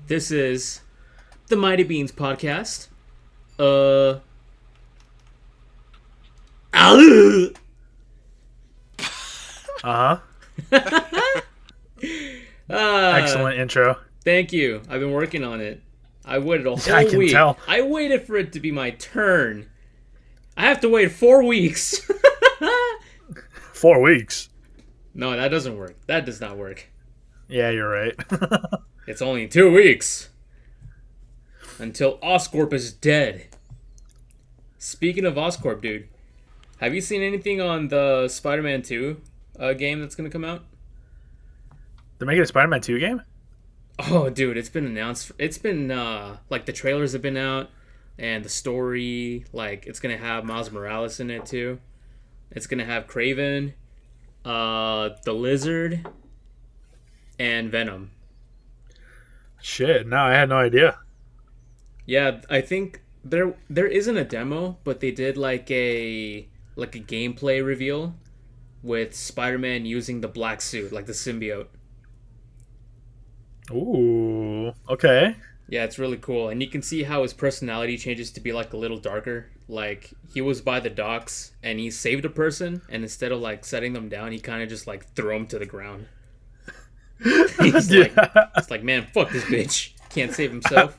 This is the Mighty Beans podcast. Uh. Uh, Uh huh. Excellent intro. Thank you. I've been working on it. I waited a whole I can week. tell. I waited for it to be my turn. I have to wait 4 weeks. 4 weeks. No, that doesn't work. That does not work. Yeah, you're right. It's only 2 weeks. Until Oscorp is dead. Speaking of Oscorp, dude. Have you seen anything on the Spider-Man 2 game that's going to come out? They're making a Spider-Man 2 game? Oh, dude, it's been announced. It's been, like, the trailers have been out. And the story, like, it's going to have Miles Morales in it, too. It's going to have Kraven, the Lizard, and Venom. Shit, no, I had no idea. Yeah, I think there isn't a demo, but they did, like a gameplay reveal with Spider-Man using the black suit, like the symbiote. Ooh, okay. Yeah, it's really cool. And you can see how his personality changes to be like a little darker. Like he was by the docks and he saved a person, and instead of like setting them down, he kind of just like threw them to the ground. He's Yeah. like, it's like, man, fuck this bitch. Can't save himself.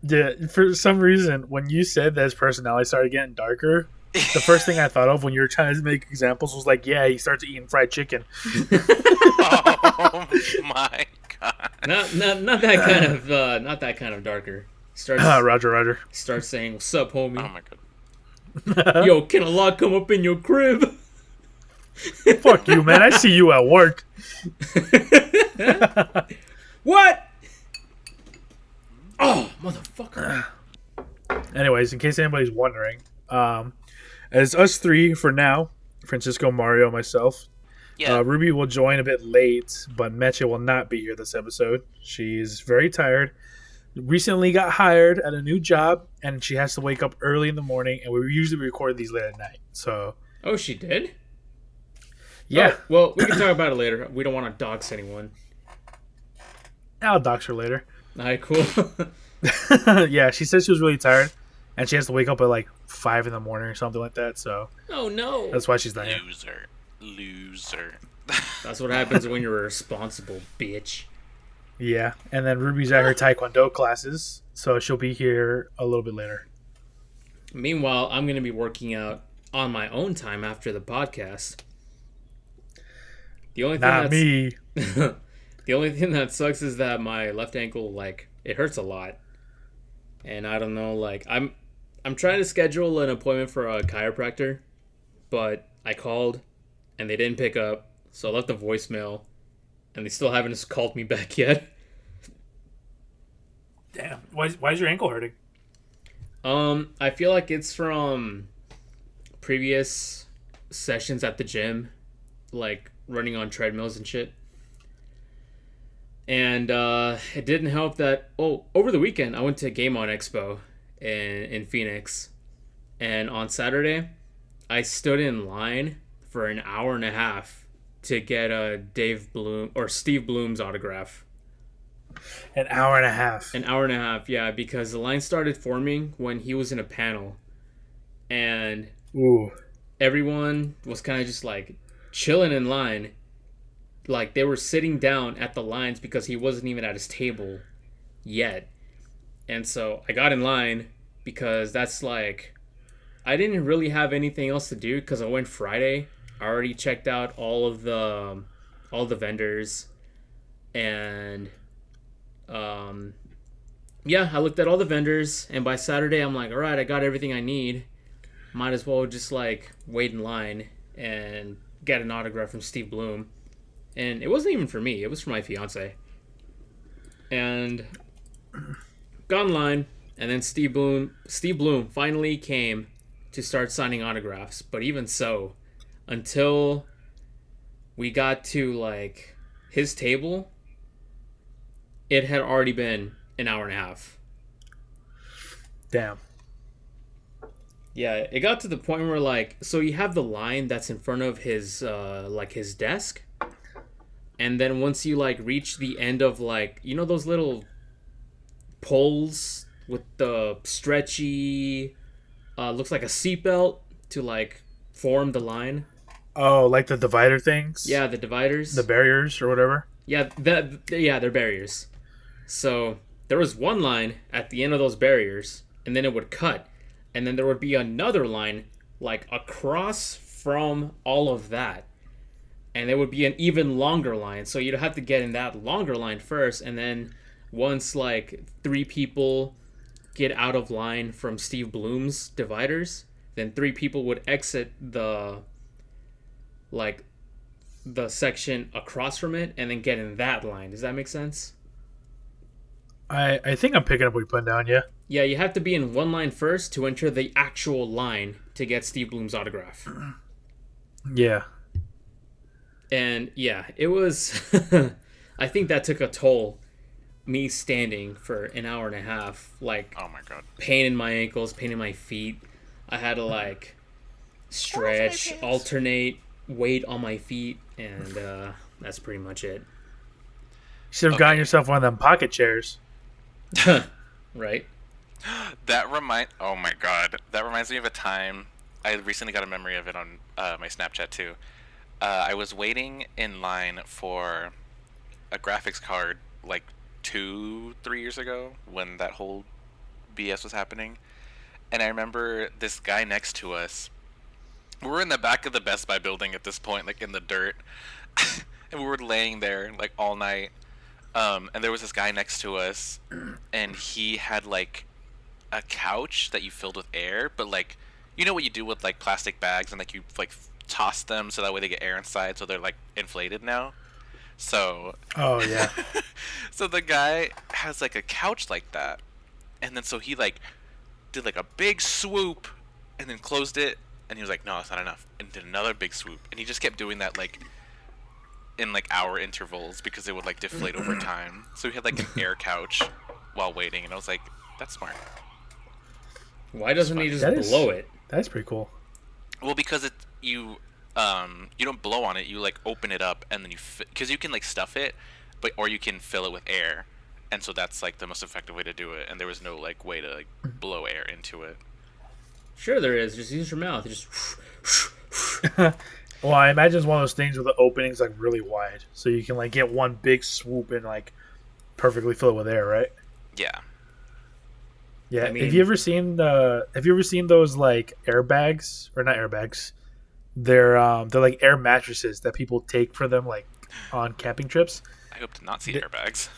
Yeah, for some reason, when you said that his personality started getting darker, the first thing I thought of when you were trying to make examples was like, yeah, he starts eating fried chicken. Oh my god. Not that kind of not that kind of darker. Starts Roger. starts saying, "What's up, homie? Oh my god. Yo, can a lot come up in your crib?" Fuck you, man. I see you at work. What? Oh, motherfucker. Anyways, in case anybody's wondering, as us three for now, Francisco, Mario, myself, Yeah. Ruby will join a bit late, but Mecha will not be here this episode. She's very tired. Recently got hired at a new job, and she has to wake up early in the morning, and we usually record these late at night. So, Oh, she did? yeah, Oh, well, we can talk about it later. We don't want to dox anyone. I'll dox her later. Alright, cool. Yeah, she said she was really tired, and she has to wake up at like 5 in the morning or something like that, so Oh, no. that's why she's not here. Loser. That's what happens when you're a responsible bitch. Yeah, and then Ruby's at her Taekwondo classes, so she'll be here a little bit later. Meanwhile, I'm going to be working out on my own time after the podcast. The only thing Not me. The only thing that sucks is that my left ankle, like, it hurts a lot. And I don't know, like, I'm trying to schedule an appointment for a chiropractor, but I called and they didn't pick up, so I left a voicemail and they still haven't called me back yet. Damn. Why is your ankle hurting? I feel like it's from previous sessions at the gym, like running on treadmills and shit. And it didn't help that over the weekend I went to Game On Expo in Phoenix, and on Saturday I stood in line for an hour and a half to get a Steve Bloom's autograph. An hour and a half. An hour and a half, yeah, because the line started forming when he was in a panel, and Ooh. everyone was kind of just like chilling in line. Like they were sitting down at the lines because he wasn't even at his table yet. And so I got in line because that's like, I didn't really have anything else to do because I went Friday. I already checked out all the vendors, and yeah, I looked at all the vendors, and by Saturday I'm like, all right, I got everything I need. Might as well just like wait in line and get an autograph from Steve Bloom. And it wasn't even for me, it was for my fiance. And got in line, and then Steve Bloom finally came to start signing autographs. But even so, until we got to like his table, it had already been an hour and a half. Damn. Yeah, it got to the point where like, so you have the line that's in front of his like his desk, and then once you like reach the end of like, you know, those little poles with the stretchy, looks like a seatbelt to like form the line. Oh, like the divider things? Yeah, the dividers. The barriers or whatever? Yeah, they're barriers. So there was one line at the end of those barriers, and then it would cut, and then there would be another line like across from all of that, and there would be an even longer line. So you'd have to get in that longer line first, and then once like 3 people get out of line from Steve Bloom's dividers, then 3 people would exit the section across from it and then get in that line. Does that make sense? I think I'm picking up what you're putting down, yeah. Yeah, you have to be in one line first to enter the actual line to get Steve Bloom's autograph. Yeah. And yeah, it was I think that took a toll. Me standing for an hour and a half, like Oh my god. pain in my ankles, pain in my feet. I had to like stretch, alternate weight on my feet, and that's pretty much it. You should have gotten yourself one of them pocket chairs. Right? Oh my god. That reminds me of a time. I recently got a memory of it on my Snapchat too. I was waiting in line for a graphics card like 2-3 years ago when that whole BS was happening. And I remember this guy next to us. We were in the back of the Best Buy building at this point, like in the dirt. And we were laying there like all night. And there was this guy next to us, and he had like a couch that you filled with air, but like, you know what you do with like plastic bags, and like you like toss them so that way they get air inside, so they're like inflated now. So Oh, yeah. so the guy has like a couch like that, and then so he like did like a big swoop and then closed it, and he was like, no, that's not enough, and did another big swoop, and he just kept doing that like in like hour intervals because it would like deflate over time. So he had like an air couch while waiting, and I was like, that's smart. Why doesn't he just That is- blow it? That's pretty cool. Well, because you don't blow on it, you like open it up, and then because you can like stuff it, or you can fill it with air, and so that's like the most effective way to do it, and there was no like way to like blow air into it. Sure there is. Just use your mouth. Just Well, I imagine it's one of those things where the opening's like really wide, so you can like get one big swoop and like perfectly fill it with air, right? Yeah. Yeah. I mean- have you ever seen those like airbags, or not airbags? They're like air mattresses that people take for them like on camping trips. I hope to not see airbags.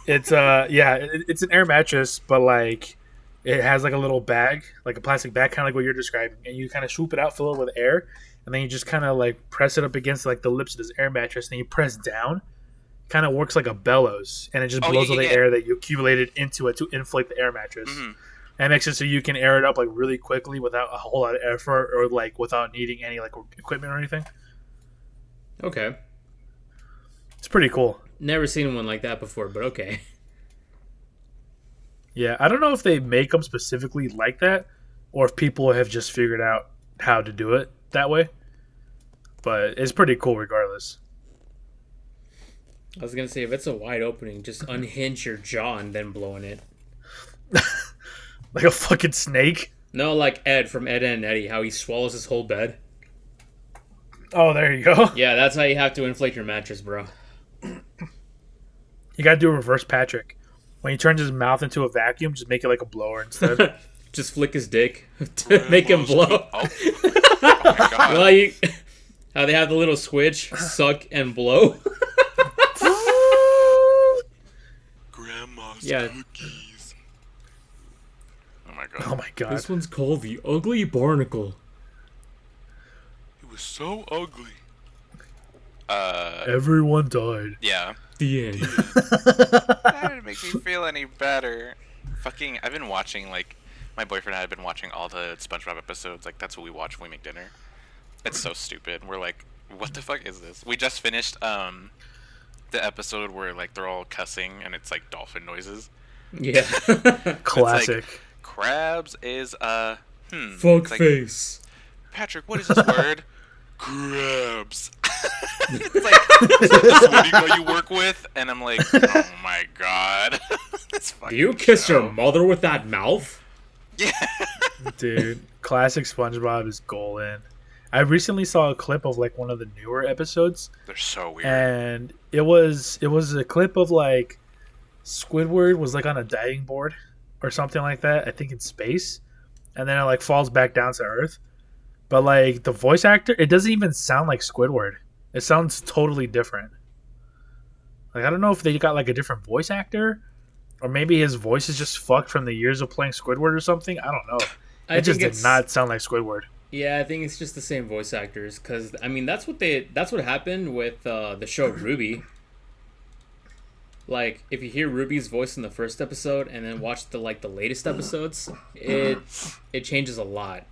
It's it's an air mattress, but like it has like a little bag, like a plastic bag, kind of like what you're describing, and you kind of swoop it out, fill it with air, and then you just kind of like press it up against like the lips of this air mattress, and then you press down. Kind of works like a bellows, and it just blows all the air that you accumulated into it to inflate the air mattress. Mm-hmm. And makes it so you can air it up like really quickly without a whole lot of effort, or like without needing any like equipment or anything. Okay. It's pretty cool. Never seen one like that before, but okay. Yeah, I don't know if they make them specifically like that, or if people have just figured out how to do it that way. But it's pretty cool regardless. I was gonna say, if it's a wide opening, just unhinge your jaw and then blow in it. Like a fucking snake. No, like Ed from Ed and Eddie, how he swallows his whole bed. Oh, there you go. Yeah, that's how you have to inflate your mattress, bro. You gotta do a reverse Patrick. When he turns his mouth into a vacuum, just make it like a blower instead. Just flick his dick to make him blow. Oh my god. Well, how they have the little switch, suck and blow. Grandma's Yeah. cookies. Oh my god. Oh my god. This one's called the Ugly Barnacle. It was so ugly. Everyone died. Yeah. The end. That didn't make me feel any better. Fucking, I've been watching, like, my boyfriend and I have been watching all the SpongeBob episodes. Like, that's what we watch when we make dinner. It's so stupid. We're like, what the fuck is this? We just finished, the episode where, like, they're all cussing and it's, like, dolphin noises. Yeah. Classic. Crabs is, Fuck It's like, face. Patrick, what is this word? Crabs. It's like, is that the sweaty guy you work with? And I'm like, oh my god. this Do you fucking kiss show. your mother with that mouth? Yeah. Dude, classic SpongeBob is golden. I recently saw a clip of like one of the newer episodes, They're so weird. and it was a clip of like Squidward was like on a diving board or something like that. I think in space, and then it like falls back down to Earth. But like the voice actor, it doesn't even sound like Squidward. It sounds totally different. Like I don't know if they got like a different voice actor, or maybe his voice is just fucked from the years of playing Squidward or something. I don't know. It just did not sound like Squidward. Yeah, I think it's just the same voice actors. Because I mean, that's what happened with the show Ruby. Like, if you hear Ruby's voice in the first episode and then watch the latest episodes, it changes a lot.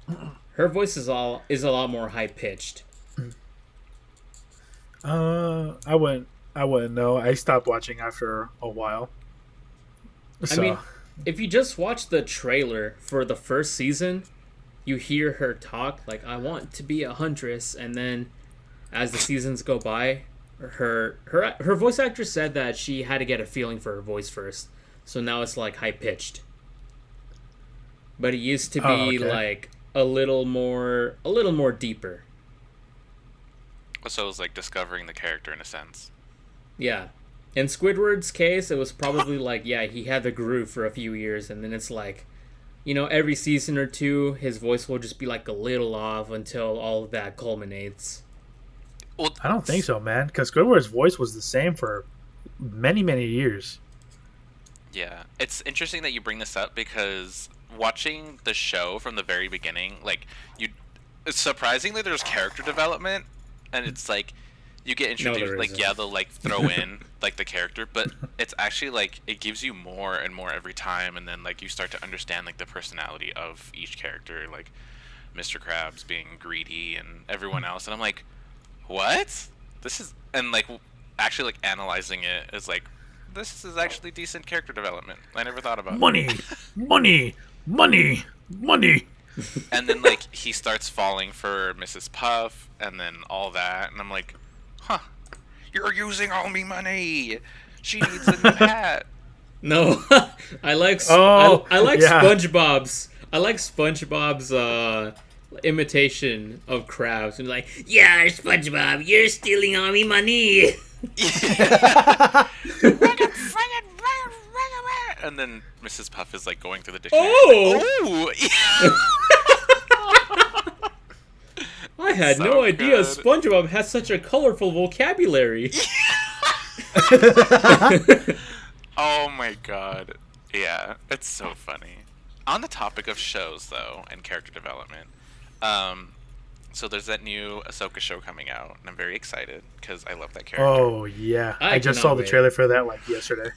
Her voice is a lot more high pitched. I wouldn't know. I stopped watching after a while. So, I mean, if you just watch the trailer for the first season, you hear her talk like, "I want to be a huntress," and then as the seasons go by, her voice actor said that she had to get a feeling for her voice first, so now it's like high pitched. But it used to be like a little more deeper. So it was like discovering the character in a sense. Yeah. In Squidward's case, it was probably like, yeah, he had the groove for a few years, and then it's like, every season or two, his voice will just be like a little off until all of that culminates. Well, I don't think so, man. Because Squidward's voice was the same for many, many years. Yeah, it's interesting that you bring this up because watching the show from the very beginning, like surprisingly, there's character development, and it's like you get introduced. there Like, isn't. yeah, they'll like throw in like the character, but it's actually like it gives you more and more every time, and then like you start to understand like the personality of each character, like Mr. Krabs being greedy and everyone else, and I'm like, what? This is and like actually like analyzing it is like. This is actually decent character development. I never thought about Money, money, money, money. And then like he starts falling for Mrs. Puff and then all that, and I'm like, huh, you're using all me money. She needs a new hat. No, I like Oh, I like yeah. SpongeBob's. I like SpongeBob's imitation of Krabs and like, yeah, SpongeBob, you're stealing all me money. And then Mrs. Puff is like going through the dictionary. Oh! Oh! I had So no idea good. SpongeBob has such a colorful vocabulary. Oh my god. Yeah, it's so funny. On the topic of shows though and character development, so there's that new Ahsoka show coming out, and I'm very excited because I love that character. Oh yeah, I just saw cannot the wait. trailer for that like yesterday.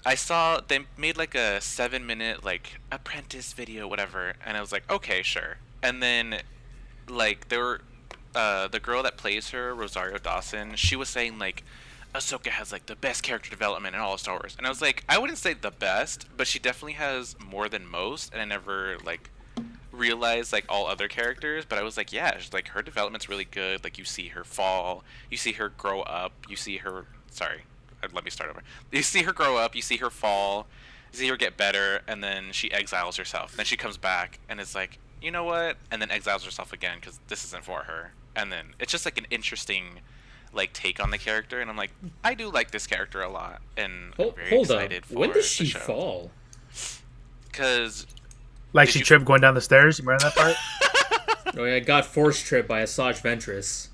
I saw they made like a 7-minute like apprentice video, whatever, and I was like, okay, sure. And then, like, there were the girl that plays her, Rosario Dawson. She was saying like, Ahsoka has like the best character development in all of Star Wars, and I was like, I wouldn't say the best, but she definitely has more than most. And I never like realized like all other characters, but I was like, yeah, like her development's really good. Like you see her fall, you see her grow up, you see her. Sorry. Let me start over. You see her grow up, you see her fall, you see her get better, and then she exiles herself. Then she comes back, and it's like, you know what? And then exiles herself again because this isn't for her. And then it's just like an interesting, like take on the character. And I'm like, I do like this character a lot, and I'm very Hold up. excited for When does the she show. fall? Because Like Did she you- tripped going down the stairs. You remember that part? Oh yeah, got force tripped by Asajj Ventress.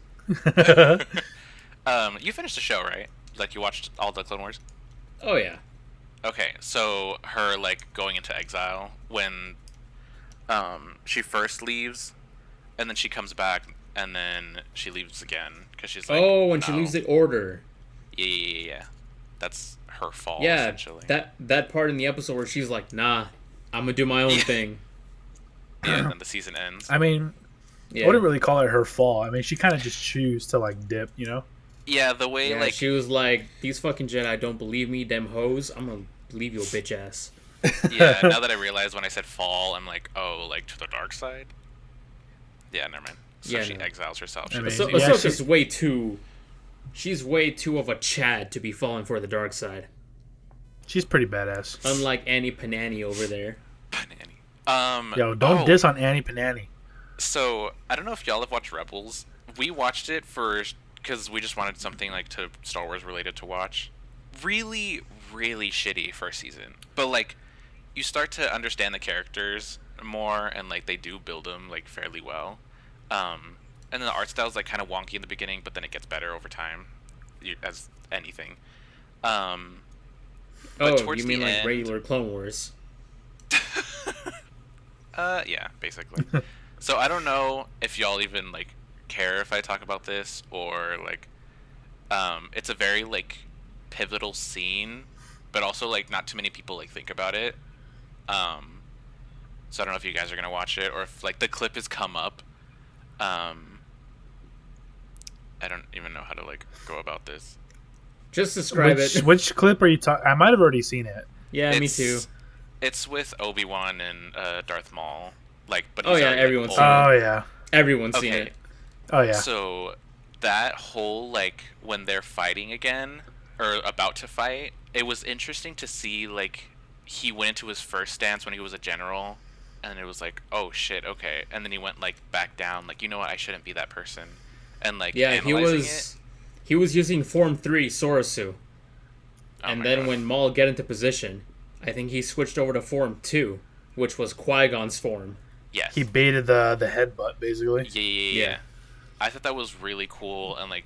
you finished the show, right? Like you watched all the Clone Wars. Oh yeah. Okay, so her like going into exile when she first leaves, and then she comes back, and then she leaves again because she's like, Oh, when she no. leaves the order. Yeah. That's her fall, Yeah, essentially. that part in the episode where she's like, nah, I'm gonna do my own Yeah. thing. Yeah, and then the season ends. I mean, Yeah. I wouldn't really call it her fall. I mean, she kind of just choose to like dip, you know? Yeah, the way Yeah, like she was like, these fucking Jedi don't believe me, them hoes. I'm gonna believe your bitch ass. yeah. Now that I realize when I said fall, I'm like, oh, like to the dark side. Yeah, never mind. So Yeah, she no. exiles herself. She I doesn't mean, leave. yeah, Ahsoka's way too. She's way too of a Chad to be falling for the dark side. She's pretty badass. Unlike Annie Panani over there. Panani. Yo, don't diss on Annie Panani. So I don't know if y'all have watched Rebels. We watched it because we just wanted something like to Star Wars related to watch. Really, really shitty first season, but like you start to understand the characters more, and like they do build them like fairly well. And then the art style is like kind of wonky in the beginning, but then it gets better over time, as anything. But You mean like end, regular Clone Wars? Yeah, basically. So I don't know if y'all even like care if I talk about this, or like it's a very like pivotal scene, but also like not too many people like think about it. So I don't know if you guys are gonna watch it, or if like the clip has come up. I don't even know how to like go about this. Just describe it. Which clip are you talking? I might have already seen it. Yeah, me too. It's with Obi-Wan and Darth Maul. Like, but Oh, he's yeah, already, everyone's like, seen old. Oh yeah. Everyone's seen Okay. it. Oh yeah. So that whole like when they're fighting again or about to fight, it was interesting to see like he went into his first stance when he was a general, and it was like, oh shit, okay, and then he went like back down, like, you know what, I shouldn't be that person, and like Yeah, he was using Form 3 Sorasu. And then when Maul get into position, I think he switched over to Form 2, which was Qui-Gon's form. yes, He baited the headbutt basically. yeah. I thought that was really cool, and like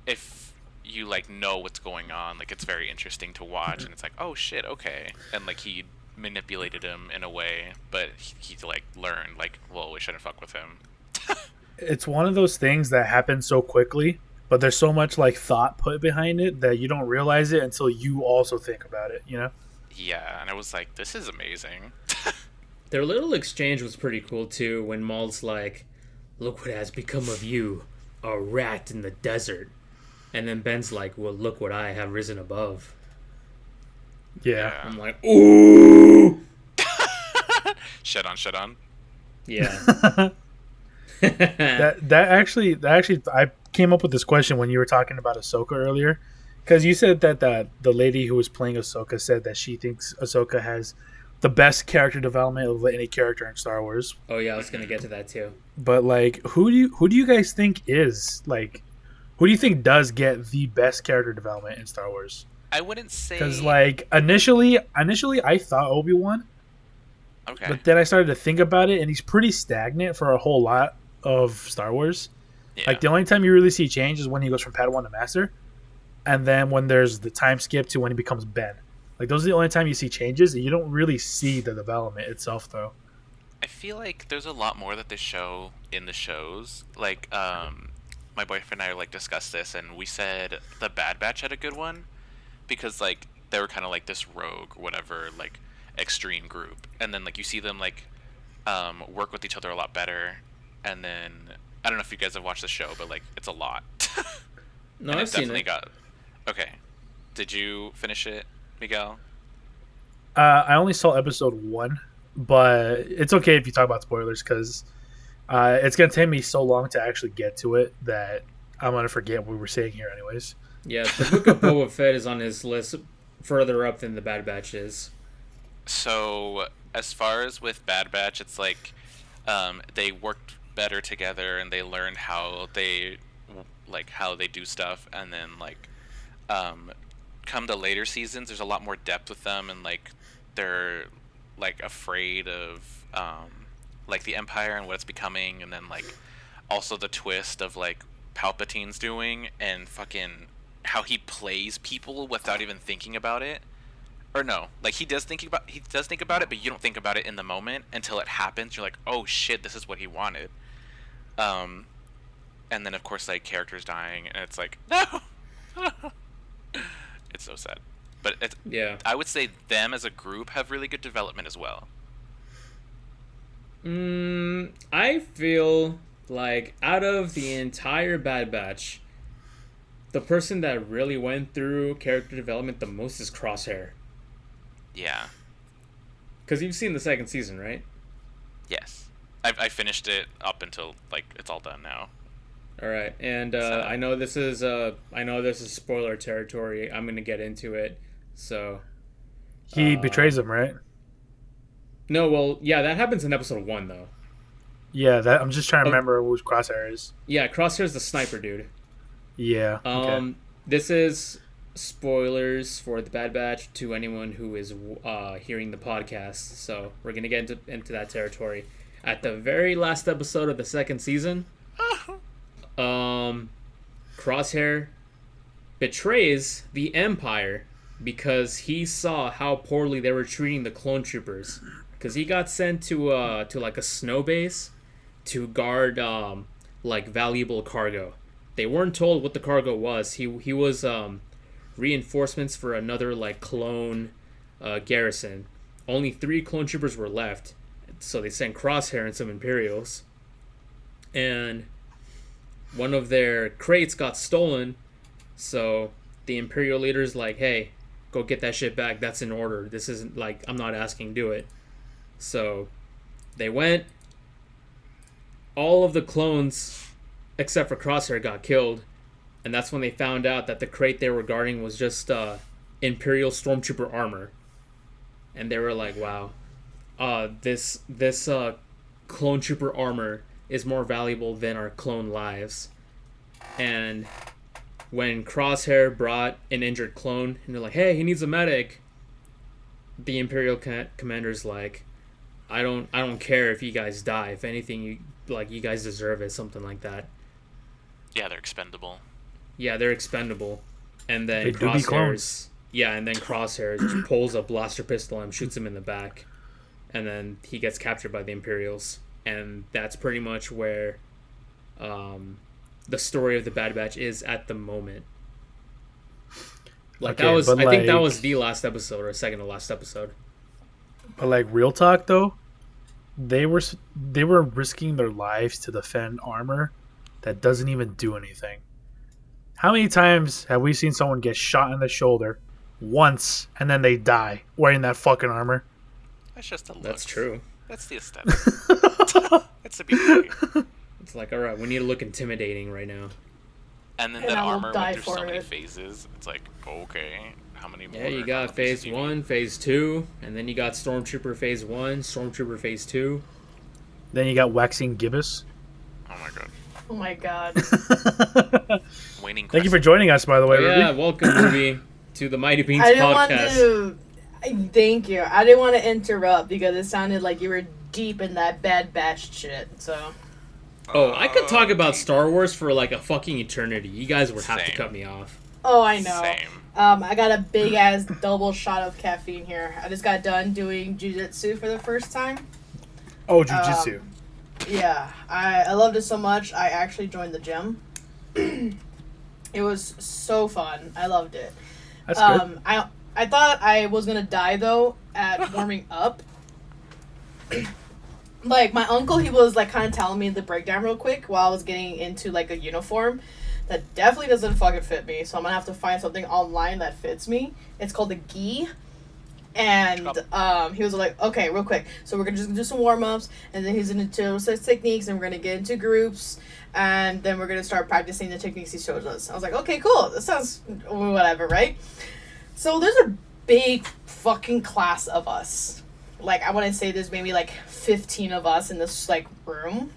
if you like know what's going on, like it's very interesting to watch, and it's like, oh shit, okay, and like he manipulated him in a way, but he like learned like, well, we shouldn't fuck with him. It's one of those things that happens so quickly, but there's so much like thought put behind it that you don't realize it until you also think about it, you know? Yeah, and I was like, this is amazing. Their little exchange was pretty cool too, when Maul's like, look what has become of you, a rat in the desert. And then Ben's like, well, look what I have risen above. Yeah. I'm like, ooh! Shut on. Yeah. That actually I came up with this question when you were talking about Ahsoka earlier, because you said that the lady who was playing Ahsoka said that she thinks Ahsoka has the best character development of any character in Star Wars. Oh yeah, I was gonna get to that too. But like, who do you guys think is like, who do you think does get the best character development in Star Wars? I wouldn't say, Because like initially I thought Obi-Wan, okay, but then I started to think about it, and he's pretty stagnant for a whole lot of Star Wars. yeah. Like the only time you really see change is when he goes from Padawan to Master, and then when there's the time skip to when he becomes Ben. Like those are the only time you see changes, and you don't really see the development itself, though. I feel like there's a lot more that they show in the shows. Like, my boyfriend and I like discussed this, and we said the Bad Batch had a good one because like they were kind of like this rogue, whatever, like extreme group, and then like you see them like work with each other a lot better, and then I don't know if you guys have watched the show, but like it's a lot. No, And I've seen definitely it. got. Okay, did you finish it, Miguel? I only saw episode 1, but it's okay if you talk about spoilers, because it's gonna take me so long to actually get to it that I'm gonna forget what we were saying here, anyways. Yeah, the Book of Boba Fett is on his list further up than the Bad Batch is. So as far as with Bad Batch, it's like they worked better together, and they learned how they do stuff, and then like come to later seasons, there's a lot more depth with them, and like they're like afraid of like the Empire and what it's becoming, and then like also the twist of like Palpatine's doing, and fucking how he plays people without even thinking about it. Or no, like he does think about it, but you don't think about it in the moment until it happens. You're like, oh shit, this is what he wanted. And then of course like characters dying, and it's like, no. It's so sad, but Yeah. I would say them as a group have really good development as well. I feel like out of the entire Bad Batch, the person that really went through character development the most is Crosshair. Yeah. Because you've seen the second season, right? Yes. I finished it up until like it's all done now. All right, and So- I know this is spoiler territory. I'm gonna get into it, so He betrays him, right? No, well, yeah, that happens in episode 1 though. Yeah, that I'm just trying to remember who Crosshair is. Yeah, Crosshair's the sniper dude. Yeah. Okay. This is spoilers for the Bad Batch to anyone who is hearing the podcast. So we're gonna get into that territory. At the very last episode of the second season, Crosshair betrays the Empire because he saw how poorly they were treating the clone troopers. Because he got sent to like a snow base to guard like valuable cargo. They weren't told what the cargo was. He was reinforcements for another like clone garrison. Only 3 clone troopers were left, so they sent Crosshair and some Imperials. And one of their crates got stolen, so the Imperial leader's like, "Hey, go get that shit back. That's in order. This isn't like I'm not asking, do it." So they went. All of the clones except for Crosshair got killed, and that's when they found out that the crate they were guarding was just Imperial Stormtrooper armor, and they were like, "Wow, this clone trooper armor is more valuable than our clone lives." And when Crosshair brought an injured clone, and they're like, "Hey, he needs a medic," the Imperial commander's like, "I don't care if you guys die. If anything, you guys deserve it." Something like that. Yeah, they're expendable. Yeah, they're expendable. And then They do be clones. Crosshair just pulls a blaster pistol and shoots him in the back. And then he gets captured by the Imperials. And that's pretty much where the story of the Bad Batch is at the moment. Like Okay, I think that was the last episode or second to last episode. But like real talk though, they were risking their lives to defend armor that doesn't even do anything. How many times have we seen someone get shot in the shoulder once and then they die wearing that fucking armor? That's just a look. That's true. That's the aesthetic. That's the beauty. It's like, all right, we need to look intimidating right now. And then And that I will armor die went through so for many it. phases. It's like, okay, how many more? Yeah, you got phase do you need? 1, phase 2, and then you got Stormtrooper phase 1, Stormtrooper phase 2. Then you got waxing gibbous. Oh my god. Oh my god. Waning Thank you for joining us, by the way. Yeah, Ruby. welcome, Ruby, to the Mighty Beans I didn't want podcast. to. Thank you. I didn't want to interrupt because it sounded like you were deep in that Bad Batch shit. So. Oh, I could talk about Star Wars for like a fucking eternity. You guys would have to Same. cut me off. Oh, I know. Same. I got a big ass double shot of caffeine here. I just got done doing jujitsu for the first time. Oh, jujitsu. Yeah, I loved it so much. I actually joined the gym. It was so fun. I loved it. That's good. I thought I was gonna die though at warming up. Like my uncle, he was like kind of telling me the breakdown real quick while I was getting into like a uniform that definitely doesn't fucking fit me. So I'm gonna have to find something online that fits me. It's called a gi. And he was like, okay, real quick. So we're gonna just do some warm ups, and then he's gonna do some techniques, and we're gonna get into groups, and then we're gonna start practicing the techniques he shows us. I was like, okay, cool. That sounds whatever, right? So there's a big fucking class of us. Like I want to say there's maybe like 15 of us in this like room,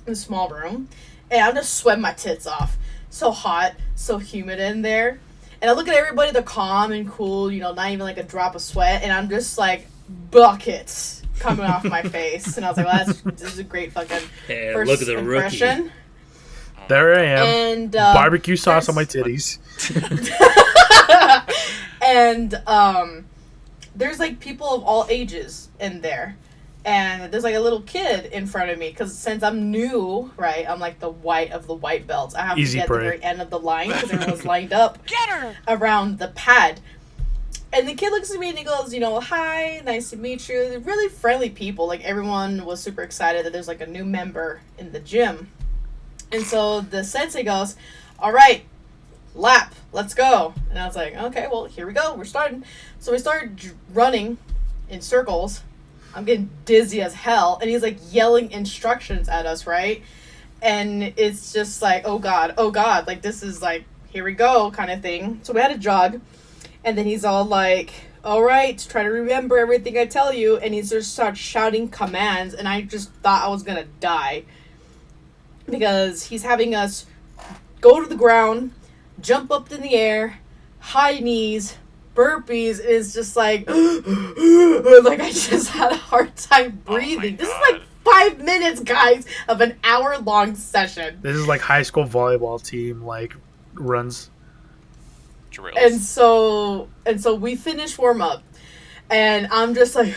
in a small room, and I'm just sweating my tits off. So hot, so humid in there. And I look at everybody, they're calm and cool, you know, not even like a drop of sweat. And I'm just like, buckets coming off my face. And I was like, well, this is a great fucking Hey, first look at the impression. rookie. There I am. And Barbecue sauce on my titties. and there's like people of all ages in there. And there's like a little kid in front of me because since I'm new, right, I'm like the white of the white belts. I have Easy to get prey. at the very end of the line because everyone's lined up around the pad. And the kid looks at me and he goes, you know, hi, nice to meet you. They're really friendly people. Like everyone was super excited that there's like a new member in the gym. And so the sensei goes, all right, lap, let's go. And I was like, okay, well, here we go. We're starting. So we started running in circles. I'm getting dizzy as hell. And he's like yelling instructions at us, right? And it's just like, oh God. Like this is like, here we go kind of thing. So we had to jog. And then he's all like, all right, try to remember everything I tell you. And he just starts shouting commands, and I just thought I was going to die. Because he's having us go to the ground, jump up in the air, high knees, burpees. It's just like, like I just had a hard time breathing. This is like 5 minutes, guys, of an hour-long session. This is like high school volleyball team like runs. Drills. And so we finish warm up, and I'm just like,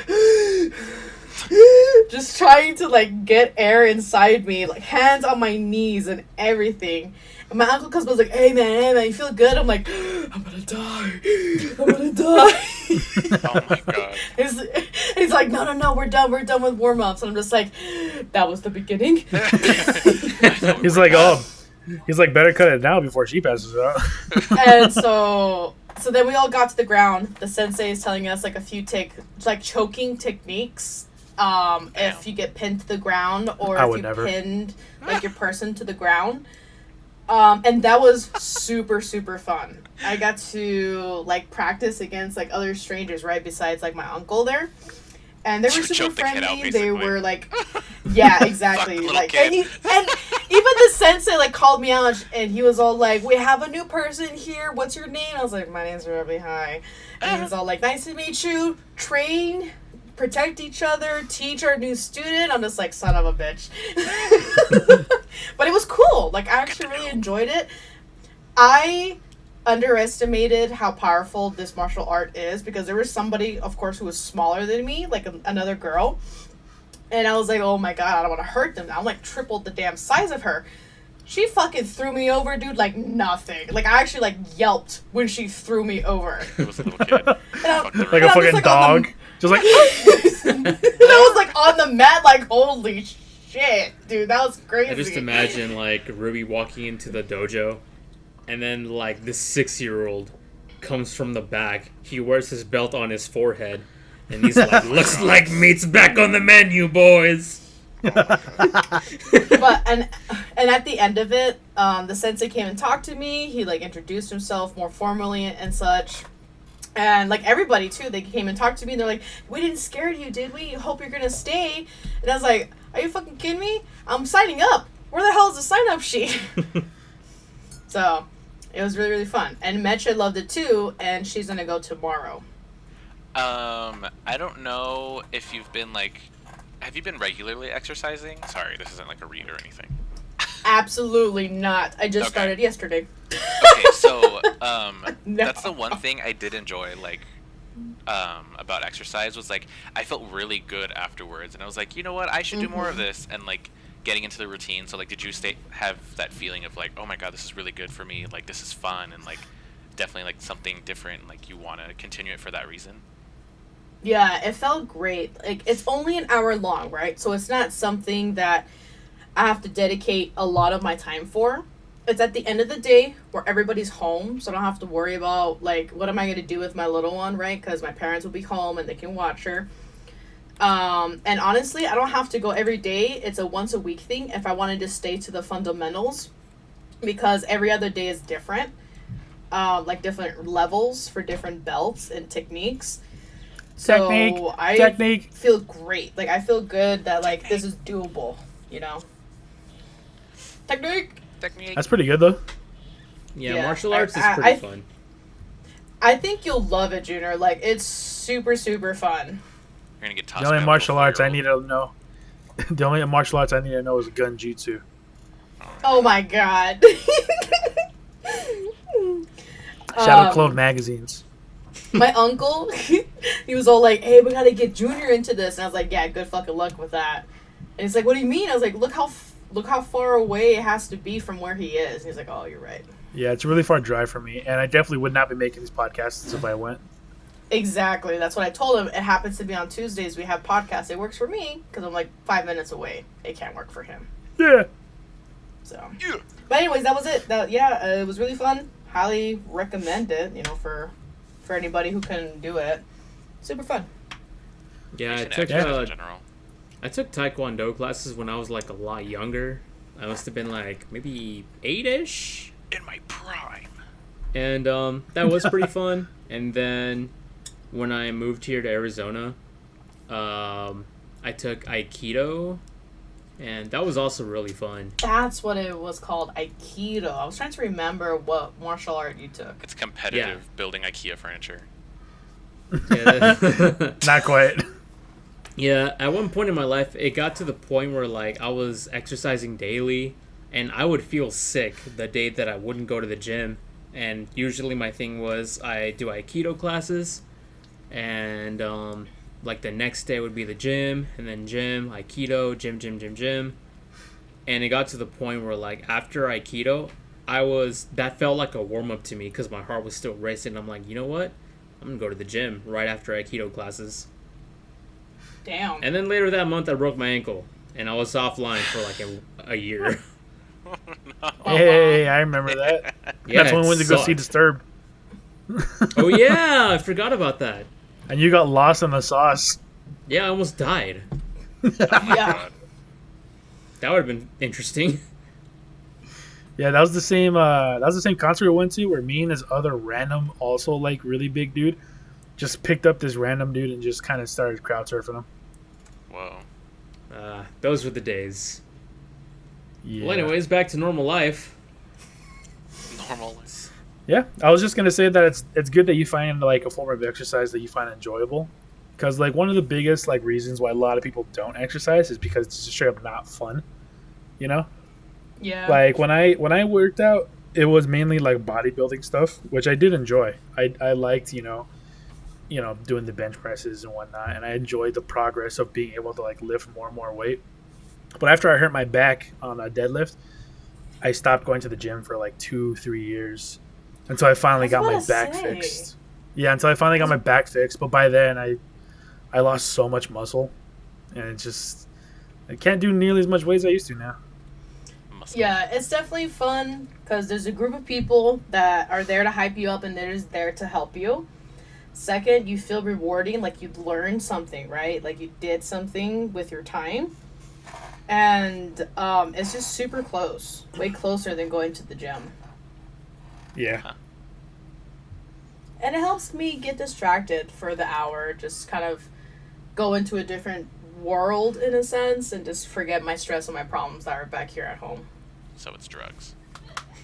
just trying to like get air inside me, like hands on my knees and everything. And my uncle comes, was like, hey man, you feel good? I'm like, I'm gonna die. Oh my god. He's like, no, we're done with warm ups. And I'm just like, that was the beginning. He's like, oh. He's like, better cut it now before she passes out. And so then we all got to the ground. The sensei is telling us like a few choking techniques. If you get pinned to the ground, or if you pinned like your person to the ground. And that was super, super fun. I got to like practice against like other strangers right besides like my uncle there. And they were super friendly. They were like, yeah, exactly. Like, and even the sensei like called me out, and he was all like, "We have a new person here. What's your name?" I was like, "My name's Ruby. Hi." And he was all like, "Nice to meet you. Train, protect each other, teach our new student." I'm just like, son of a bitch. But it was cool. Like, I actually really enjoyed it. I underestimated how powerful this martial art is, because there was somebody, of course, who was smaller than me, like another girl, and I was like, oh my god, I don't want to hurt them. I'm like triple the damn size of her. She fucking threw me over, dude, like nothing. Like, I actually like yelped when she threw me over. It was a little kid. Like a fucking dog. Just like and I was like on the mat, like, holy shit, dude, that was crazy. I just imagine like Ruby walking into the dojo, and then, like, this 6-year-old comes from the back. He wears his belt on his forehead. And he's like, looks like meat's back on the menu, boys. But, and at the end of it, the sensei came and talked to me. He, like, introduced himself more formally and such. And, like, everybody, too, they came and talked to me. And they're like, we didn't scare you, did we? Hope you're gonna stay. And I was like, are you fucking kidding me? I'm signing up. Where the hell is the sign-up sheet? So... it was really, really fun. And Mecha loved it too, and she's gonna go tomorrow. I don't know if you've been like... have you been regularly exercising? Sorry, this isn't like a read or anything. Absolutely not. I just started yesterday. Okay, so, No. that's the one thing I did enjoy, like, about exercise was, like, I felt really good afterwards. And I was like, you know what, I should do more of this. And, like, getting into the routine. So, like, did you have that feeling of like, oh my god, this is really good for me, like, this is fun, and like definitely like something different, like you want to continue it for that reason? Yeah, it felt great. Like, it's only an hour long, right? So it's not something that I have to dedicate a lot of my time for. It's at the end of the day where everybody's home, so I don't have to worry about like, what am I going to do with my little one, right? Because my parents will be home and they can watch her. And honestly, I don't have to go every day. It's a once a week thing if I wanted to stay to the fundamentals, because every other day is different. Like different levels for different belts and techniques. So I feel great. Like, I feel good that like this is doable, you know. Technique. That's pretty good though. Yeah, martial arts is pretty fun. I think you'll love it, Junior. Like, it's super, super fun. You're gonna get tossed. The only martial arts I need to know. The only martial arts I need to know is gunjutsu. Oh my god. Shadow Clone magazines. My uncle, he was all like, hey, we gotta get Junior into this. And I was like, yeah, good fucking luck with that. And he's like, what do you mean? I was like, look how far away it has to be from where he is. And he's like, oh, you're right. Yeah, it's a really far drive for me. And I definitely would not be making these podcasts if I went. Exactly. That's what I told him. It happens to be on Tuesdays. We have podcasts. It works for me because I'm like 5 minutes away. It can't work for him. Yeah. So. Yeah. But anyways, that was it. It was really fun. Highly recommend it, you know, for anybody who can do it. Super fun. Yeah, I took Taekwondo classes when I was like a lot younger. I must have been like maybe 8-ish. In my prime. And that was pretty fun. And then when I moved here to Arizona, I took Aikido, and that was also really fun. That's what it was called, Aikido. I was trying to remember what martial art you took. It's competitive building IKEA furniture. Yeah, Not quite. yeah, at one point in my life, it got to the point where like I was exercising daily, and I would feel sick the day that I wouldn't go to the gym. And usually my thing was I do Aikido classes, and like the next day would be the gym, and then gym, Aikido, gym. And it got to the point where like after Aikido, that felt like a warm up to me because my heart was still racing. I'm like, you know what? I'm gonna go to the gym right after Aikido classes. Damn. And then later that month, I broke my ankle, and I was offline for like a year. Hey, I remember that. Yeah, That's when we it went to go see sucked. Disturbed. Oh yeah, I forgot about that. And you got lost in the sauce. Yeah, I almost died. Yeah. That would have been interesting. Yeah, that was the same. That was the same concert we went to, where me and this other random, also like really big dude, just picked up this random dude and just kind of started crowd surfing him. Whoa. Those were the days. Yeah. Well, anyways, back to normal life. Normal. Yeah, I was just gonna say that it's good that you find like a form of exercise that you find enjoyable, because like one of the biggest like reasons why a lot of people don't exercise is because it's just straight up not fun. You know, Yeah. like when I worked out, it was mainly like bodybuilding stuff, which I did enjoy. I liked doing the bench presses and whatnot, and I enjoyed the progress of being able to like lift more and more weight. But after I hurt my back on a deadlift, I stopped going to the gym for like 2-3 years until I finally got my back fixed. Yeah, until I finally got my back fixed. But by then, I lost so much muscle, and I can't do nearly as much weight as I used to now. Yeah, it's definitely fun because there's a group of people that are there to hype you up and they're just there to help you. Second, you feel rewarding, like you learned something, right? Like you did something with your time. And it's just super close, way closer than going to the gym. Yeah. And it helps me get distracted for the hour, just kind of go into a different world in a sense and just forget my stress and my problems that are back here at home. So it's drugs.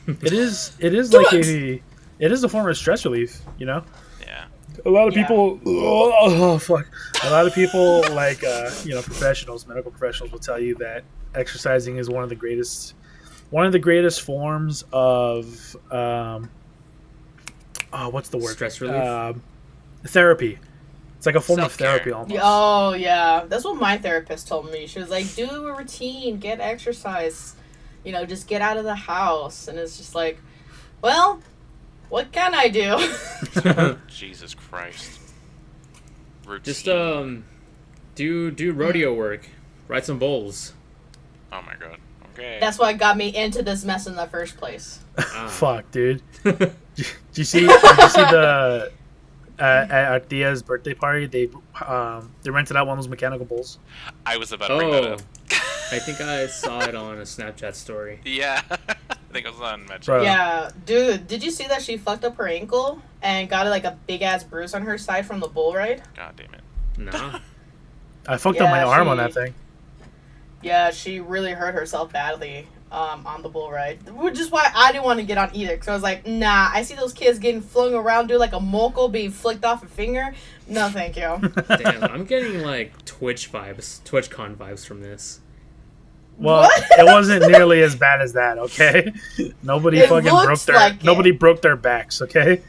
It is like it is a form of stress relief, you know? Yeah. A lot of Yeah. people oh fuck. A lot of people like professionals, medical professionals will tell you that exercising is one of the greatest forms of what's the word? Stress relief? Therapy. It's like a form Self-care. of therapy almost. Oh, yeah. That's what my therapist told me. She was like, do a routine, get exercise, just get out of the house. And it's just like, well, what can I do? Jesus Christ. Routine. Just do rodeo work, ride some bowls. Oh my god. Okay. That's what got me into this mess in the first place. Fuck, dude. Did you see the at Thea's birthday party? They rented out one of those mechanical bulls. I was about to bring that Oh, up. I think I saw it on a Snapchat story. Yeah. I think it was on Metro. Bro. Yeah, dude, did you see that she fucked up her ankle and got like a big ass bruise on her side from the bull ride? God damn it. Nah. I fucked up my Yeah, arm on she- that thing. Yeah, she really hurt herself badly on the bull ride, which is why I didn't want to get on either. Because I was like, nah, I see those kids getting flung around, dude, like a moko being flicked off a finger. No, thank you. Damn, I'm getting like TwitchCon vibes from this. Well, What? it wasn't nearly as bad as that, okay? Nobody It fucking broke looks their like it. nobody broke their backs, okay?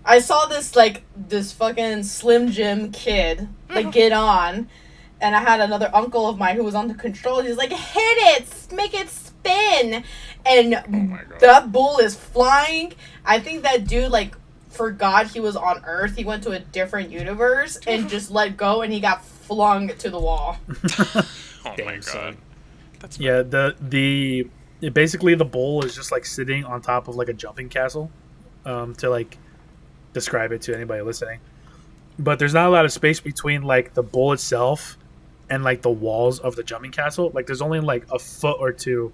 I saw this fucking Slim Jim kid get on, and I had another uncle of mine who was on the controls. He's like, hit it, make it spin, and my God. that bull is flying. I think that dude forgot he was on Earth. He went to a different universe and just let go, and he got flung to the wall. Oh my Damn, god. son. That's Yeah, basically the bull is just like sitting on top of like a jumping castle, to like describe it to anybody listening. But there's not a lot of space between like the bull itself and like the walls of the jumping castle. Like there's only like a foot or two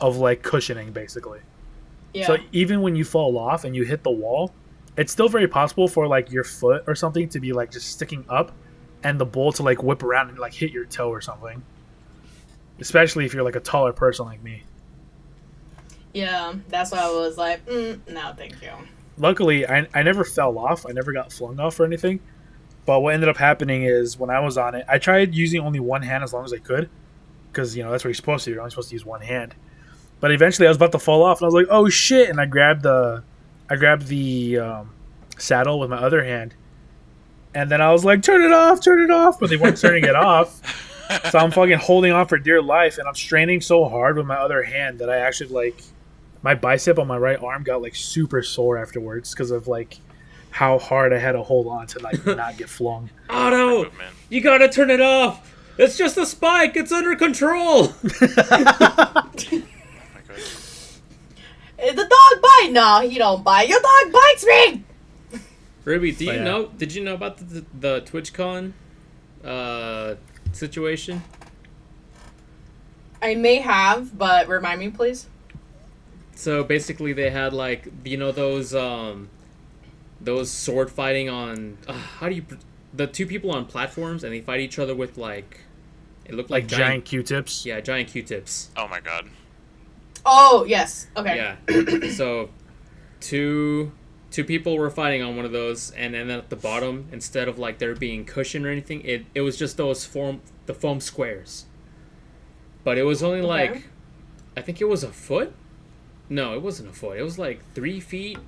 of like cushioning basically. Yeah. So even when you fall off and you hit the wall, it's still very possible for like your foot or something to be like just sticking up, and the bowl to like whip around and like hit your toe or something. Especially if you're like a taller person like me. Yeah, that's why I was like, no, thank you. Luckily, I never fell off. I never got flung off or anything. But what ended up happening is when I was on it, I tried using only one hand as long as I could. Because, you know, that's what you're supposed to do. You're only supposed to use one hand. But eventually I was about to fall off and I was like, oh shit. And I grabbed the saddle with my other hand. And then I was like, turn it off. But they weren't turning it off. So I'm fucking holding on for dear life. And I'm straining so hard with my other hand that I actually like... My bicep on my right arm got like super sore afterwards because of like how hard I had to hold on to like not get flung. Otto, you gotta turn it off. It's just a spike. It's under control. The dog bite? No, he don't bite. Your dog bites me. Ruby, did you know about the TwitchCon situation? I may have, but remind me, please. So basically, they had like those sword fighting on the two people on platforms, and they fight each other with like it looked like giant Q-tips. Yeah, giant Q-tips. Oh my god. Oh yes. Okay. Yeah. So two people were fighting on one of those, and then at the bottom, instead of like there being cushion or anything, it was just the foam squares. But it was only like, I think it was a foot. No, it wasn't a foot. It was like 3 feet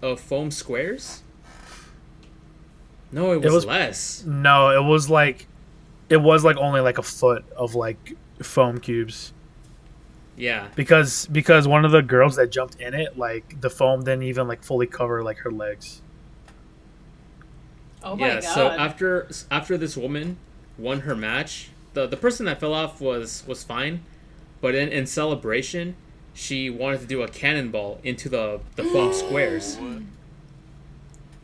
of foam squares. No, it was less. No, it was like only like a foot of like foam cubes. Yeah. Because one of the girls that jumped in it, like the foam didn't even like fully cover like her legs. Oh my god. So after this woman won her match, the person that fell off was fine, but in celebration, she wanted to do a cannonball into the foam squares.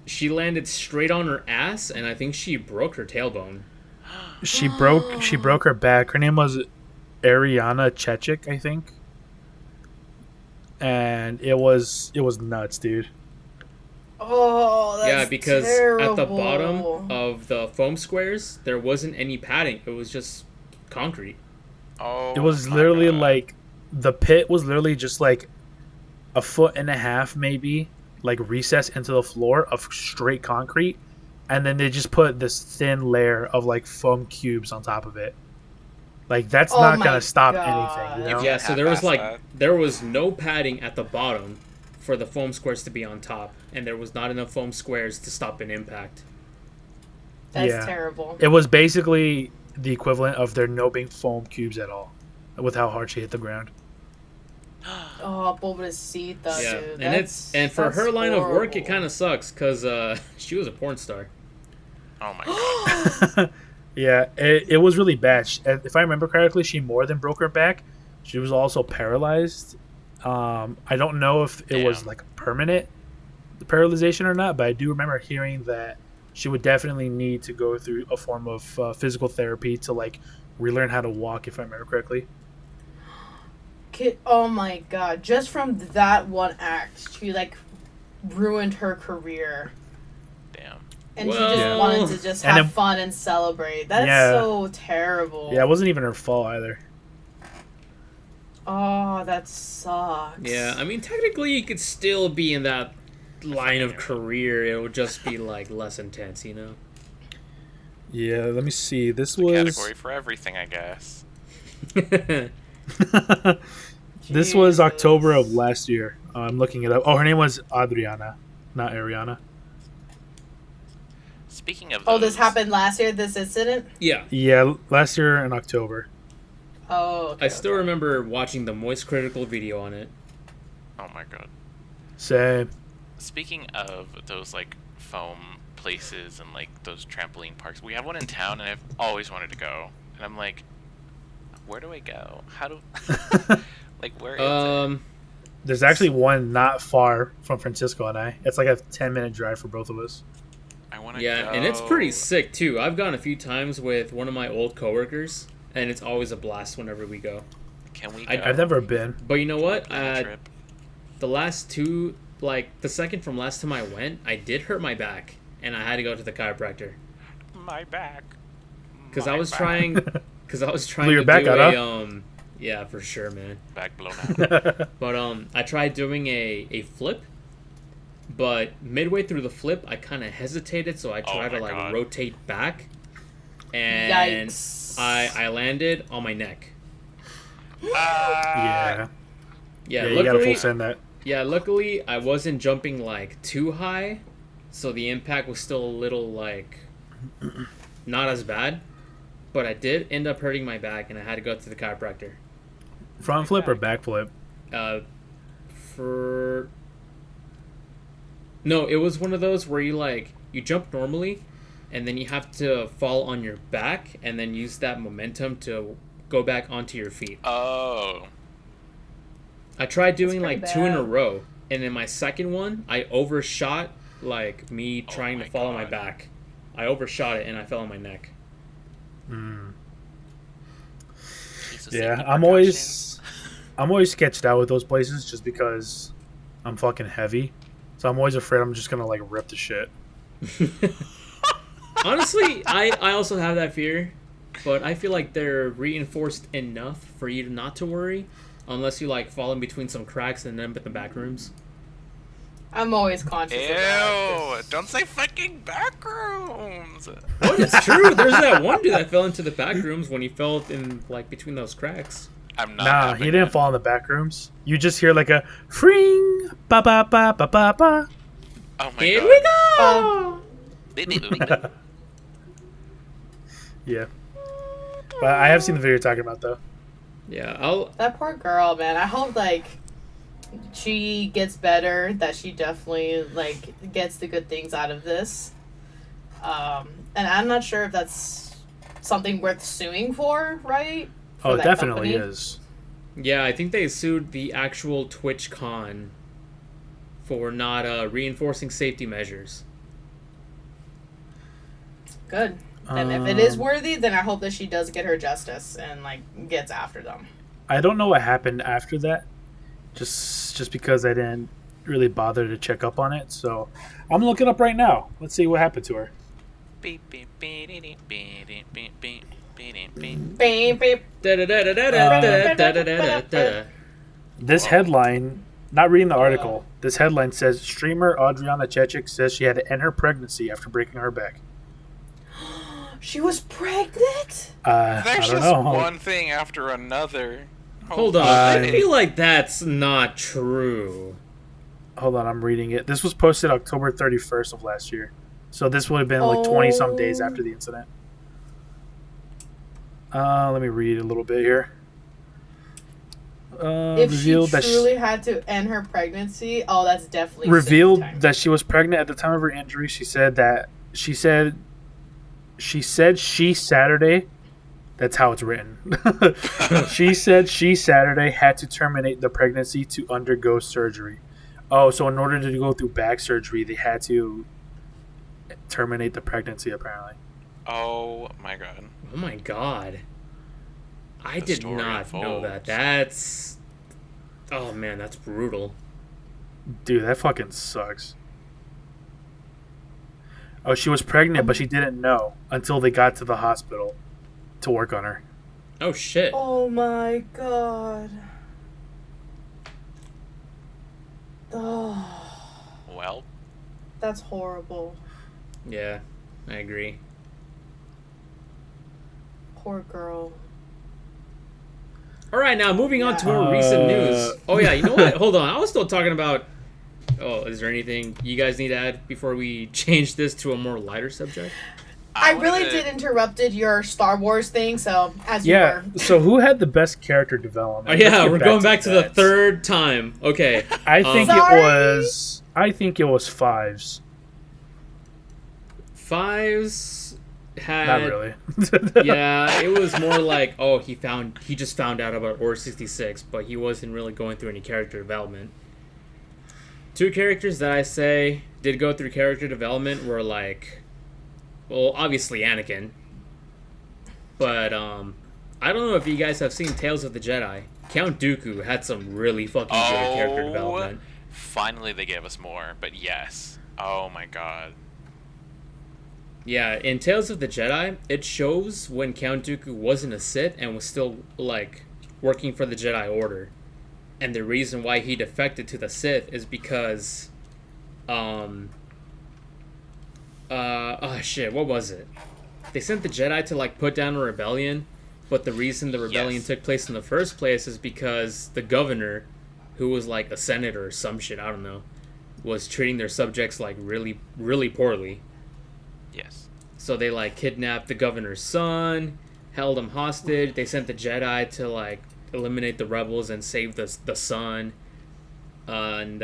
She landed straight on her ass, and I think she broke her tailbone. She broke her back. Her name was Ariana Chechik, I think. And it was nuts, dude. Oh, that's yeah, because terrible. At the bottom of the foam squares, there wasn't any padding. It was just concrete. Oh, it was literally like the pit was literally just like a foot and a half, maybe, like recessed into the floor of straight concrete, and then they just put this thin layer of like foam cubes on top of it. Like that's not gonna stop anything. You know? Yeah, so there was no padding at the bottom for the foam squares to be on top, and there was not enough foam squares to stop an impact. That's terrible. It was basically the equivalent of there no being foam cubes at all, with how hard she hit the ground. Oh, pobrecita, yeah, dude. And for her line of work, it kind of sucks because she was a porn star. Oh my god. Yeah, it was really bad. If I remember correctly, she more than broke her back. She was also paralyzed. I don't know if it was like permanent paralyzation or not, but I do remember hearing that she would definitely need to go through a form of physical therapy to like relearn how to walk, if I remember correctly. Oh my god! Just from that one act, she like ruined her career. Damn. And she just wanted to just have fun and celebrate. That's so terrible. Yeah, it wasn't even her fault either. Oh, that sucks. Yeah, I mean, technically, you could still be in that line of career. It would just be like less intense, you know. Yeah, let me see. This was a was category for everything, I guess. This was October of last year. I'm looking it up. Oh, her name was Adriana, not Ariana. Speaking of this happened last year, this incident? Yeah, last year in October. Oh, okay, I still remember watching the Moist Critical video on it. Oh my god. Same. Speaking of those like foam places and like those trampoline parks, we have one in town and I've always wanted to go. And I'm like, where do I go? How do like where is it? There's actually one not far from Francisco and I. It's like a 10-minute drive for both of us. I want to go. And it's pretty sick too. I've gone a few times with one of my old coworkers, and it's always a blast whenever we go. Can we go? I've never been. But you know what? The last like the second from last time I went, I did hurt my back, and I had to go to the chiropractor My back. because I was trying. Because I was trying Blew your to back do out, a yeah, for sure, man. Back blown out. But I tried doing a flip, but midway through the flip, I kind of hesitated, so I tried to my like God. rotate back, and Yikes. I landed on my neck. Yeah. Yeah, You gotta full luckily, send that. luckily I wasn't jumping like too high, so the impact was still a little like not as bad. But I did end up hurting my back, and I had to go to the chiropractor. Front flip or back flip? No, it was one of those where you jump normally, and then you have to fall on your back, and then use that momentum to go back onto your feet. Oh. I tried doing pretty like 2 in a bad. row, and in my second one, I overshot like me trying to my fall on my God. back. I overshot it, and I fell on my neck. Piece of Yeah, safety I'm always sketched out with those places just because I'm fucking heavy. So I'm always afraid I'm just gonna like rip the shit. Honestly, I also have that fear, but I feel like they're reinforced enough for you not to worry, unless you like fall in between some cracks and end up in the back rooms. I'm always conscious of that. Ew! Don't say fucking back rooms. Oh, it's true. There's that one dude that fell into the back rooms when he fell in like between those cracks. I'm not. Nah, having he didn't it. fall in the back rooms. You just hear like a fring ba ba ba ba ba ba. Oh my Here God. we go. Yeah. But I have seen the video you're talking about though. Yeah, I'll. That poor girl, man. I hope like she gets better. That she definitely like gets the good things out of this. And I'm not sure if that's something worth suing for, right? For Oh, it that definitely company. is. Yeah, I think they sued the actual TwitchCon for not reinforcing safety measures. Good. And if it is Um, worthy, then I hope that she does get her justice and like gets after them. I don't know what happened after that. Just because I didn't really bother to check up on it. So I'm looking up right now. Let's see what happened to her. Beep, beep. Da-da-da-da-da-da-da-da-da-da. This headline, not reading the article, this headline says streamer Adriana Chechik says she had to end her pregnancy after breaking her back. She was pregnant? I There's don't just know. one thing after another. Hold on, I I- feel like that's not true. Hold on, I'm reading it. This was posted October 31st of last year. So this would have been like 20 some days after the incident. Let me read a little bit here. If she Revealed that truly had to end her pregnancy, oh, that's definitely revealed suit time. that she was pregnant at the time of her injury. She said she Saturday. That's how it's written. She said she Saturday had to terminate the pregnancy to undergo surgery. Oh, so in order to go through back surgery, they had to terminate the pregnancy apparently. Oh my God. Oh my god. I The did story not know that. unfolds. That's. Oh man, that's brutal. Dude, that fucking sucks. Oh, she was pregnant, but she didn't know until they got to the hospital to work on her. Oh shit. Oh my god. Oh, Well, that's horrible. Yeah, I agree. Poor girl. All right, now moving on to more recent news. Oh yeah, you know what? Hold on, I was still talking about. Oh, is there anything you guys need to add before we change this to a more lighter subject? I really wanted to- did interrupted your Star Wars thing, so as you Yeah. were. So who had the best character development? Oh Let's yeah, get we're going back to the that. third time. Okay. I think Sorry. I think it was Fives. Fives had. Not really. Yeah, it was more like, oh, he just found out about Order 66, but he wasn't really going through any character development. Two characters that I say did go through character development were like, well, obviously Anakin. But I don't know if you guys have seen Tales of the Jedi. Count Dooku had some really fucking good character development. Finally, they gave us more, but yes. Oh my god. Yeah, in Tales of the Jedi, it shows when Count Dooku wasn't a Sith and was still, like, working for the Jedi Order. And the reason why he defected to the Sith is because, what was it? They sent the Jedi to, like, put down a rebellion, but the reason the rebellion Yes. took place in the first place is because the governor, who was, like, a senator or some shit, I don't know, was treating their subjects, like, really, really poorly. Yes. So they, like, kidnapped the governor's son, held him hostage. They sent the Jedi to, like, eliminate the rebels and save the son. And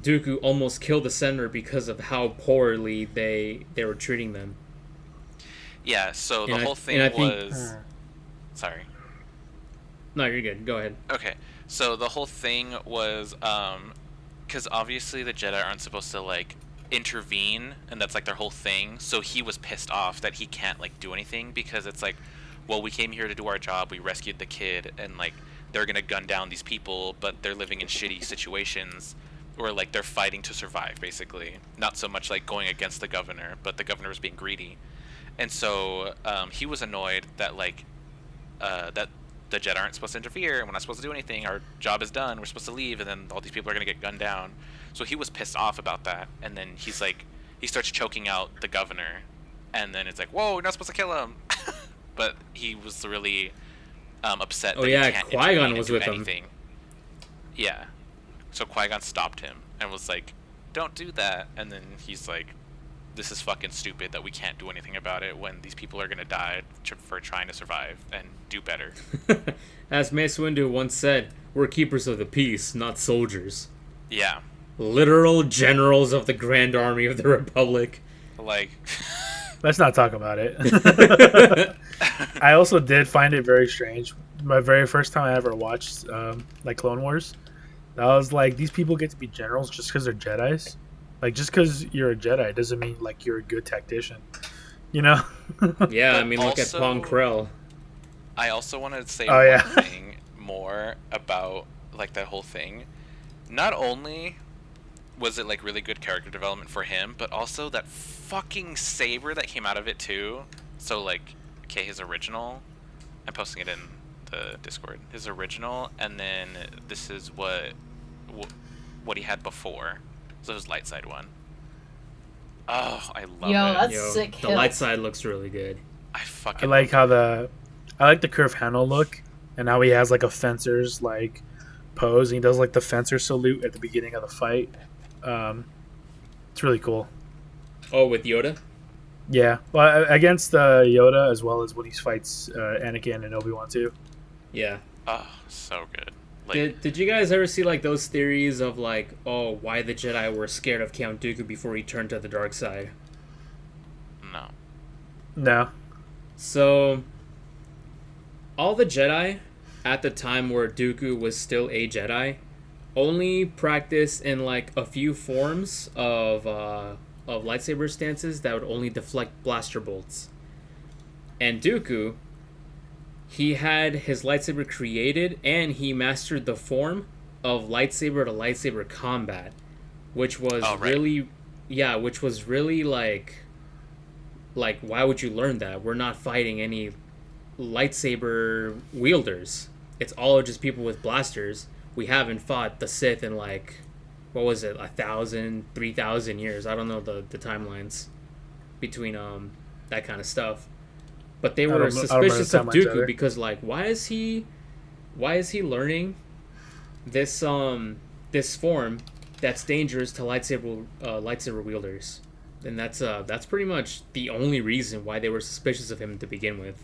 Dooku almost killed the senator because of how poorly they were treating them. Yeah, so the And I- whole thing and I think- was... Sorry. No, you're good. Go ahead. Okay, so the whole thing was, because obviously the Jedi aren't supposed to, like, intervene, and that's, like, their whole thing, so he was pissed off that he can't, like, do anything, because it's like, well, we came here to do our job, we rescued the kid, and, like, they're gonna gun down these people, but they're living in shitty situations, or, like, they're fighting to survive, basically. Not so much, like, going against the governor, but the governor was being greedy. And so, he was annoyed that, like, that the Jedi aren't supposed to interfere, and we're not supposed to do anything, our job is done, we're supposed to leave, and then all these people are going to get gunned down. So he was pissed off about that, and then he's like, he starts choking out the governor, and then it's like, whoa, you're not supposed to kill him! But he was really upset Oh, that yeah, he can't Qui-Gon intervene and was do with him. anything. Yeah. So Qui-Gon stopped him, and was like, don't do that, and then he's like, this is fucking stupid that we can't do anything about it when these people are going to die for trying to survive and do better. As Mace Windu once said, we're keepers of the peace, not soldiers. Yeah. Literal generals of the Grand Army of the Republic. Like, Let's not talk about it. I also did find it very strange. My very first time I ever watched like Clone Wars, I was like, these people get to be generals just because they're Jedis. Like, just because you're a Jedi doesn't mean like you're a good tactician, you know? Yeah, I But mean, look at also- Pong Krell. I also wanted to say Oh, one yeah. thing more about, like, that whole thing. Not only was it, like, really good character development for him, but also that fucking saber that came out of it, too. So, like, okay, his original, I'm posting it in the Discord, his original, and then this is what he had before. So his light side one. Oh, I love Yo, it. that's Yo, sick. the hill. light side looks really good. I I fucking like how I like the curved handle look, and how he has like a fencer's like pose. And he does like the fencer salute at the beginning of the fight. It's really cool. Oh, with Yoda? Yeah, well, against Yoda as well as when he fights Anakin and Obi-Wan too. Yeah. Oh, so good. Like, Did you guys ever see, like, those theories of, like, oh, why the Jedi were scared of Count Dooku before he turned to the dark side? no. No, So, all the Jedi, at the time where Dooku was still a Jedi, only practiced in, like, a few forms of lightsaber stances that would only deflect blaster bolts. And Dooku, he had his lightsaber created, and he mastered the form of lightsaber to lightsaber combat, which was Oh, right. really like why would you learn that? We're not fighting any lightsaber wielders. It's all just people with blasters. We haven't fought the Sith in, like, what was it, 1,000, 3,000 years? I don't know the timelines between that kind of stuff. But they I were don't suspicious remember of the timelines Dooku either. because, like, why is he learning this this form that's dangerous to lightsaber wielders? And that's pretty much the only reason why they were suspicious of him to begin with.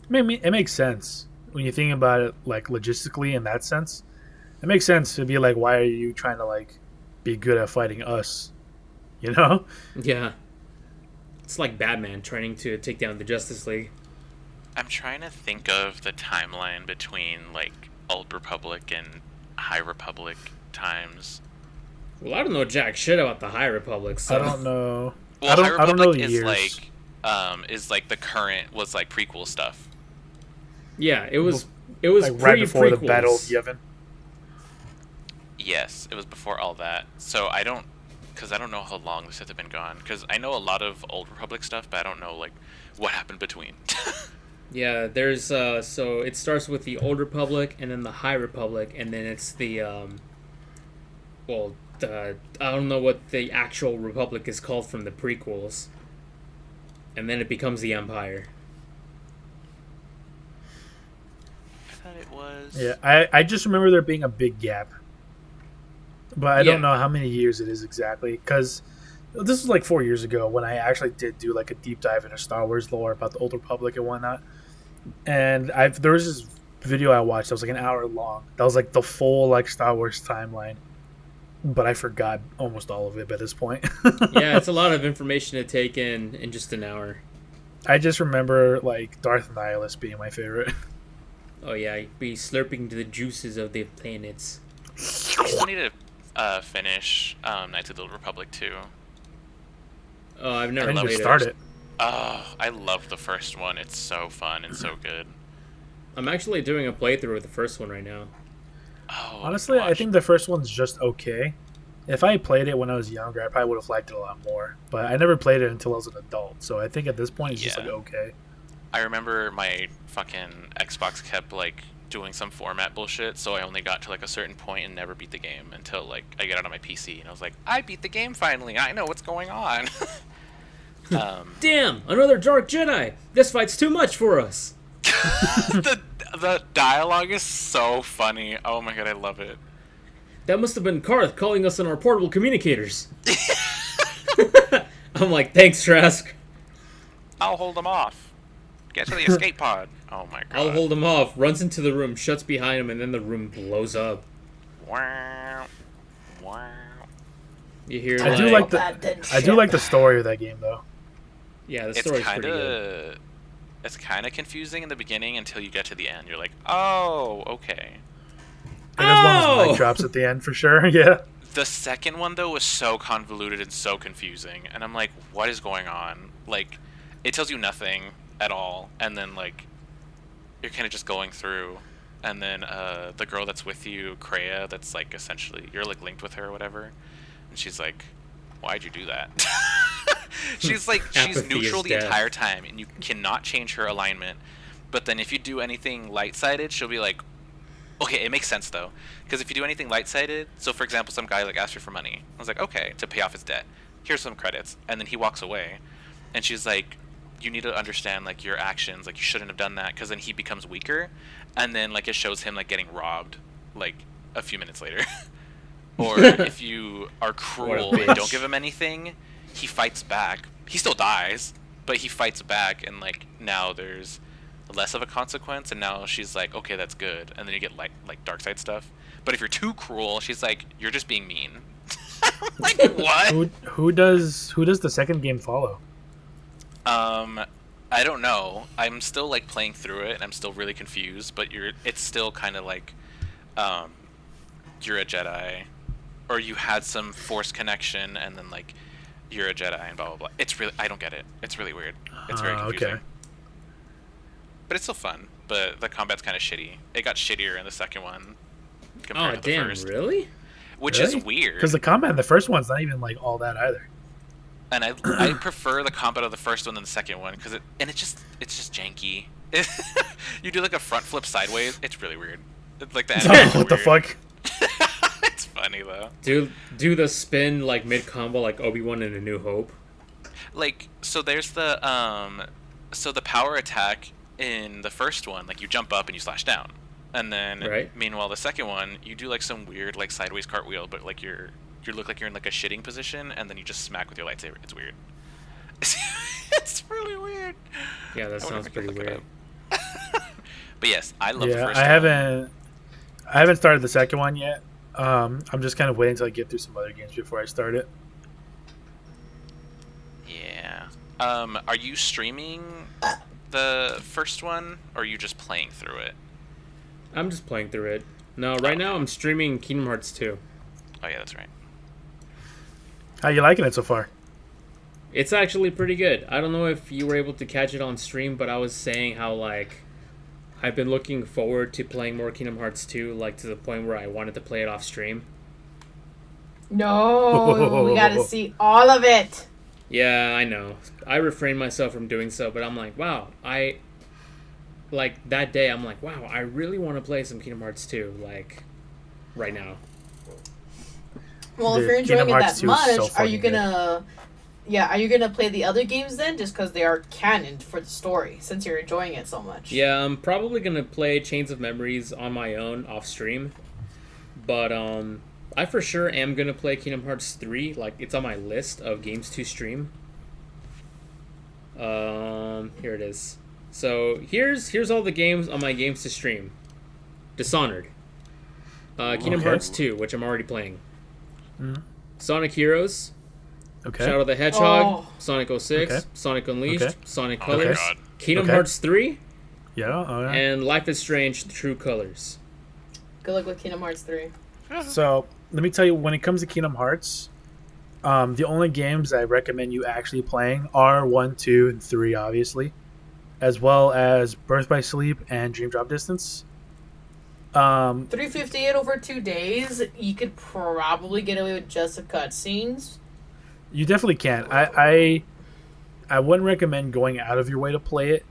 I mean, it makes sense when you think about it, like logistically in that sense. It makes sense to be like, why are you trying to like be good at fighting us? You know? Yeah. It's like Batman training to take down the Justice League. I'm trying to think of the timeline between, like, Old Republic and High Republic times. Well, I don't know jack shit about the High Republic, so I don't know. Well, I don't- High I Republic don't know the is years. is like the current was like prequel stuff. Yeah, it was Like right pre before the prequels. Battle of Yavin. Yes, it was before all that. So I don't, because I don't know how long the Sith have been gone. Because I know a lot of Old Republic stuff, but I don't know like what happened between. Yeah, there's so it starts with the Old Republic and then the High Republic, and then it's the I don't know what the actual Republic is called from the prequels, and then it becomes the Empire. I thought it was. Yeah, I just remember there being a big gap, but I Yeah. don't know how many years it is exactly, because this was like 4 years ago when I actually did do like a deep dive into Star Wars lore about the Old Republic and whatnot. And there was this video I watched that was like an hour long. That was like the full like Star Wars timeline, but I forgot almost all of it by this point. Yeah, it's a lot of information to take in just an hour. I just remember like Darth Nihilus being my favorite. Oh yeah, you'd be slurping to the juices of the planets. I still need to finish Knights of the Old Republic too. Oh, I've never I didn't played even it. start it. Oh, I love the first one. It's so fun and so good. I'm actually doing a playthrough with the first one right now. Oh, Honestly, I gosh. think the first one's just okay. If I played it when I was younger, I probably would have liked it a lot more. But I never played it until I was an adult, so I think at this point it's just Yeah. like okay. I remember my fucking Xbox kept like doing some format bullshit, so I only got to like a certain point and never beat the game until like I get it on my PC, and I was like, I beat the game finally. I know what's going on. Damn, another Dark Jedi! This fight's too much for us! the dialogue is so funny. Oh my god, I love it. That must have been Karth calling us on our portable communicators. I'm like, thanks, Trask. I'll hold them off. Get to the escape pod. Oh my god. I'll hold him off, runs into the room, shuts behind him, and then the room blows up. Wow. Wow. You hear I like, do like That the didn't I do shit. like the story of that game though. yeah, the It's story's kind pretty good. of confusing in the beginning until you get to the end. You're like, oh, okay. It is one of those Oh! mic drops at the end for sure. Yeah. The second one though was so convoluted and so confusing, and I'm like, what is going on? Like, it tells you nothing at all, and then like, you're kind of just going through, and then the girl that's with you, Kreia, that's like essentially you're like linked with her or whatever, and she's like, why'd you do that? she's like she's Apathy is neutral the death. entire time, and you cannot change her alignment. But then if you do anything light-sided, she'll be like, okay, it makes sense though, because if you do anything light-sided, so for example, some guy like asked her for money, I was like, okay, to pay off his debt, here's some credits, and then he walks away, and she's like, you need to understand like your actions, like you shouldn't have done that, because then he becomes weaker, and then like it shows him like getting robbed, like a few minutes later. Or if you are cruel What a and don't bitch. give him anything, he fights back. He still dies, but he fights back, and like now there's less of a consequence, and now she's like, okay, that's good, and then you get like dark side stuff. But if you're too cruel, she's like, you're just being mean. Like what? Who does the second game follow? I don't know. I'm still like playing through it, and I'm still really confused. But it's still kind of like, you're a Jedi, or you had some Force connection, and then like, you're a Jedi, and blah blah blah. It's really, I don't get it. It's really weird. It's very confusing. Okay. But it's still fun. But the combat's kind of shitty. It got shittier in the second one compared Oh, to the damn, first, really? which Really? is weird. Because the combat in the first one's not even like all that either. And I prefer the combat of the first one than the second one, because it's just janky. You do like a front flip sideways. It's really weird. It's like the animation's What the weird. fuck? It's funny though. Do the spin like mid combo like Obi-Wan in A New Hope. Like, so there's the power attack in the first one, like you jump up and you slash down, and then Right. meanwhile the second one you do like some weird like sideways cartwheel, but like you look like you're in like a shitting position, and then you just smack with your lightsaber. It's weird. It's really weird. Yeah, that I wonder sounds if I could pretty look it weird. up. But yes, I love the Yeah, first I one. haven't started the second one yet. I'm just kind of waiting until I get through some other games before I start it. Yeah. Are you streaming the first one, or are you just playing through it? I'm just playing through it. No, right now I'm streaming Kingdom Hearts 2. Oh yeah, that's right. How you liking it so far? It's actually pretty good. I don't know if you were able to catch it on stream, but I was saying how like I've been looking forward to playing more Kingdom Hearts 2, like to the point where I wanted to play it off stream. No, we gotta see all of it. Yeah, I know. I refrained myself from doing so, but I'm like, wow, like that day I'm like, wow, I really want to play some Kingdom Hearts 2, like right now. Well, Dude, if you're enjoying Kingdom it Hearts that 2 is so much, are you fucking gonna? Yeah, are you gonna play the other games then, just because they are canon for the story, since you're enjoying it so much? Yeah, I'm probably gonna play Chains of Memories on my own off stream, but I for sure am gonna play Kingdom Hearts 3. Like it's on my list of games to stream. Here it is. So here's all the games on my games to stream. Dishonored, Kingdom Okay. Hearts 2, which I'm already playing. Mhm. Sonic Heroes, Okay. Shadow the Hedgehog, Oh. Sonic 06, Okay. Sonic Unleashed, Okay. Sonic Oh my Colors, God. Kingdom Okay. Hearts 3, Yeah. All right. and Life is Strange: True Colors. Good luck with Kingdom Hearts 3. So let me tell you, when it comes to Kingdom Hearts, the only games I recommend you actually playing are 1, 2, and 3, obviously, as well as Birth by Sleep and Dream Drop Distance. 358 over 2 days, you could probably get away with just the cutscenes. You definitely can. I wouldn't recommend going out of your way to play it.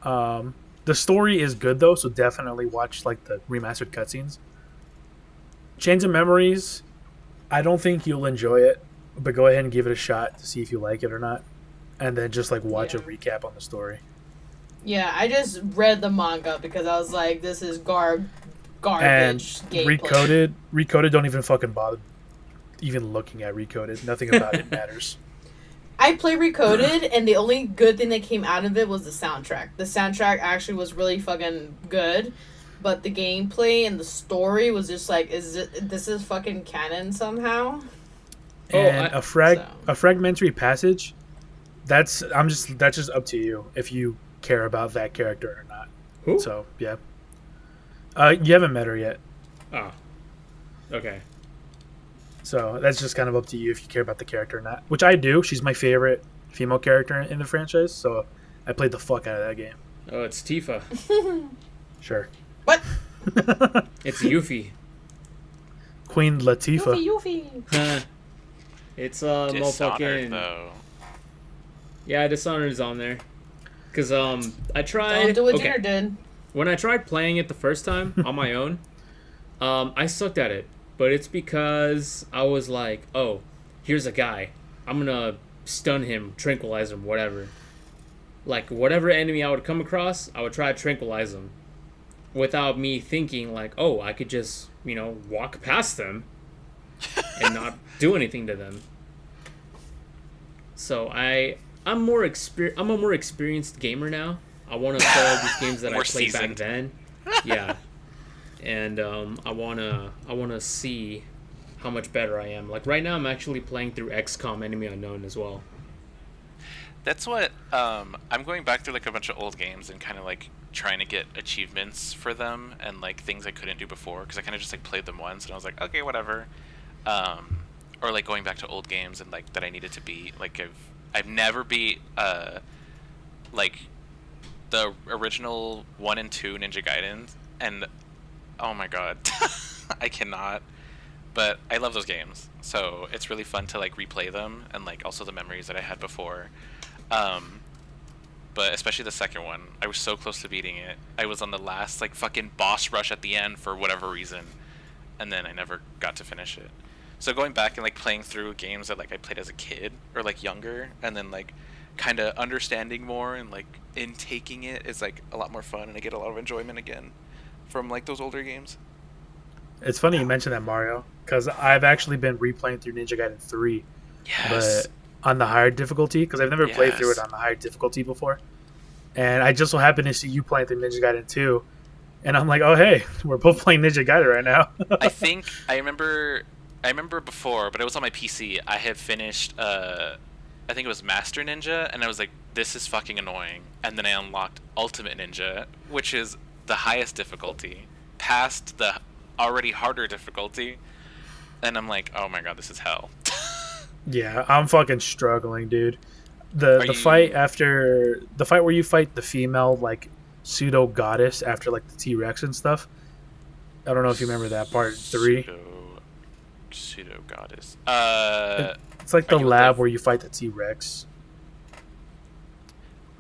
The story is good though, so definitely watch like the remastered cutscenes. Chains of Memories, I don't think you'll enjoy it, but go ahead and give it a shot to see if you like it or not, and then just like watch a Yeah. recap on the story. Yeah, I just read the manga because I was like, this is And garbage gameplay. Recoded don't even fucking bother even looking at Recoded. Nothing about it matters. I play Recoded, and the only good thing that came out of it was the soundtrack. The soundtrack actually was really fucking good, but the gameplay and the story was just like, this is fucking canon somehow? And I- a fragmentary passage, that's just up to you if you care about that character or not. Who? So yeah. You haven't met her yet, Oh. Okay. so that's just kind of up to you if you care about the character or not. Which I do. She's my favorite female character in the franchise, so I played the fuck out of that game. Oh, it's Tifa. Sure. What? It's Yuffie. Queen Latifah. Yuffie. It's Dishonored motherfucking though. yeah. Dishonored is on there. Cause I tried. Don't do what okay. Jenner did. When I tried playing it the first time on my own, I sucked at it. But it's because I was like, oh, here's a guy. I'm gonna stun him, tranquilize him, whatever. Like, whatever enemy I would come across, I would try to tranquilize him. Without me thinking, like, oh, I could just, walk past them and not do anything to them. So I'm a more experienced gamer now. I want to play all these games that I More played back seasoned. then. Yeah. And I wanna see how much better I am. Like right now, I'm actually playing through XCOM: Enemy Unknown as well. That's what I'm going back through like a bunch of old games and kind of like trying to get achievements for them and like things I couldn't do before because I kind of just like played them once and I was like okay whatever, or like going back to old games and like that I needed to beat. Like I've never beat like the original 1 and 2 Ninja Gaiden, and oh my god, I cannot. But I love those games, so it's really fun to like replay them and like also the memories that I had before. But especially the second one, I was so close to beating it. I was on the last like fucking boss rush at the end for whatever reason, and then I never got to finish it. So going back and like playing through games that like I played as a kid or like younger, and then like kind of understanding more and like intaking it is like a lot more fun, and I get a lot of enjoyment again from like those older games. It's funny you mentioned that, Mario, because I've actually been replaying through Ninja Gaiden 3, Yes. but on the higher difficulty, because I've never played through it Yes. on the higher difficulty before. And I just so happened to see you playing through Ninja Gaiden 2, and I'm like, oh hey, we're both playing Ninja Gaiden right now. I think I remember before, but it was on my PC. I had finished I think it was Master Ninja, and I was like, this is fucking annoying. And then I unlocked Ultimate Ninja, which is the highest difficulty, past the already harder difficulty. And I'm like, oh my god, this is hell. Yeah, I'm fucking struggling, dude. The you- fight where you fight the female like pseudo goddess after like the T-Rex and stuff. I don't know if you remember that part in 3. So, Pseudo goddess. It's like the Are you lab live? where you fight the T-Rex.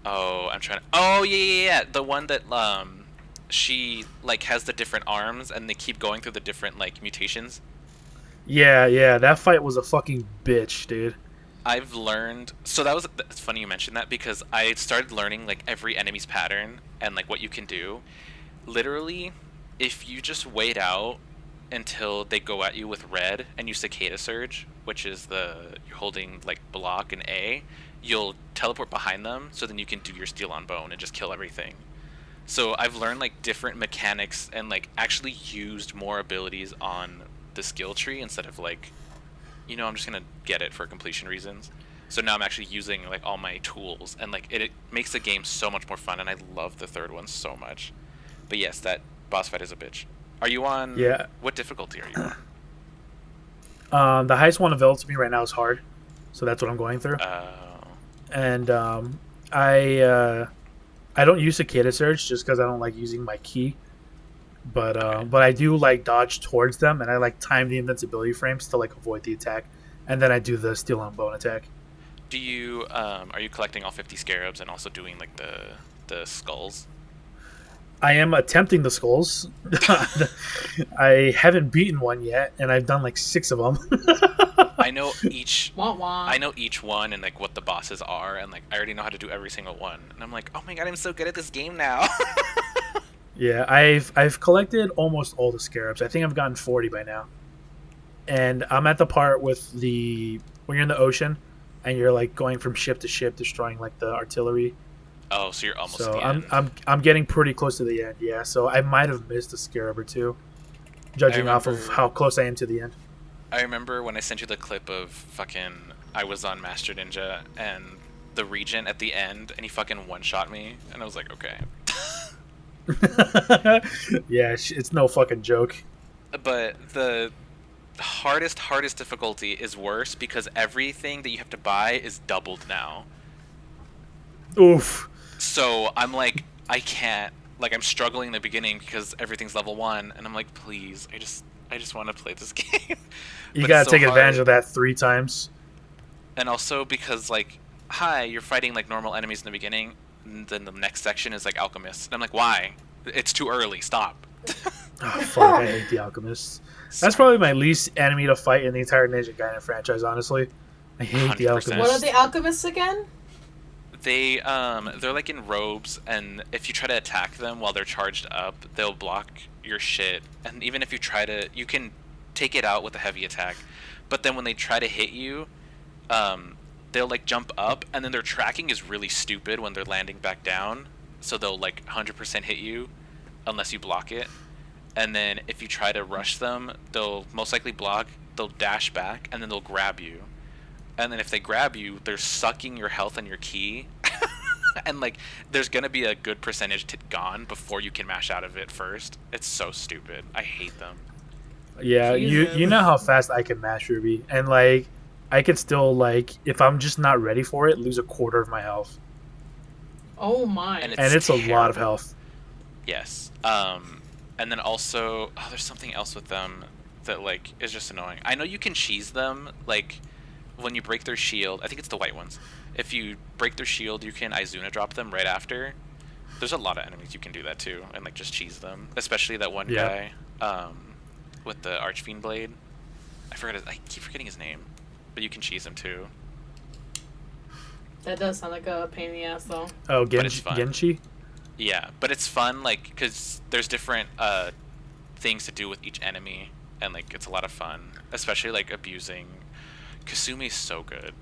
Oh, I'm trying to. Oh yeah. The one that she like has the different arms and they keep going through the different like mutations. Yeah, that fight was a fucking bitch, dude. I've learned. So it's funny you mentioned that because I started learning like every enemy's pattern and like what you can do. Literally, if you just wait out until they go at you with red and you cicada surge, which is you're holding like block and A, you'll teleport behind them so then you can do your steel on bone and just kill everything. So I've learned like different mechanics and like actually used more abilities on the skill tree instead of like, I'm just gonna get it for completion reasons. So now I'm actually using like all my tools and like it makes the game so much more fun and I love the third one so much. But yes, that boss fight is a bitch. Are you on? Yeah. What difficulty are you The highest one available to me right now is hard, so that's what I'm going through. on? And I don't use cicada surge just because I don't like using my key. But I do like dodge towards them, and I like time the invincibility frames to like avoid the attack, and then I do the steel on bone attack. Do you are you collecting all 50 scarabs and also doing like the skulls? I am attempting the skulls. I haven't beaten one yet, and I've done like 6 of them. I know each Wah wah. I know each one and like what the bosses are and like I already know how to do every single one. And I'm like, "Oh my god, I'm so good at this game now." Yeah, I've collected almost all the scarabs. I think I've gotten 40 by now. And I'm at the part with when you're in the ocean and you're like going from ship to ship destroying like the artillery. Oh, so you're almost at So the end. I'm getting pretty close to the end. Yeah, so I might have missed a scarab or two, judging off of remember- how close I am to the end. I remember when I sent you the clip of fucking I was on Master Ninja and the Regent at the end and he fucking one-shot me and I was like, "Okay." Yeah, it's no fucking joke. But the hardest difficulty is worse because everything that you have to buy is doubled now. Oof. So I'm like, I can't. Like, I'm struggling in the beginning because everything's level 1, and I'm like, please, I just want to play this game. You But gotta it's so take advantage hard. of that 3 times. And also because, like, hi, you're fighting, like, normal enemies in the beginning, and then the next section is, like, alchemists. And I'm like, why? It's too early. Stop. Oh, fuck, I hate the alchemists. That's probably my least enemy to fight in the entire Ninja Gaiden franchise, honestly. I hate the 100%. alchemists. What are the alchemists again? They're like in robes, and if you try to attack them while they're charged up, they'll block your shit. And even if you can take it out with a heavy attack, but then when they try to hit you, they'll like jump up, and then their tracking is really stupid when they're landing back down. So they'll like 100% hit you, unless you block it. And then if you try to rush them, they'll most likely block. They'll dash back, and then they'll grab you. And then if they grab you, they're sucking your health and your key. And like there's gonna be a good percentage gone before you can mash out of it first. It's so stupid. I hate them. Yeah, Jesus. you know how fast I can mash Ruby, and like I could still like if I'm just not ready for it, lose a quarter of my health, Oh my. And and it's a lot of terrible. health. Yes. And then also, there's something else with them that like is just annoying. I know you can cheese them, like when you break their shield. I think it's the white ones. If you break their shield, you can Izuna drop them right after. There's a lot of enemies you can do that too, and like just cheese them. Especially that one Yeah. guy, with the Archfiend blade. I keep forgetting his name, but you can cheese him too. That does sound like a pain in the ass, though. Oh, But it's fun. Genshi. Yeah, but it's fun, like, because there's different things to do with each enemy, and, like, it's a lot of fun. Especially, like, abusing. Kasumi's so good.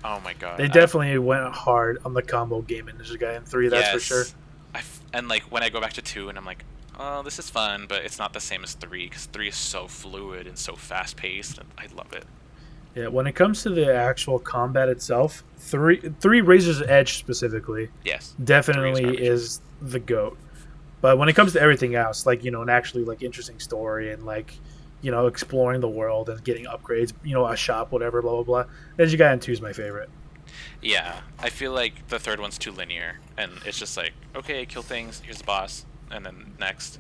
Oh my god. They definitely went hard on the combo game in Ninja Gaiden 3, that's for Yes. sure. And, like, when I go back to 2 and I'm like, oh, this is fun, but it's not the same as 3, because 3 is so fluid and so fast-paced, and I love it. Yeah, when it comes to the actual combat itself, 3 Razor's Edge specifically Yes. definitely 3 is the GOAT. But when it comes to everything else, like, you know, an actually like interesting story and like, you know, exploring the world and getting upgrades, you know, a shop, whatever, blah blah blah. Ninja Gaiden 2 is my favorite. Yeah, I feel like the third one's too linear, and it's just like, okay, kill things, here's the boss, and then next.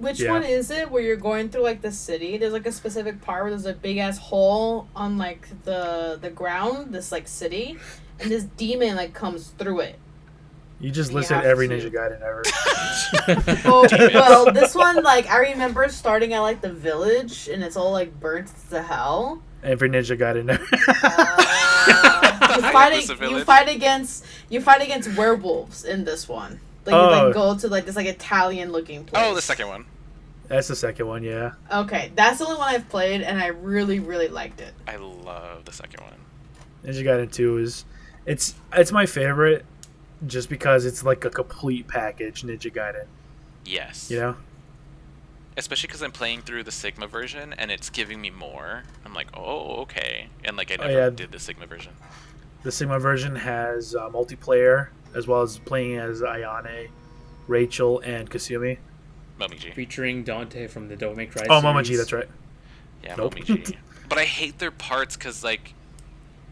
Which Yeah. one is it where you're going through like the city? There's like a specific part where there's a big ass hole on like the ground, this like city, and this demon like comes through it. You just You listed have every to. Ninja Gaiden ever. Oh well, this one like I remember starting at like the village and it's all like burnt to hell. Every Ninja Gaiden ever. You I fight guess a village. you fight against werewolves in this one. Like you Oh. like go to like this like Italian looking place. Oh, the second one. That's the second one, yeah. Okay, that's the only one I've played and I really really liked it. I love the second one. Ninja Gaiden 2 is it's my favorite just because it's like a complete package Ninja Gaiden, Yes. you know? Especially because I'm playing through the Sigma version and it's giving me more. I'm like, oh, okay. And like I Oh, never yeah. did the Sigma version. The Sigma version has multiplayer as well as playing as Ayane, Rachel, and Kasumi. Momiji. Featuring Dante from the Devil May Cry Oh, series. Momoji, that's right. Yeah, Nope. Momiji. But I hate their parts because like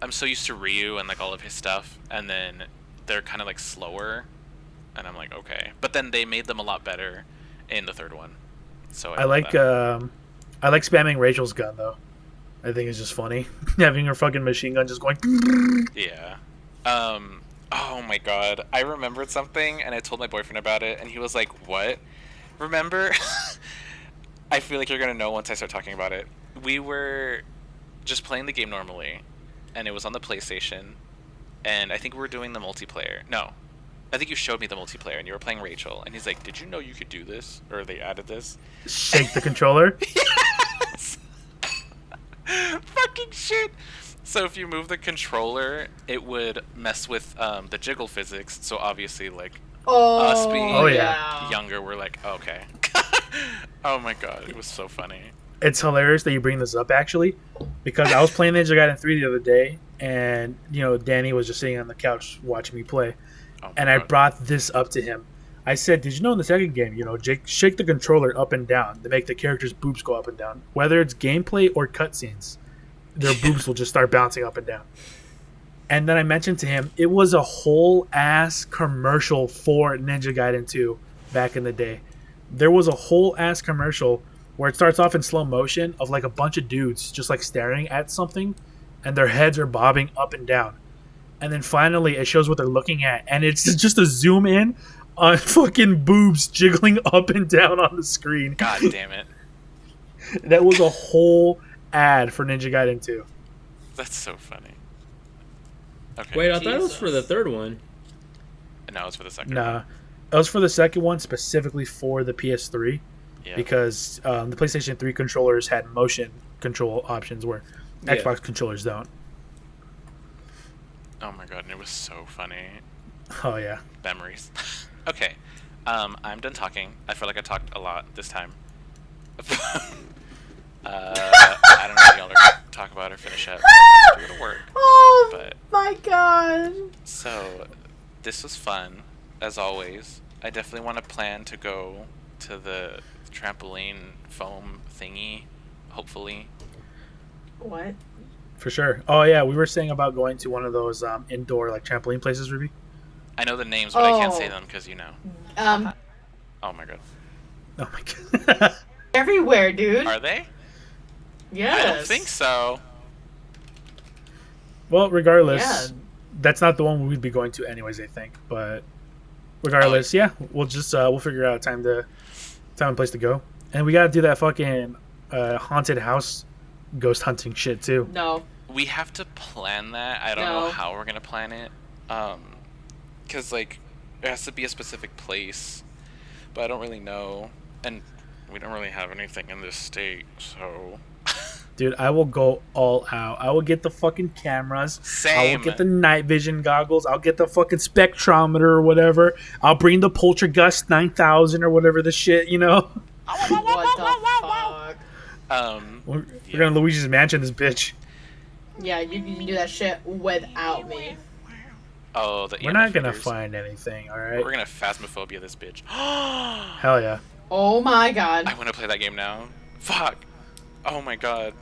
I'm so used to Ryu and like all of his stuff, and then they're kind of like slower, and I'm like, okay. But then they made them a lot better in the third one. So I like spamming Rachel's gun though. I think it's just funny having her fucking machine gun just going. Yeah. Oh my god. I remembered something and I told my boyfriend about it and he was like, "What?" Remember? I feel like you're going to know once I start talking about it. We were just playing the game normally and it was on the PlayStation and I think we were doing the multiplayer. No. I think you showed me the multiplayer and you were playing Rachel and he's like, "Did you know you could do this?" Or they added this. Shake the controller. Yes! Fucking shit! So if you move the controller, it would mess with the jiggle physics. So obviously, like, Oh, us being Oh, yeah. younger, we're like, okay. Oh my god, it was so funny. It's hilarious that you bring this up actually, because I was playing Ninja Gaiden 3 the other day, and Danny was just sitting on the couch watching me play, Oh my and I God. brought this up to him. I said, "Did you know in the second game, Jake, shake the controller up and down to make the characters' boobs go up and down, whether it's gameplay or cutscenes, their boobs will just start bouncing up and down." And then I mentioned to him it was a whole ass commercial for Ninja Gaiden 2 back in the day. There was a whole ass commercial where it starts off in slow motion of like a bunch of dudes just like staring at something and their heads are bobbing up and down. And then finally it shows what they're looking at and it's just a zoom in on fucking boobs jiggling up and down on the screen. God damn it. That was a whole ad for Ninja Gaiden 2. That's so funny. Okay. Wait, I thought it was for the third one. No, it's for the second. Nah. It was for the second one specifically for the PS3 Yeah. because the PlayStation 3 controllers had motion control options where Yeah. Xbox controllers don't. Oh my god, and it was so funny. Oh, yeah. Memories. Okay. I'm done talking. I feel like I talked a lot this time. I don't know if y'all are gonna talk about or finish up. I have to go to work. Oh But my god. so this was fun, as always. I definitely want to plan to go to the trampoline foam thingy, hopefully. What? For sure. Oh, yeah. We were saying about going to one of those indoor like trampoline places, Ruby. I know the names, but I can't say Oh. them because Oh my god. Oh, my God. Everywhere, dude. Are they? Yes. I don't think so. Well, regardless, Yeah. that's not the one we'd be going to anyways, I think. But regardless, yeah, we'll just we'll figure out time and place to go. And we gotta do that fucking haunted house ghost hunting shit too. No. We have to plan that. I don't know No. how we're gonna plan it. Cause like it has to be a specific place, but I don't really know, and we don't really have anything in this state, so. Dude, I will go all out. I will get the fucking cameras. I Same. will get the night vision goggles. I'll get the fucking spectrometer or whatever. I'll bring the Poltergust 9000 or whatever the shit, What the fuck? We're gonna Luigi's Mansion this bitch. Yeah, you can do that shit without me. Oh, the We're EMF not gonna figures. find anything, alright? We're gonna phasmophobia this bitch. Hell yeah. Oh my god. I want to play that game now. Fuck. Oh my god.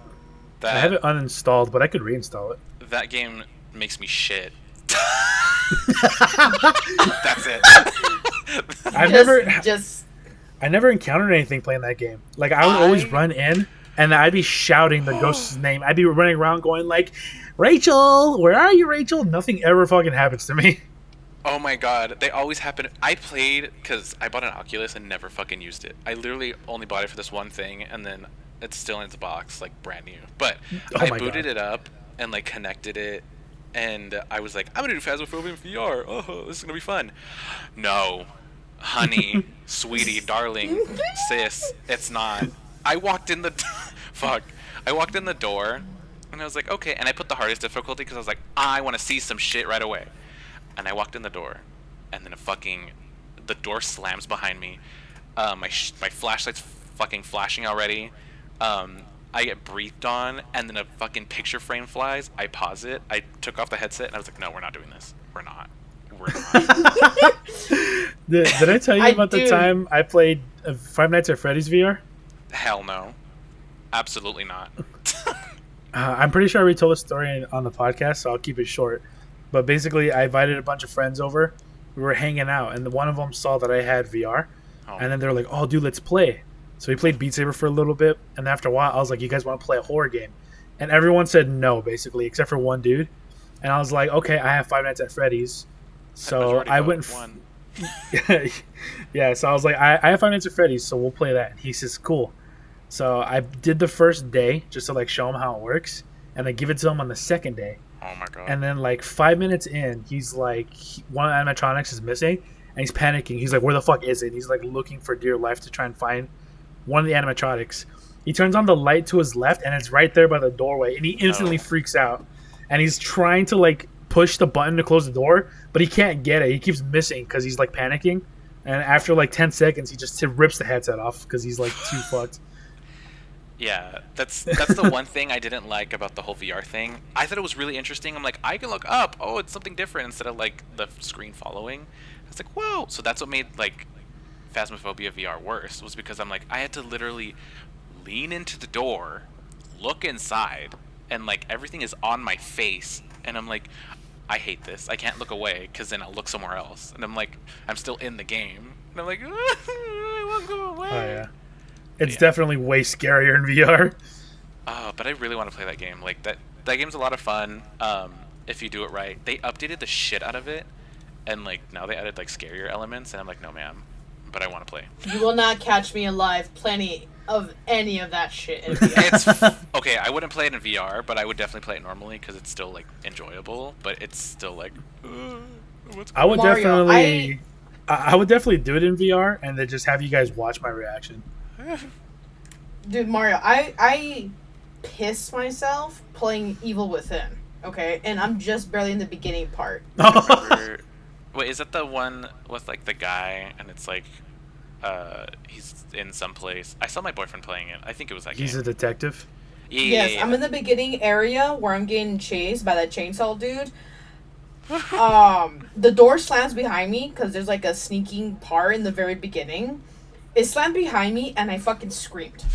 I have it uninstalled, but I could reinstall it. That game makes me shit. That's it. I've never I never encountered anything playing that game. Like, I would always run in, and I'd be shouting the ghost's name. I'd be running around going like, Rachel, where are you, Rachel? Nothing ever fucking happens to me. Oh my god, they always happen. I played because I bought an Oculus and never fucking used it. I literally only bought it for this one thing, and then it's still in its box, like brand new. But I booted it up and like connected it, and I was like, I'm gonna do Phasmophobia in VR. Oh, this is gonna be fun. No, honey, sweetie, darling, sis, it's not. I walked in the fuck. I walked in the door, and I was like, okay. And I put the hardest difficulty because I was like, I want to see some shit right away. And I walked in the door, and then the door slams behind me. My flashlight's fucking flashing already. I get breathed on, and then a fucking picture frame flies. I pause it. I took off the headset, and I was like, no, we're not doing this. We're not. Did I tell you about the time I played Five Nights at Freddy's VR? Hell no. Absolutely not. I'm pretty sure I already told the story on the podcast, so I'll keep it short. But basically, I invited a bunch of friends over. We were hanging out, and one of them saw that I had VR. And then they were like, oh, dude, let's play. So we played Beat Saber for a little bit, and after a while, I was like, you guys want to play a horror game? And everyone said no, basically, except for one dude. And I was like, okay, I have Five Nights at Freddy's. So I went... yeah, so I was like, I have Five Nights at Freddy's, so we'll play that. And he says, cool. So I did the first day, just to like show him how it works, and I give it to him on the second day. Oh my god. And then like 5 minutes in, he's like, one of the animatronics is missing, and he's panicking. He's like, where the fuck is it? He's like looking for dear life to try and find one of the animatronics. He turns on the light to his left, and it's right there by the doorway, and he instantly freaks out. And he's trying to like push the button to close the door, but he can't get it. He keeps missing because he's like panicking. And after like 10 seconds, he just rips the headset off because he's like too fucked. Yeah, that's the one thing I didn't like about the whole VR thing. I thought it was really interesting. I'm like, I can look up. Oh, it's something different instead of like the screen following. I was like, whoa. So that's what made like Phasmophobia VR worse, was because I'm like, I had to literally lean into the door, look inside, and like everything is on my face. And I'm like, I hate this. I can't look away because then I'll look somewhere else. And I'm like, I'm still in the game. And I'm like, I won't go away. Oh, yeah. It's definitely way scarier in VR. But I really want to play that game. Like that game's a lot of fun. If you do it right. They updated the shit out of it, and like now they added like scarier elements, and I'm like, no ma'am, but I want to play. You will not catch me alive. Plenty of any of that shit in VR. It's okay. I wouldn't play it in VR, but I would definitely play it normally because it's still like enjoyable. But it's still like, I would Mario, definitely, I would definitely do it in VR, and then just have you guys watch my reaction. Dude, Mario, I pissed myself playing Evil Within, okay? And I'm just barely in the beginning part. Wait, is that the one with like the guy and it's like he's in some place? I saw my boyfriend playing it. I think it was that game. He's a detective? Yes, I'm in the beginning area where I'm getting chased by that chainsaw dude. The door slams behind me because there's like a sneaking part in the very beginning. It slammed behind me, and I fucking screamed.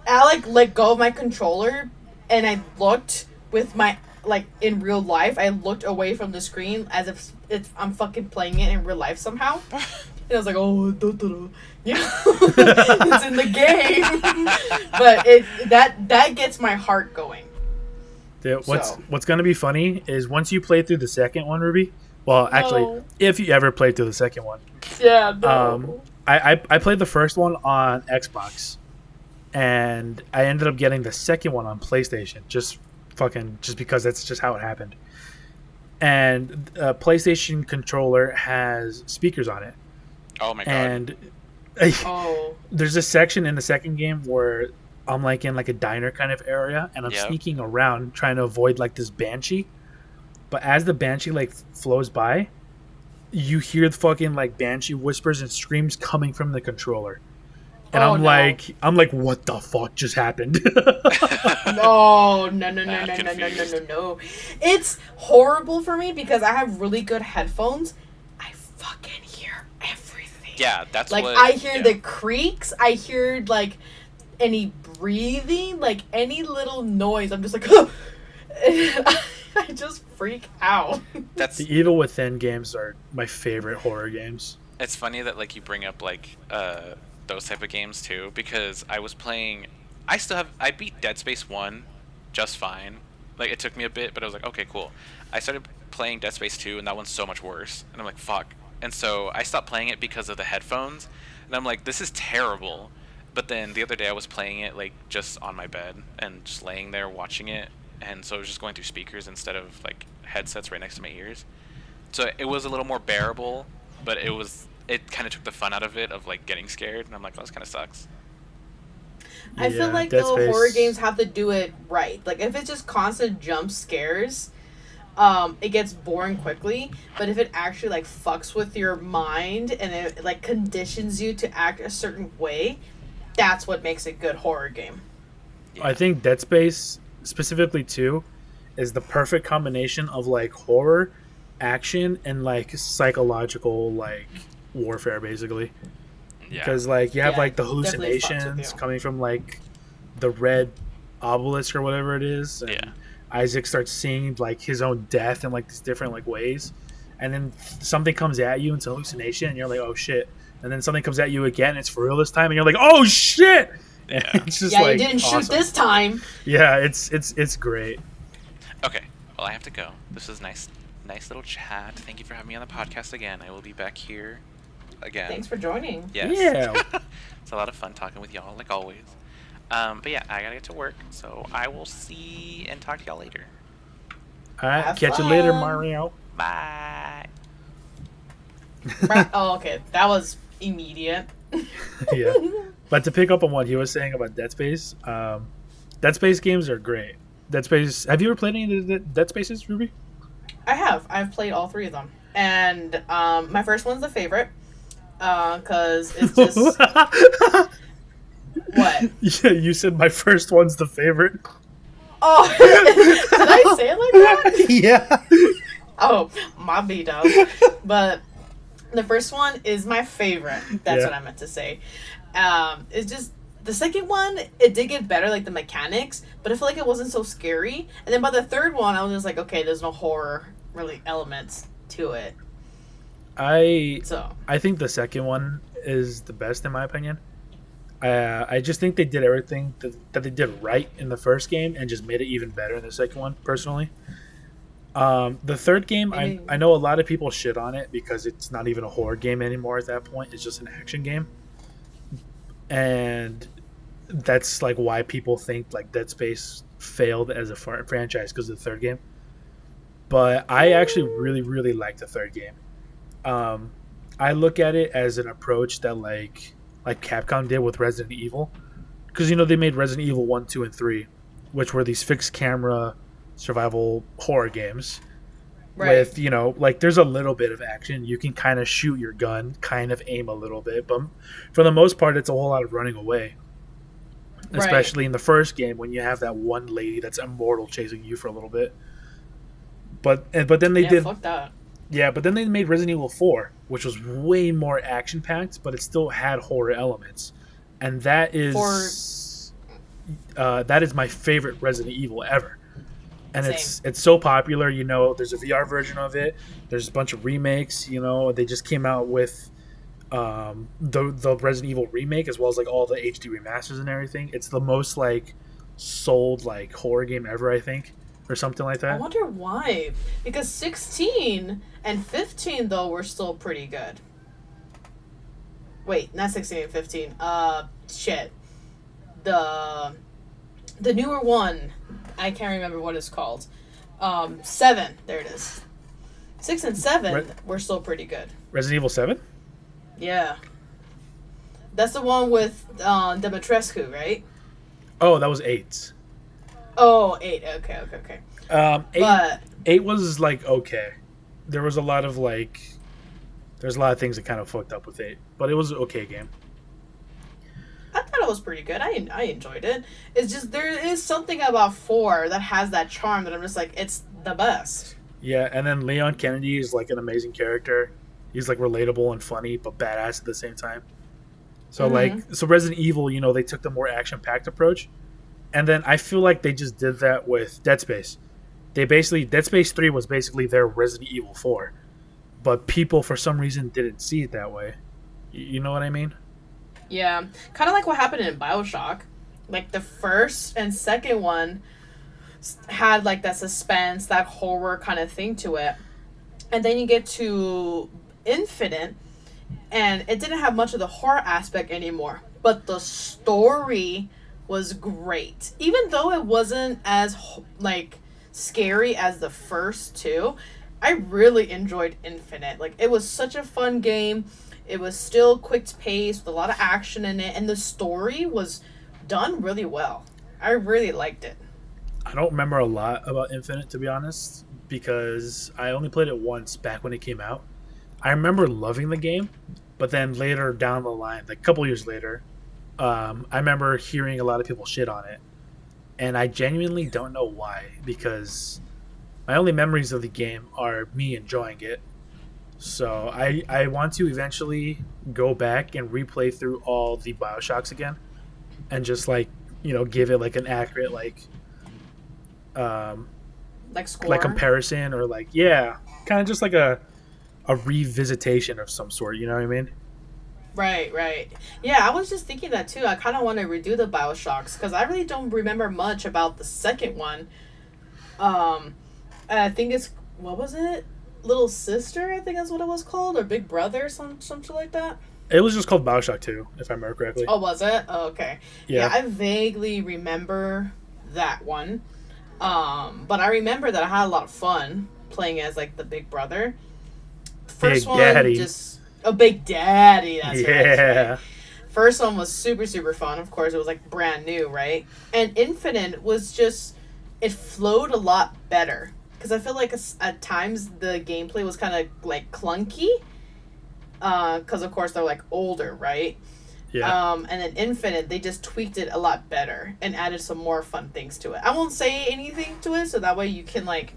I, like, let go of my controller, and I looked with my, like, in real life, I looked away from the screen as if I'm fucking playing it in real life somehow. And I was like, oh, you know, it's in the game. But that gets my heart going. Dude, what's going to be funny is once you play through the second one, Ruby, well, actually, if you ever played through the second one. Yeah, no. I played the first one on Xbox, and I ended up getting the second one on PlayStation, just because that's just how it happened. And a PlayStation controller has speakers on it. Oh my god. And there's a section in the second game where I'm like in like a diner kind of area, and I'm sneaking around trying to avoid like this banshee. But as the banshee like flows by, you hear the fucking like banshee whispers and screams coming from the controller, and I'm like, what the fuck just happened? No. It's horrible for me because I have really good headphones. I fucking hear everything. Yeah, that's like what, I hear the creaks. I hear like any breathing, like any little noise. I'm just like, I just freak out. The Evil Within games are my favorite horror games. It's funny that like you bring up like those type of games too, because I was playing. I beat Dead Space 1 just fine. Like it took me a bit, but I was like, okay, cool. I started playing Dead Space 2, and that one's so much worse. And I'm like, fuck. And so I stopped playing it because of the headphones, and I'm like, this is terrible. But then the other day I was playing it like just on my bed and just laying there watching it, and so I was just going through speakers instead of like headsets right next to my ears. So it was a little more bearable, but it kind of took the fun out of it of like getting scared, and I'm like, oh, this kind of sucks. I feel like Dead though Space. horror games have to do it right. Like if it's just constant jump scares, it gets boring quickly. But if it actually like fucks with your mind and it like conditions you to act a certain way, that's what makes a good horror game. I think Dead Space specifically 2 is the perfect combination of like horror, action, and like psychological like warfare basically. Yeah. Because like you have Yeah, like the definitely fucks with hallucinations you. coming from like the red obelisk or whatever it is. And Yeah. Isaac starts seeing like his own death in like these different like ways, and then something comes at you, it's a hallucination, and you're like, oh shit. And then something comes at you again, and it's for real this time, and you're like, oh shit. And Yeah. it's just Yeah, like you didn't shoot awesome. this time. Yeah, it's great. Okay. Well, I have to go. This was nice little chat. Thank you for having me on the podcast again. I will be back here again. Thanks for joining. Yes. Yeah. It's a lot of fun talking with y'all, like always. But yeah, I gotta get to work, so I will see and talk to y'all later. All right, Have catch you later, fun. Mario. Bye. Oh, okay. That was immediate. Yeah. But to pick up on what he was saying about Dead Space, Dead Space games are great. Dead Space. Have you ever played any of the Dead Spaces, Ruby? I have. I've played all three of them. And my first one's the favorite. Because it's just. What? Yeah, you said my first one's the favorite. Oh, did I say it like that? Yeah. Oh, my B-dub. But the first one is my favorite. That's Yeah. what I meant to say. It's just the second one, it did get better, like the mechanics, but I feel like it wasn't so scary. And then by the third one, I was just like, okay, there's no horror really elements to it. So I think the second one is the best in my opinion. I just think they did everything that they did right in the first game and just made it even better in the second one, personally. The third game, I know a lot of people shit on it because it's not even a horror game anymore at that point. It's just an action game. And that's like why people think like Dead Space failed as a franchise because of the third game. But I actually really, really like the third game. I look at it as an approach that like Capcom did with Resident Evil, because they made Resident Evil 1, 2, and 3, which were these fixed camera survival horror games. right. With like there's a little bit of action. You can kind of shoot your gun, kind of aim a little bit, but for the most part, it's a whole lot of running away. Right. Especially in the first game when you have that one lady that's immortal chasing you for a little bit. But then they did. Fuck that. Yeah, but then they made Resident Evil 4, which was way more action-packed, but it still had horror elements. And that is my favorite Resident Evil ever. And Same. it's so popular, there's a VR version of it. There's a bunch of remakes, they just came out with the Resident Evil remake as well as like all the HD remasters and everything. It's the most like sold like horror game ever, I think. Or something like I that. wonder why. Because 16 and 15, though, were still pretty good. Wait, not 16 and 15. Shit. The newer one, I can't remember what it's called. 7, there it is. 6 and 7 were still pretty good. Resident Evil 7? Yeah. That's the one with Dimitrescu, right? Oh, that was 8. Oh, 8. Okay. 8, But 8 was like okay. There was a lot of there's a lot of things that kind of fucked up with 8, but it was an okay game. I thought it was pretty good. I enjoyed it. It's just there is something about 4 that has that charm that I'm just like, it's the best. Yeah, and then Leon Kennedy is like an amazing character. He's like relatable and funny, but badass at the same time. So so Resident Evil, they took the more action-packed approach, and then I feel like they just did that with Dead Space. Dead Space 3 was basically their Resident Evil 4, but people for some reason didn't see it that way. You know what I mean? Yeah, kind of like what happened in BioShock. Like the first and second one had like that suspense, that horror kind of thing to it, and then you get to Infinite, and it didn't have much of the horror aspect anymore. But the story was great, even though it wasn't as like scary as the first two. I really enjoyed Infinite. Like it was such a fun game. It was still quick paced with a lot of action in it, and the story was done really well. I really liked it. I don't remember a lot about Infinite, to be honest, because I only played it once back when it came out. I remember loving the game, but then later down the line, like a couple years later, I remember hearing a lot of people shit on it, and I genuinely don't know why, because my only memories of the game are me enjoying it. So I want to eventually go back and replay through all the BioShocks again, and just like, you know, give it like an accurate like Score, like comparison, or like, yeah, kind of just like a revisitation of some sort. You know what I mean? Right. Yeah, I was just thinking that too. I kind of want to redo the BioShocks because I really don't remember much about the second one. I think it's, what was it? Little Sister, I think that's what it was called, or Big Brother, something like that. It was just called BioShock 2, if I remember correctly. Oh, was it? Oh, okay. Yeah. I vaguely remember that one. But I remember that I had a lot of fun playing as like the Big Brother. First Big one, Daddy. just a Big Daddy. That's Yeah. right. First one was super fun. Of course, it was like brand new, right? And Infinite was just, it flowed a lot better. Because I feel like at times the gameplay was kind of like clunky. Because of course they're like older, right? Yeah. And then Infinite, they just tweaked it a lot better and added some more fun things to it. I won't say anything to it, so that way you can like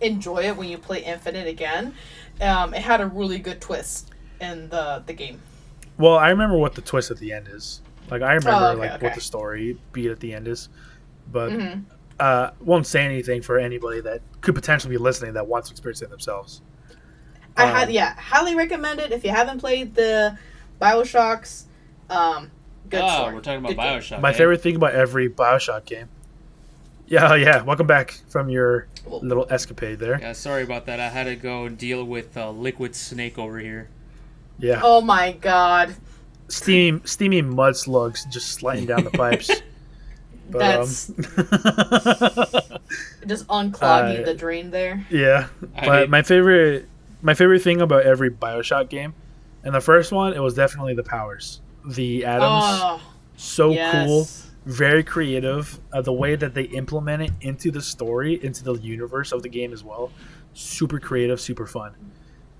enjoy it when you play Infinite again. It had a really good twist in the game. Well, I remember what the twist at the end is. Like, I remember okay. what the story beat at the end is, but Mm-hmm. won't say anything for anybody that could potentially be listening that wants to experience it themselves. Highly recommend it if you haven't played the BioShocks. Good story. We're talking about Good game. BioShock. My favorite thing about every BioShock game. Yeah. Welcome back from your little escapade there. Yeah, sorry about that. I had to go deal with Liquid Snake over here. Yeah. Oh my god. Steamy mud slugs just sliding down the pipes. But, That's just unclogging the drain there. yeah. But my favorite thing about every BioShock game, and the first one, it was definitely the powers. The atoms, cool, very creative. The way that they implement it into the story, into the universe of the game as well, super creative, super fun.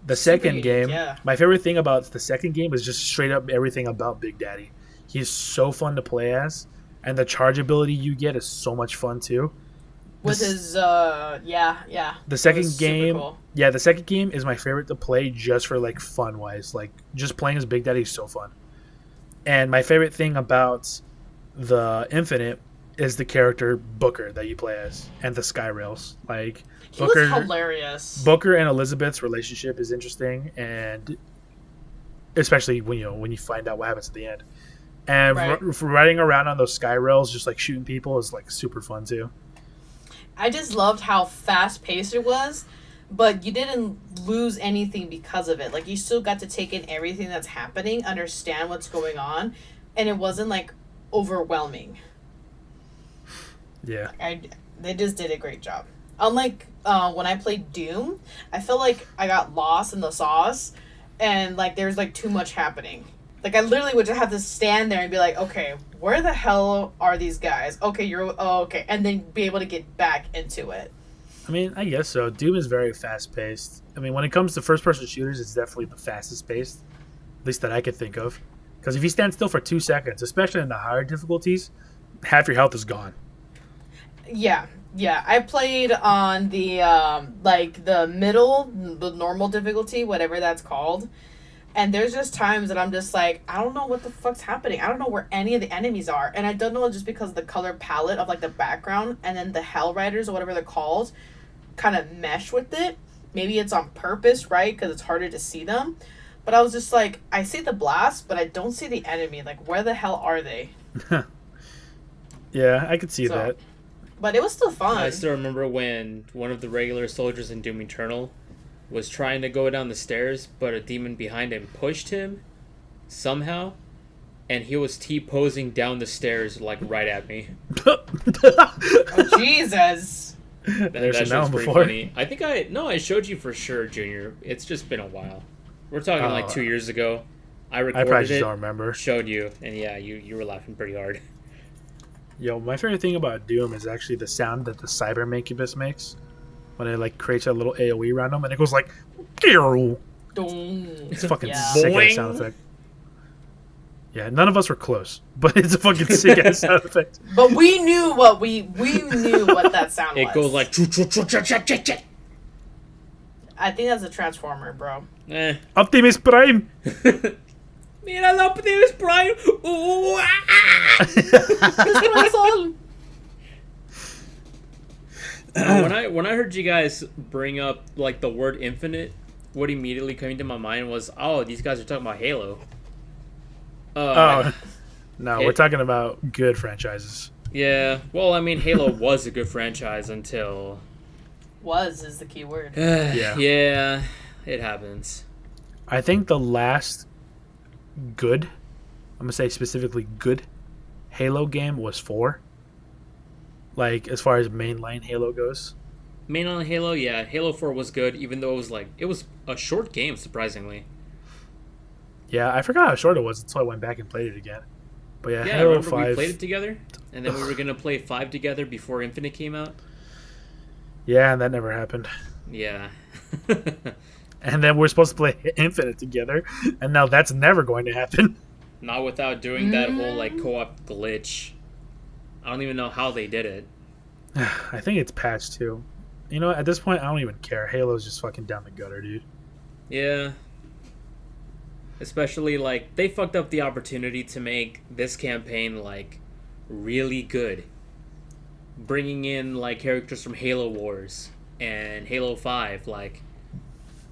The second game, my favorite thing about the second game is just straight up everything about Big Daddy. He's so fun to play as, and the charge ability you get is so much fun too. With his The second game, cool. the second game is my favorite to play just for like fun wise. Like just playing as Big Daddy is so fun. And my favorite thing about the Infinite is the character Booker that you play as, and the Skyrails. Like he was hilarious. Booker and Elizabeth's relationship is interesting, and especially when you find out what happens at the end. And riding around on those Skyrails, just like shooting people, is like super fun too. I just loved how fast paced it was, but you didn't lose anything because of it. Like you still got to take in everything that's happening, understand what's going on, and it wasn't like overwhelming. Yeah. They just did a great job. Unlike when I played Doom, I felt like I got lost in the sauce, and like there's like too much happening. Like I literally would just have to stand there and be like, okay, where the hell are these guys? Okay, okay, and then be able to get back into it. I mean, I guess so. Doom is very fast paced. I mean, when it comes to first person shooters, it's definitely the fastest paced, at least that I could think of. Because if you stand still for 2 seconds, especially in the higher difficulties, half your health is gone. Yeah. I played on the like the middle, the normal difficulty, whatever that's called. And there's just times that I'm just like, I don't know what the fuck's happening. I don't know where any of the enemies are. And I don't know, just because the color palette of like the background and then the Hell Riders or whatever they're called kind of mesh with it. maybe it's on purpose, right? Because it's harder to see them. But I was just like, I see the blast, but I don't see the enemy. Like, where the hell are they? Yeah, I could see that. But it was still fun. I still remember when one of the regular soldiers in Doom Eternal was trying to go down the stairs, but a demon behind him pushed him somehow, and he was T-posing down the stairs, like, right at me. Oh, Jesus. There's That a noun shit's pretty before. funny. I think I showed you for sure, Junior. It's just been a while. We're talking like 2 years ago. I I recorded probably just it, don't remember. showed you, and yeah, you were laughing pretty hard. Yo, my favorite thing about Doom is actually the sound that the Cyber Mancubus makes when it like creates a little AoE around them, and it goes like, "Pew!" It's fucking Yeah. sick Boing. ass sound effect. Yeah, none of us were close, but it's a fucking sick ass sound effect. But we knew what we knew what that sound was. It goes like choo-choo-choo-choo-choo-choo. I think that's a transformer, bro. Optimus Prime. Mira el Optimus Prime. Ooh, ah! When I heard you guys bring up like the word infinite, what immediately came to my mind was, oh, these guys are talking about Halo. Oh, no, It- we're talking about good franchises. Yeah. Well, I mean, Halo was a good franchise until. Was is the key word. Yeah, it happens. I think the last good, I'm gonna say specifically good, Halo game was 4. Like as far as mainline Halo goes. Main on Halo, yeah, Halo 4 was good, even though it was a short game, surprisingly. Yeah, I forgot how short it was until I went back and played it again. But yeah, Yeah, I Halo remember 5. we played it together, and then we were gonna play 5 together before Infinite came out. Yeah, and that never happened. Yeah. And then we're supposed to play Infinite together, and now that's never going to happen. Not without doing that whole like co-op glitch. I don't even know how they did it. I think it's patched too. You know, at this point, I don't even care. Halo's just fucking down the gutter, dude. Yeah. Especially like they fucked up the opportunity to make this campaign like really good. Bringing in like characters from Halo Wars and Halo 5, like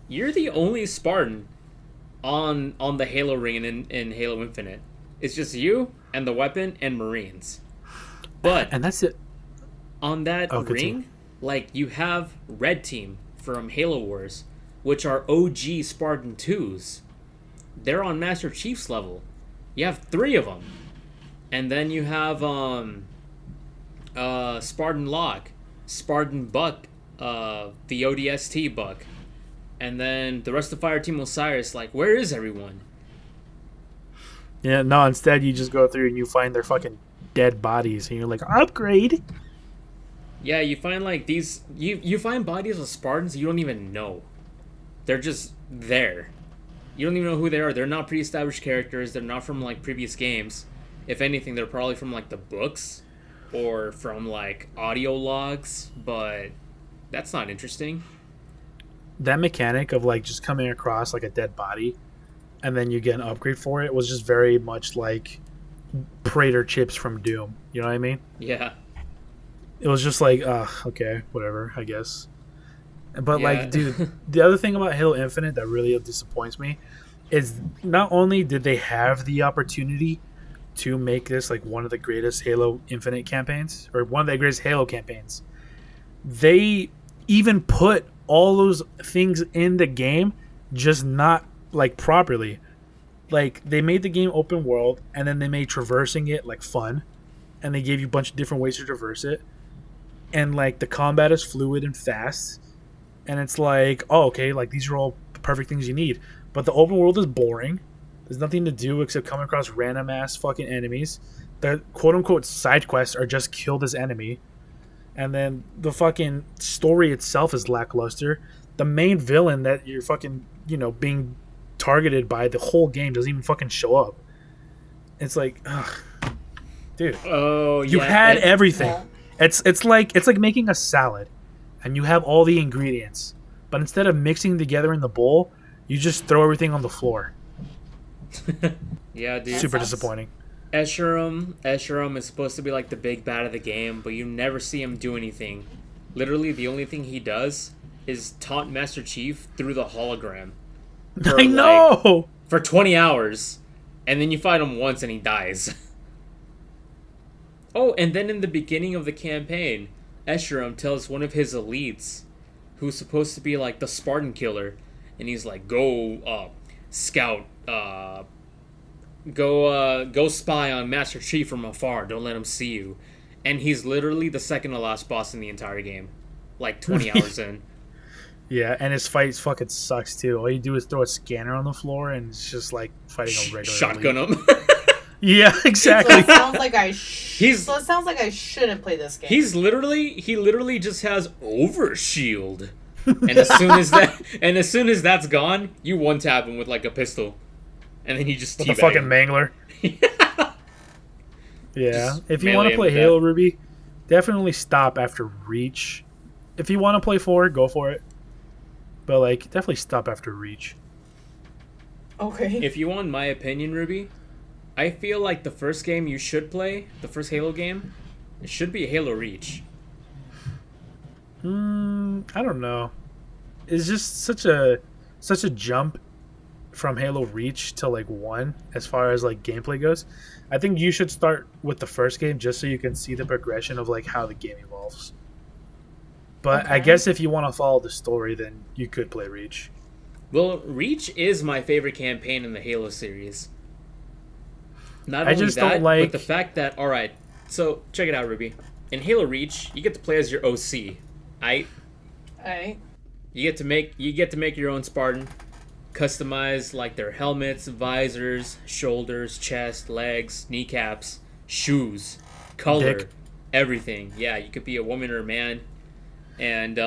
you're the only Spartan on the Halo ring in Halo Infinite. It's just you and the weapon and Marines. But And that's it. on that Oh, continue. ring, like you have Red Team from Halo Wars, which are OG Spartan 2s. They're on Master Chief's level. You have 3 of them. And then you have Spartan Locke, Spartan Buck, the ODST Buck. And then the rest of Fire Team Osiris, like, where is everyone? Yeah, no, instead you just go through and you find their fucking dead bodies, and you're like, upgrade! Yeah, you find like these you find bodies of Spartans you don't even know. They're just there. You don't even know who they are. They're not pre-established characters. They're not from like previous games. If anything, they're probably from like the books or from like audio logs, but that's not interesting. That mechanic of like just coming across like a dead body and then you get an upgrade for it was just very much like Praetor chips from Doom. You know what I mean? Yeah. It was just like, okay, whatever, I guess. But Yeah. like, dude, the other thing about Halo Infinite that really disappoints me is not only did they have the opportunity to make this like one of the greatest Halo Infinite campaigns or one of the greatest Halo campaigns, they even put all those things in the game, just not like properly. Like they made the game open world and then they made traversing it like fun, and they gave you a bunch of different ways to traverse it, and like the combat is fluid and fast, and it's like, oh, okay, like these are all perfect things you need. But the open world is boring. There's nothing to do except come across random ass fucking enemies. The quote unquote side quests are just kill this enemy. And then the fucking story itself is lackluster. The main villain that you're fucking, being targeted by the whole game doesn't even fucking show up. It's like, ugh. Dude, Oh, you yeah. had and- everything. Yeah. It's like making a salad, and you have all the ingredients, but instead of mixing together in the bowl, you just throw everything on the floor. Yeah, dude. Super sucks. disappointing. Escharum is supposed to be like the big bad of the game, but you never see him do anything. Literally, the only thing he does is taunt Master Chief through the hologram. I know. For 20 hours, and then you fight him once and he dies. Oh, and then in the beginning of the campaign, Escharum tells one of his elites, who's supposed to be like the Spartan killer, and he's like, go scout, go spy on Master Chief from afar, don't let him see you. And he's literally the second to last boss in the entire game, like 20 hours in. Yeah, and his fight fucking sucks too. All you do is throw a scanner on the floor, and it's just like fighting a regular Shotgun elite. him. Yeah, So exactly. it sounds like He's- so it sounds like I shouldn't play this game. He literally just has overshield. And as soon as that's gone, you one tap him with like a pistol. And then he just With a teabag fucking him. mangler. Yeah. Just If you melee want to him play with Halo that. Ruby, definitely stop after Reach. If you want to play 4, go for it. But like, definitely stop after Reach. Okay. If you want my opinion, Ruby, I feel like the first game you should play, the first Halo game, it should be Halo Reach. I don't know. It's just such a jump from Halo Reach to like 1 as far as like gameplay goes. I think you should start with the first game just so you can see the progression of like how the game evolves. But I Okay. guess if you want to follow the story, then you could play Reach. Well, Reach is my favorite campaign in the Halo series. Not I only just that, don't like- but the fact that, alright, so check it out, Ruby. In Halo Reach, you get to play as your OC. Alright. You get to make your own Spartan, customize like their helmets, visors, shoulders, chest, legs, kneecaps, shoes, color, Dick. everything. Yeah, you could be a woman or a man, and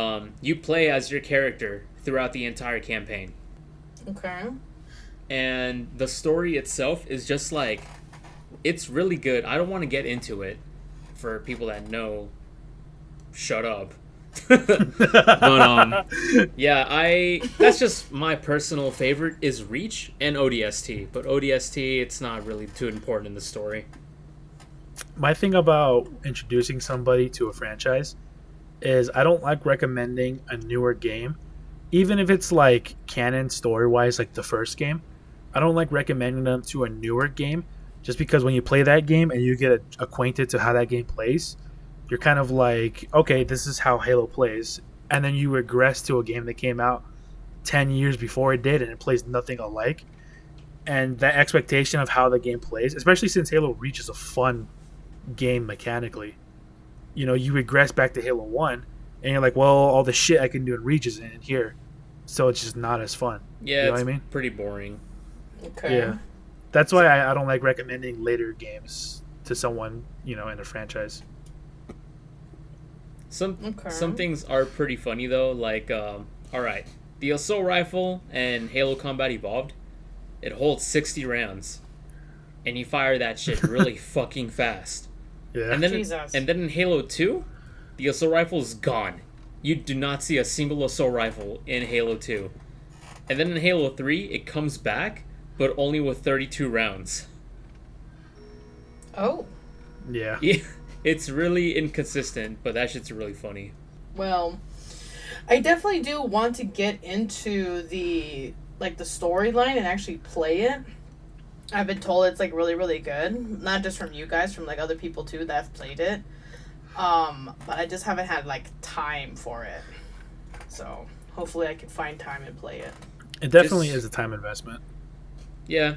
you play as your character throughout the entire campaign. Okay. And the story itself is just like, it's really good. I don't want to get into it for people that know. Shut up. But yeah, that's just my personal favorite is Reach and ODST. But ODST, it's not really too important in the story. My thing about introducing somebody to a franchise is I don't like recommending a newer game, even if it's like canon story wise, like the first game. I don't like recommending them to a newer game just because when you play that game and you get acquainted to how that game plays, you're kind of like, okay, this is how Halo plays. And then you regress to a game that came out 10 years before it did and it plays nothing alike. And that expectation of how the game plays, especially since Halo Reach is a fun game mechanically, you know, you regress back to Halo 1 and you're like, well, all the shit I can do in Reach is in here. So it's just not as fun. Yeah, You know it's what I mean? pretty boring. Okay. Yeah. That's why I don't like recommending later games to someone, you know, in a franchise. Some Okay. things are pretty funny though. Like, all right, the assault rifle and Halo Combat Evolved, it holds 60 rounds, and you fire that shit really fucking fast. Yeah. And then Jesus. in Halo 2, the assault rifle is gone. You do not see a single assault rifle in Halo 2. And then in Halo 3, it comes back, but only with 32 rounds. Oh. Yeah. Yeah, it's really inconsistent, but that shit's really funny. Well, I definitely do want to get into the storyline and actually play it. I've been told it's like really, really good. Not just from you guys, from like other people too that have played it. But I just haven't had like time for it. So hopefully I can find time and play it. It definitely Just- is a time investment. Yeah.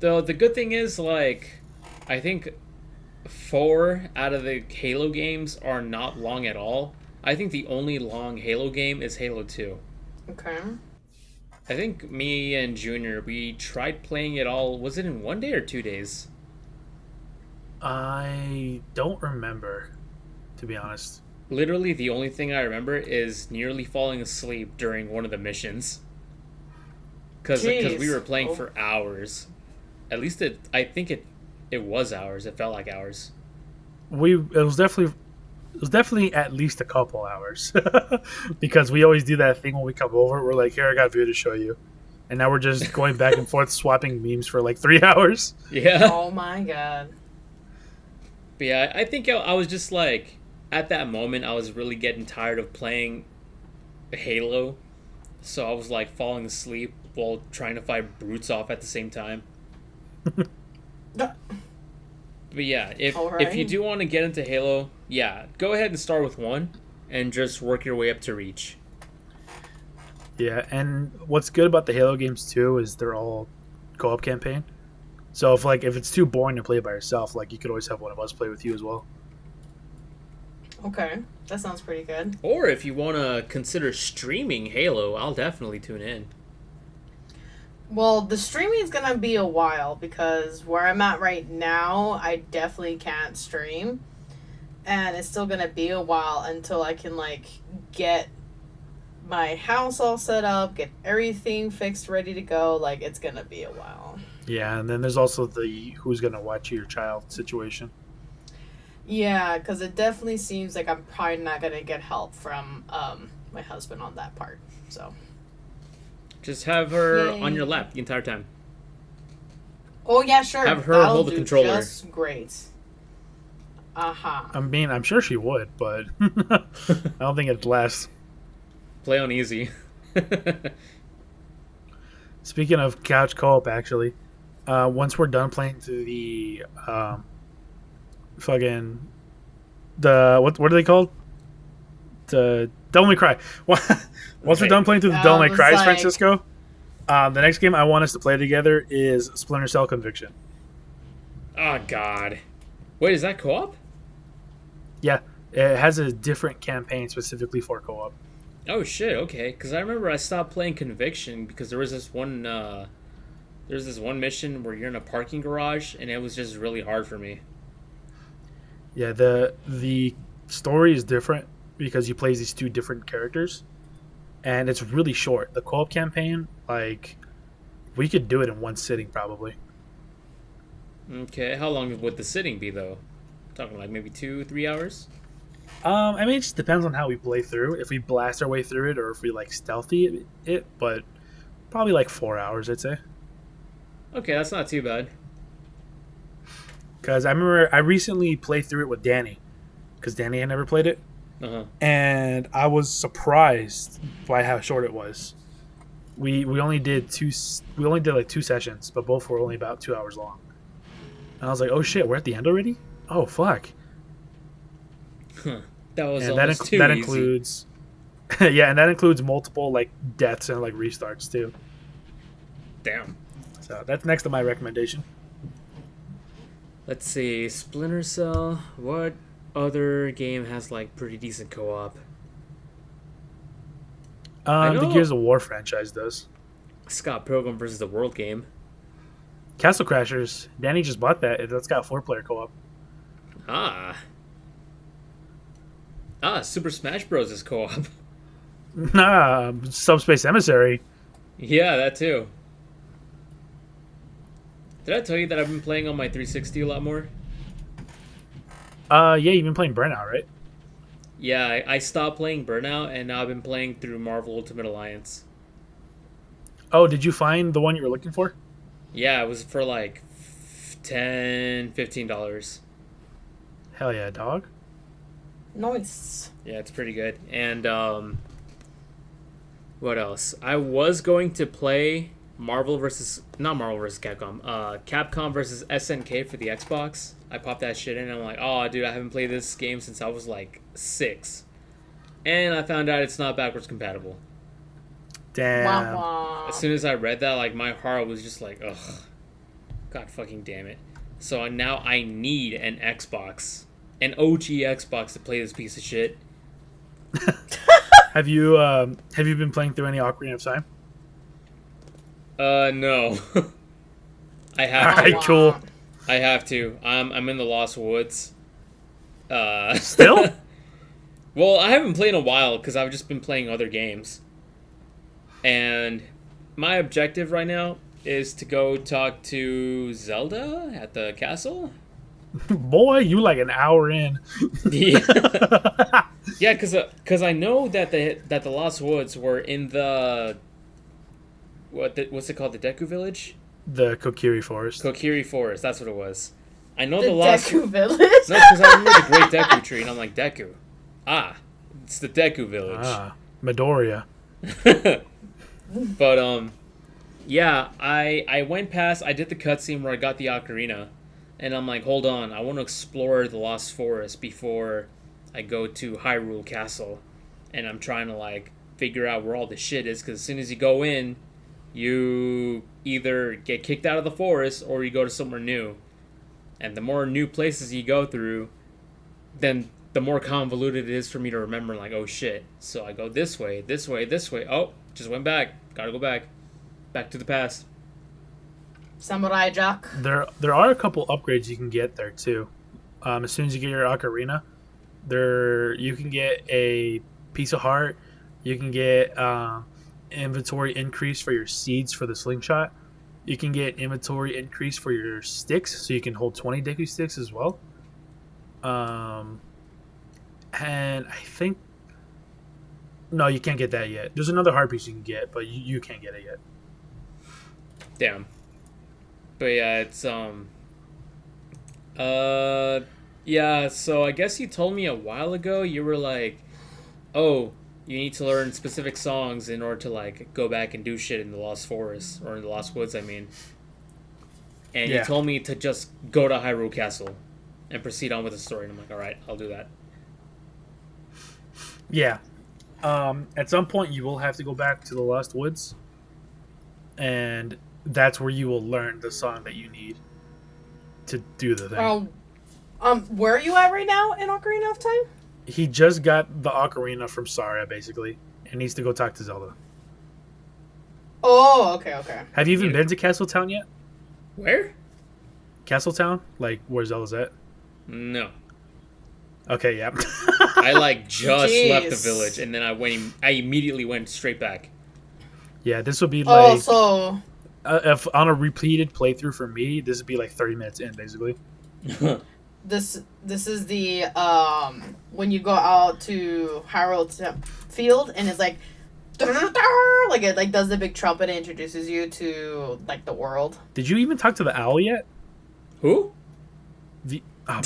Though the good thing is, like, I think 4 out of the Halo games are not long at all. I think the only long Halo game is Halo 2. Okay. I think me and Junior, we tried playing it all. Was it in 1 day or 2 days? I don't remember, to be honest. Literally, the only thing I remember is nearly falling asleep during one of the missions. Because Jeez. we were playing Oh. for hours. At least I think it was hours. It felt like hours. It was definitely at least a couple hours because we always do that thing when we come over. We're like, here, I got a video to show you, and now we're just going back and forth swapping memes for like 3 hours. Yeah. Oh my god. But yeah, I think I was just like, at that moment, I was really getting tired of playing Halo, so I was like falling asleep while trying to fight brutes off at the same time. But yeah, if you do want to get into Halo, yeah, go ahead and start with 1 and just work your way up to Reach. Yeah, and what's good about the Halo games too is they're all co-op campaign. So if it's too boring to play by yourself, like you could always have one of us play with you as well. Okay, that sounds pretty good. Or if you want to consider streaming Halo, I'll definitely tune in. Well, the streaming is gonna be a while because where I'm at right now, I definitely can't stream, and it's still gonna be a while until I can like get my house all set up, get everything fixed, ready to go. Like it's gonna be a while. Yeah, and then there's also the who's gonna watch your child situation. Yeah, because it definitely seems like I'm probably not gonna get help from my husband on that part. So. Just have her Yay. on your lap the entire time. Oh yeah, sure. Have her That'll hold the do controller. Just great. Uh-huh. I mean, I'm sure she would, but I don't think it'd last. Play on easy. Speaking of couch co-op, actually, once we're done playing through the what are they called? The Devil May Cry. Once we're done playing through the Devil May Cry, like... Francisco, the next game I want us to play together is Splinter Cell Conviction. Oh God! Wait, is that co-op? Yeah, it has a different campaign specifically for co-op. Oh shit! Okay, because I remember I stopped playing Conviction because there was this one mission where you're in a parking garage and it was just really hard for me. Yeah, the story is different because you play these two different characters, and it's really short. The co-op campaign, like, we could do it in one sitting probably. Okay, how long would the sitting be though? Talking like maybe 2-3 hours. I mean, it just depends on how we play through. If we blast our way through it, or if we like stealthy it, but probably like 4 hours, I'd say. Okay, that's not too bad. Because I remember I recently played through it with Danny, because Danny had never played it, and I was surprised by how short it was. We only did like 2 sessions, but both were only about 2 hours long. And I was like, oh shit, we're at the end already? Oh fuck. That was And almost too that easy. includes yeah, and that includes multiple like deaths and like restarts too. Damn. So that's next to my recommendation. Let's see, Splinter Cell. What other game has like pretty decent co-op? I The know- Gears of War franchise does. Scott Pilgrim versus the World game. Castle Crashers. Danny just bought that. That's got 4-player co-op. Super Smash Bros. Is co-op. Nah, Subspace Emissary. Yeah, that too. Did I tell you that I've been playing on my 360 a lot more? Yeah, you've been playing Burnout, right? Yeah, I stopped playing Burnout, and now I've been playing through Marvel Ultimate Alliance. Oh, did you find the one you were looking for? Yeah, it was for like $10-15. Hell yeah, dog. Nice. Yeah, it's pretty good. And what else? I was going to play Capcom versus SNK for the Xbox. I popped that shit in and I'm like, oh dude, I haven't played this game since I was like 6. And I found out it's not backwards compatible. Damn. Wah, wah. As soon as I read that, like my heart was just like, ugh. God fucking damn it. So now I need an Xbox. An OG Xbox to play this piece of shit. Have you been playing through any Ocarina of Time? No. I have to. Alright, cool. I have to. I'm in the Lost Woods. Still? Well, I haven't played in a while because I've just been playing other games. And my objective right now is to go talk to Zelda at the castle. Boy, you like an hour in. Yeah, yeah, because I know that the Lost Woods were in the what's it called, the Deku Village? The Kokiri Forest. Kokiri Forest, that's what it was. I know The the Lost Deku Village? No, because I remember the Great Deku Tree, and I'm like, Deku. Ah, it's the Deku Village. Ah. Midoriya. But yeah, I went past. I did the cutscene where I got the ocarina, and I'm like, hold on, I want to explore the Lost Forest before I go to Hyrule Castle, and I'm trying to like figure out where all the shit is, because as soon as you go in, you either get kicked out of the forest or you go to somewhere new, and the more new places you go through, then the more convoluted it is for me to remember, like, oh shit, so I go this way, this way, this way. Oh, just went back. Gotta go back. Back to the past. Samurai Jack. There are a couple upgrades you can get there too. As soon as you get your ocarina, you can get a piece of heart. You can get inventory increase for your seeds for the slingshot. You can get inventory increase for your sticks, so you can hold 20 Deku sticks as well. And I think no, you can't get that yet. There's another heart piece you can get, but you can't get it yet. Damn. But yeah, it's yeah, so I guess you told me a while ago, you were like, oh, you need to learn specific songs in order to like go back and do shit in the Lost Forest, or in the Lost Woods, I mean. And Yeah. you told me to just go to Hyrule Castle and proceed on with the story, and I'm like, alright, I'll do that. Yeah. At some point, you will have to go back to the Lost Woods, and that's where you will learn the song that you need to do the thing. Where are you at right now in Ocarina of Time? He just got the ocarina from Saria, basically, and needs to go talk to Zelda. Oh, okay. Have you even Yeah. been to Castletown yet? Where? Castletown? Like, where Zelda's at? No. Okay, yeah. I like just left the Jeez. village, and then I immediately went straight back. Yeah, this would be Oh, like... so if on a repeated playthrough for me, this would be like 30 minutes in, basically. this is the when you go out to Hyrule Field and it's like it like does the big trumpet and introduces you to like the world. Did you even talk to the owl yet? Who? Oh,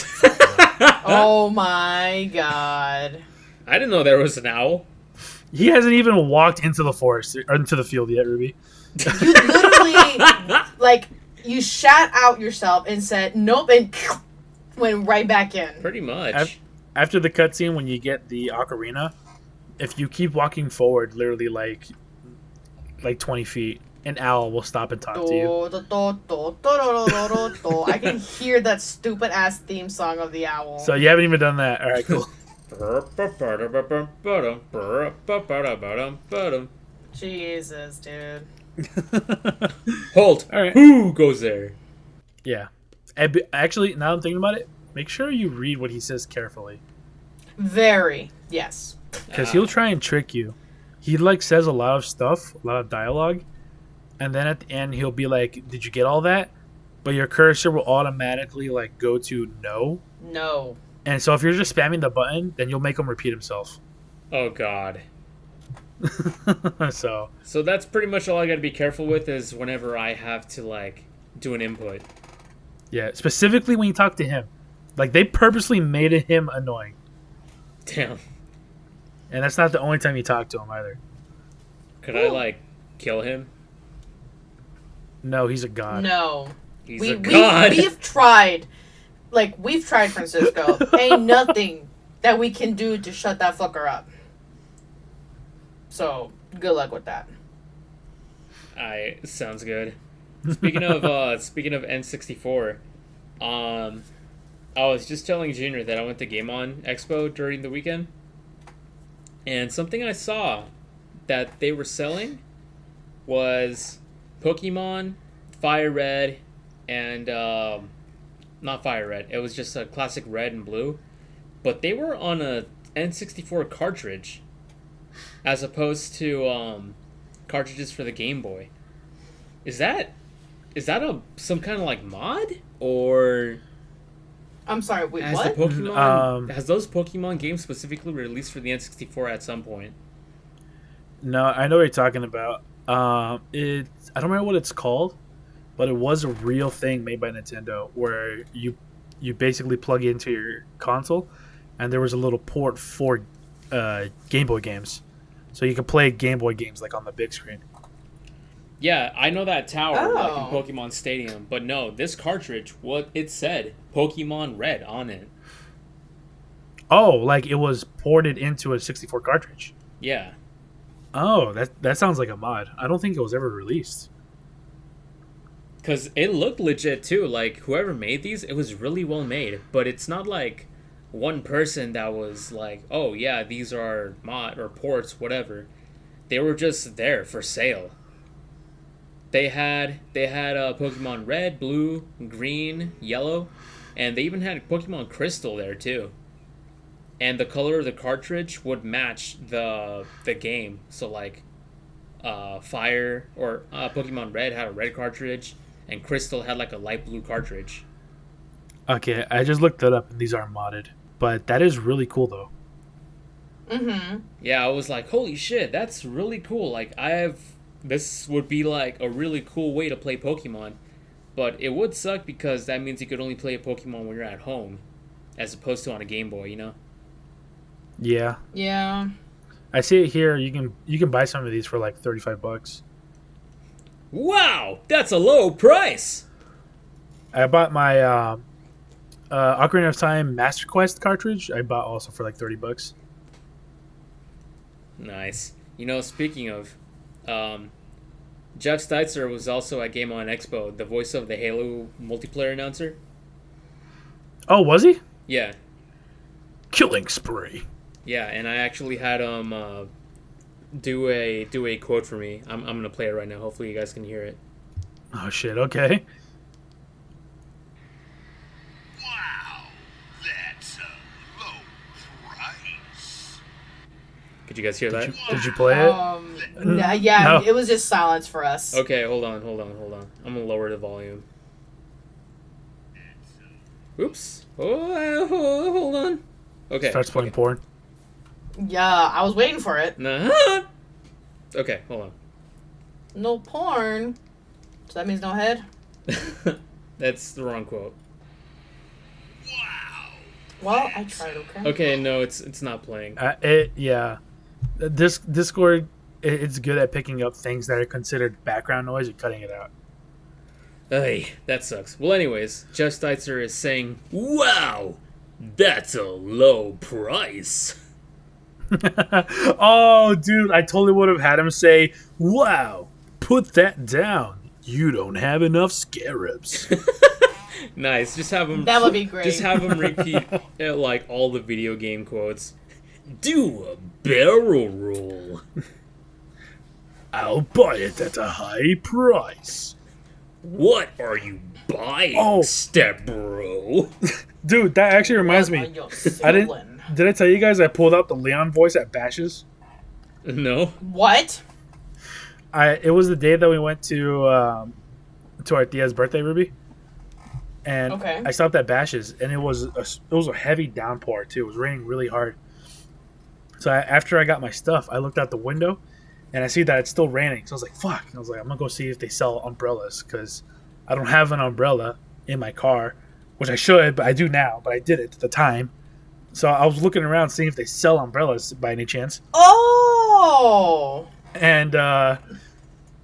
Oh my god. I didn't know there was an owl. he hasn't even walked into the forest or into the field yet, Ruby. You literally like you shat out yourself and said nope and went right back in. Pretty much. After the cutscene, when you get the ocarina, if you keep walking forward, literally like 20 feet, an owl will stop and talk to you. I can hear that stupid ass theme song of the owl. So you haven't even done that. All right, cool. Jesus, dude. Hold. All right. Who goes there? Yeah. Actually, now I'm thinking about it, make sure you read what he says carefully, Very. Yes. because he'll try and trick you. He like says a lot of stuff, a lot of dialogue, and then at the end he'll be like, "Did you get all that?" But your cursor will automatically like go to no, No. and so if you're just spamming the button, then you'll make him repeat himself. Oh god. So So that's pretty much all I gotta be careful with is whenever I have to like do an input. yeah, specifically when you talk to him, like they purposely made him annoying, Damn. and that's not the only time you talk to him either. Could I like kill him? No, he's a god. No. He's a god. We've tried. Like, we've tried, Francisco. Ain't nothing that we can do to shut that fucker up. So, good luck with that. Sounds good. Speaking of N64, I was just telling Junior that I went to Game On Expo during the weekend, and something I saw that they were selling was Pokemon Fire Red and not Fire Red. It was just a classic red and blue, but they were on a N64 cartridge as opposed to cartridges for the Game Boy. Is that some kind of like mod, or I'm sorry, wait, has what? the Pokemon Um, has those Pokemon games specifically released for the N64 at some point? No, I know what you're talking about. I don't remember what it's called, but it was a real thing made by Nintendo where you basically plug it into your console, and there was a little port for Game Boy games. so you can play Game Boy games like on the big screen. Yeah, I know that tower like in Oh. Pokemon Stadium, but no, this cartridge, what it said, Pokemon Red on it. Oh, like it was ported into a 64 cartridge. Yeah. Oh, that sounds like a mod. I don't think it was ever released. Because it looked legit too. Like, whoever made these, it was really well made. But it's not like one person that was like, oh, yeah, these are mod or ports, whatever. They were just there for sale. They had Pokemon Red, Blue, Green, Yellow, and they even had Pokemon Crystal there too. And the color of the cartridge would match the game. So like, Fire or Pokemon Red had a red cartridge, and Crystal had like a light blue cartridge. Okay, I just looked that up, and these are modded. But that is really cool, though. Mm-hmm. Yeah, I was like, holy shit, that's really cool. Like, this would be like a really cool way to play Pokemon. But it would suck because that means you could only play a Pokemon when you're at home, as opposed to on a Game Boy, you know? Yeah, Yeah. I see it here. You can buy some of these for like $35. Wow, that's a low price! I bought my Ocarina of Time Master Quest cartridge. I bought also for like $30. Nice. You know, speaking of, Jeff Steitzer was also at Game On Expo, the voice of the Halo multiplayer announcer. Oh, was he? Yeah. Killing spree. Yeah, and I actually had him do a quote for me. I'm gonna play it right now. Hopefully you guys can hear it. Oh shit. Okay. Wow, that's a low price. Could you guys hear that? Did you play it? Yeah, No. it was just silence for us. Okay, hold on. I'm gonna lower the volume. Oops. Oh, hold on. Okay. Starts playing okay. porn. Yeah, I was waiting for it. Nah. Okay, hold on. No porn. So that means no head? That's the wrong quote. Wow. Well, I tried, okay? Okay, no, it's not playing. Yeah. This Discord, it's good at picking up things that are considered background noise and cutting it out. Ay, that sucks. Well, anyways, Jeff Steitzer is saying, "Wow, that's a low price." Oh, dude, I totally would have had him say, "Wow, put that down. You don't have enough scarabs." Nice. Just have him. That would be great. Just have him repeat like all the video game quotes. Do a barrel roll. I'll buy it at a high price. What are you buying, Oh. step bro? Dude, that actually reminds What are me. you I didn't. selling? Did I tell you guys I pulled out the Leon voice at Bashes? No. What? It was the day that we went to our Tia's birthday, Ruby, and Okay. I stopped at Bashes, and it was a heavy downpour too. It was raining really hard. So after I got my stuff, I looked out the window, and I see that it's still raining. So I was like, "Fuck!" And I was like, "I'm gonna go see if they sell umbrellas because I don't have an umbrella in my car, which I should, but I do now. But I did it at the time." So I was looking around, seeing if they sell umbrellas by any chance. Oh! And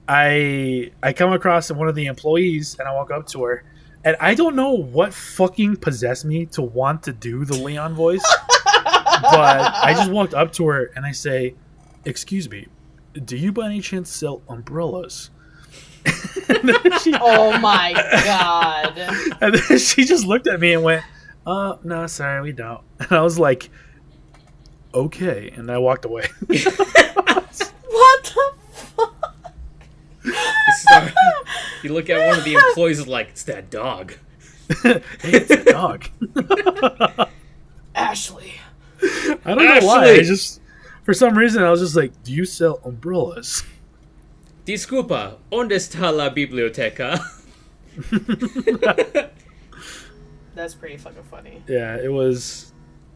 I come across one of the employees, and I walk up to her, and I don't know what fucking possessed me to want to do the Leon voice, but I just walked up to her and I say, "Excuse me, do you by any chance sell umbrellas?" and, then she, Oh my god. and then she just looked at me and went, no, sorry, we don't." And I was like, "Okay," and I walked away. What the fuck? You look at one of the employees and like, it's that dog. Hey, it's a dog. Ashley. I don't know why. Ashley! I just, for some reason, I was just like, "Do you sell umbrellas?" Disculpa, ¿dónde está la biblioteca? That's pretty fucking funny. Yeah, it was.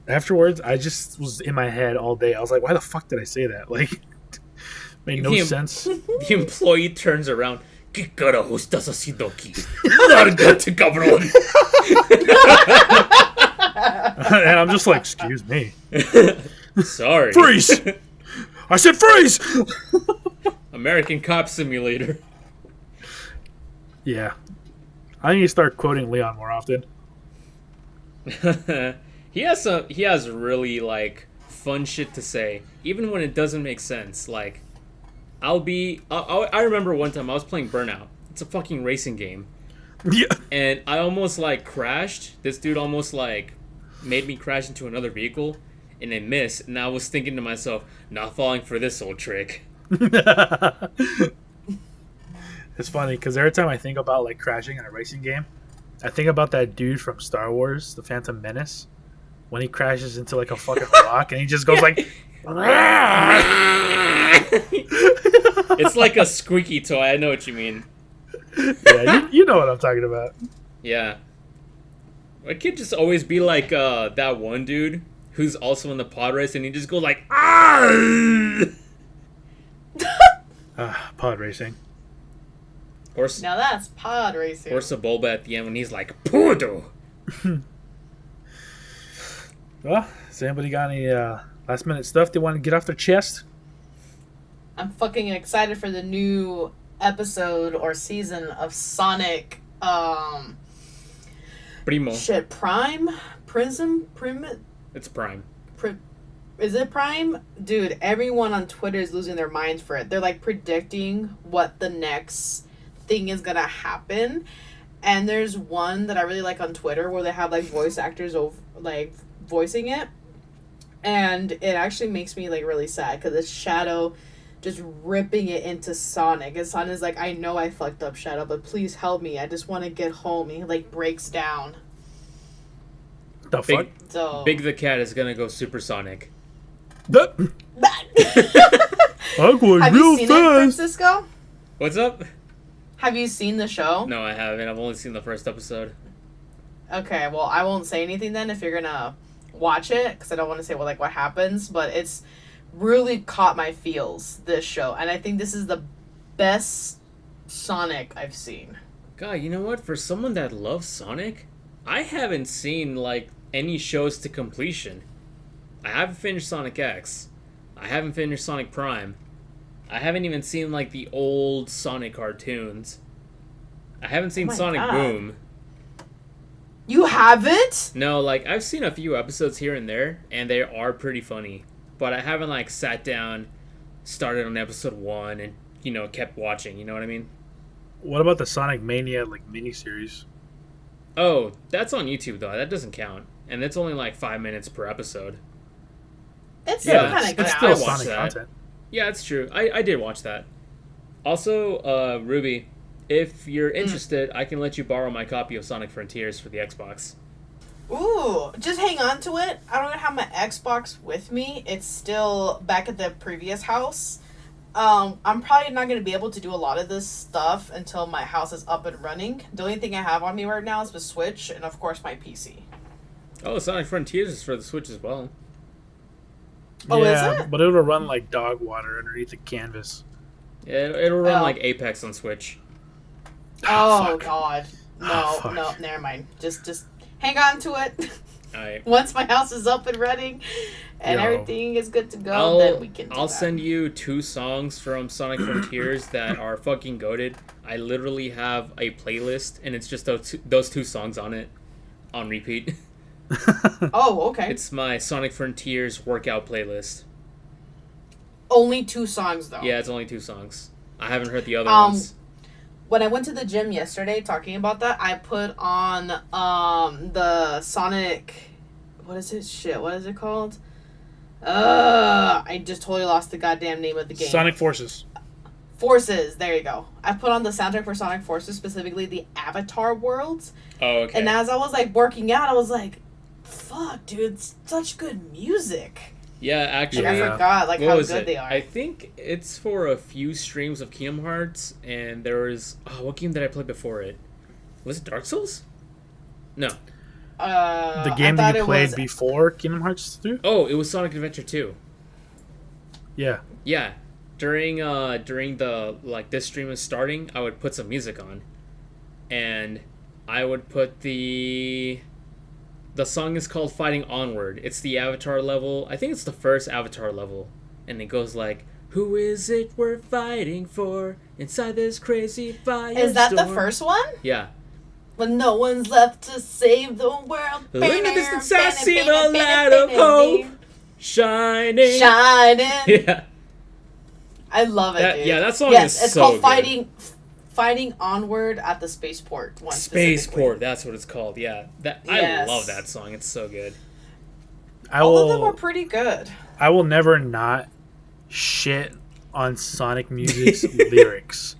Afterwards, I just was in my head all day. I was like, "Why the fuck did I say that?" Like, made no The- sense. The employee turns around. ¿Qué carajo estás haciendo aquí? Lárgate, cabrón. And I'm just like, "Excuse me, Sorry. freeze! I said freeze! American Cop Simulator. Yeah. I need to start quoting Leon more often. He has really like fun shit to say, even when it doesn't make sense. Like, I remember one time I was playing Burnout. It's a fucking racing game, Yeah. and I almost like crashed. This dude almost like made me crash into another vehicle, and it missed. And I was thinking to myself, not falling for this old trick. It's funny because every time I think about like crashing in a racing game, I think about that dude from Star Wars, The Phantom Menace, when he crashes into like a fucking rock and he just goes like. It's like a squeaky toy. I know what you mean. Yeah, you know what I'm talking about. Yeah. I could just always be like that one dude who's also in the pod race, and he just goes like, ah! Pod racing. Or Now that's pod racing. Sebulba at the end when he's like, Pudo! Well, has anybody got any last minute stuff they want to get off their chest? I'm fucking excited for the new episode or season of Sonic. Primo. Shit, Prime? Prism? It's Prime. Is it Prime? Dude, everyone on Twitter is losing their minds for it. They're like predicting what the next thing is gonna happen. And there's one that I really like on Twitter where they have like voice actors like voicing it. And it actually makes me like really sad because it's Shadow just ripping it into Sonic. And Sonic's like, I know I fucked up, Shadow, but please help me. I just want to get home. And he like breaks down. The fuck? So Big the Cat is gonna go supersonic. I'm going have real you seen it, fast. Francisco? What's up? Have you seen the show? No, I haven't. I've only seen the first episode. Okay, well, I won't say anything then if you're gonna watch it, because I don't want to say what happens, but it's really caught my feels, this show, and I think this is the best Sonic I've seen. God, you know what? For someone that loves Sonic, I haven't seen, like, any shows to completion. I haven't finished Sonic X. I haven't finished Sonic Prime. I haven't even seen, like, the old Sonic cartoons. I haven't seen my Sonic God. Boom. You haven't? No, like, I've seen a few episodes here and there, and they are pretty funny. But I haven't, like, sat down, started on episode 1, and, you know, kept watching, you know what I mean? What about the Sonic Mania like miniseries? Oh, that's on YouTube, though. That doesn't count. And it's only, like, 5 minutes per episode. It's still Yeah, kind of it's good. still I watched Sonic that. content. Yeah, it's true. I did watch that. Also, Ruby, if you're interested, I can let you borrow my copy of Sonic Frontiers for the Xbox. Ooh, just hang on to it. I don't have my Xbox with me. It's still back at the previous house. I'm probably not going to be able to do a lot of this stuff until my house is up and running. The only thing I have on me right now is the Switch and, of course, my PC. Oh, Sonic Frontiers is for the Switch as well. Oh, yeah, is it? but it'll run like dog water underneath the canvas. Yeah, it'll run Oh. like Apex on Switch. Oh, fuck. God. No, Oh, fuck. no, never mind. Just hang on to it. Alright. Once my house is up and running and Yo. everything is good to go, then we can do I'll that. send you 2 songs from Sonic Frontiers that are fucking goated. I literally have a playlist, and it's just those two songs on it, on repeat. Oh, okay. It's my Sonic Frontiers workout playlist. Only 2 songs, though. Yeah, it's only 2 songs. I haven't heard the other Um, ones. When I went to the gym yesterday talking about that, I put on the Sonic, what is it called? I just totally lost the goddamn name of the game. Sonic Forces. Forces, there you go. I put on the soundtrack for Sonic Forces, specifically the Avatar worlds. Oh, okay. And as I was like working out, I was like, fuck, dude, it's such good music. Yeah, Like, actually, I Yeah. forgot like what how was good it? they are. I think it's for a few streams of Kingdom Hearts, and there was... Oh, what game did I play before it? Was it Dark Souls? No. The I game thought that you it played was- before Kingdom Hearts 3? Oh, it was Sonic Adventure 2. Yeah. Yeah. During the, like, this stream is starting, I would put some music on. And I would put the song is called Fighting Onward. It's the Avatar level. I think it's the first Avatar level. and it goes like, "Who is it we're fighting for inside this crazy firestorm?" Is that the first one? Yeah. When no one's left to save the world. Look at the distance, I see the light of hope shining. Shining. Yeah. I love it, That- dude. yeah, that song yes, is it's so called good. Fighting Onward at the Spaceport. One specifically. Spaceport, that's what it's called. Yeah. I Yes. love that song. It's so good. All of them are pretty good. I will never not shit on Sonic Music's lyrics.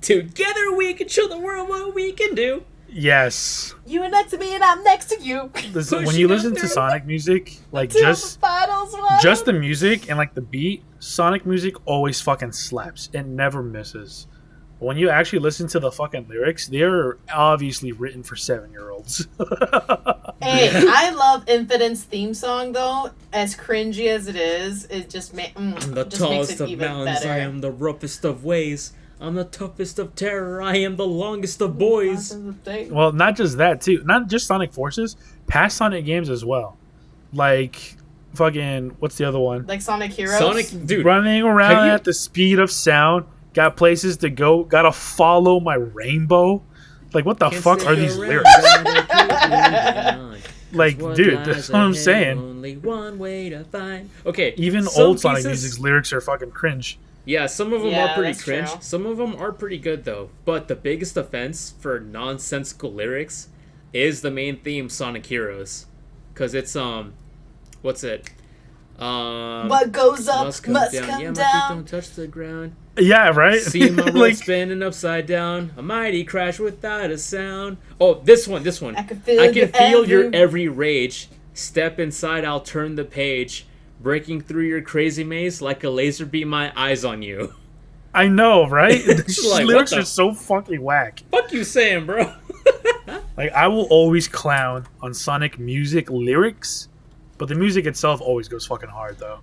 Together we can show the world what we can do. Yes. You are next to me and I'm next to you. Listen, when Pushing you up listen to through Sonic music, like Till just the finals won. just the music and like the beat, Sonic music always fucking slaps. It never misses. But when you actually listen to the fucking lyrics, they're obviously written for 7-year-olds. Hey, I love Infinite's theme song though. As cringy as it is, it just, I'm the just makes tallest it of even mountains. better. I am the roughest of ways. I'm the toughest of terror. I am the longest of boys. Well, not just that too. Not just Sonic Forces, past Sonic games as well. Like fucking what's the other one? Like Sonic Heroes. Sonic, dude. Running around have you- at the speed of sound. Got places to go. Gotta follow my rainbow. Like what the Can't fuck stick are these around, lyrics? gotta keep moving on. Like, What dude, lies that's what I'm ahead, saying. Only one way to find. Okay, Even some old Sonic pieces- Music's lyrics are fucking cringe. Yeah, some of them Yeah, are pretty that's cringe. true. Some of them are pretty good though. But the biggest offense for nonsensical lyrics is the main theme, Sonic Heroes, because it's what's it? What goes up must come Yeah, my feet down. don't touch the ground. Yeah, right. See my road like, spinning upside down. A mighty crash without a sound. Oh, this one. I can feel your every- every rage. Step inside, I'll turn the page. Breaking through your crazy maze like a laser beam. My eyes on you. I know, right? These Like, what lyrics the- are so fucking whack. Fuck you saying, bro? Like, I will always clown on Sonic music lyrics, but the music itself always goes fucking hard, though.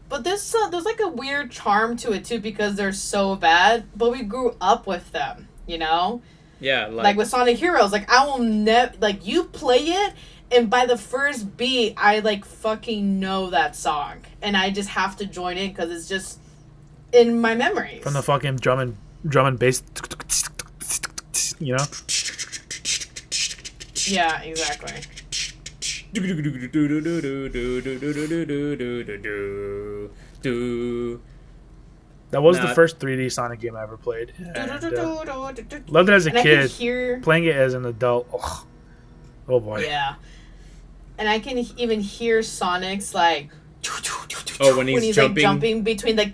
But there's like a weird charm to it too because they're so bad, but we grew up with them, you know? Yeah, Like with Sonic Heroes, like I will never, like you play it and by the first beat I like fucking know that song and I just have to join in because it's just in my memories. From the fucking drum and bass, you know? Yeah, exactly. That was Nah. the first 3D Sonic game I ever played. And, And loved it as a I can kid. hear, Playing it as an adult, ugh. Oh boy. yeah, and I can even hear Sonic's like. Oh, when he's like jumping- jumping between the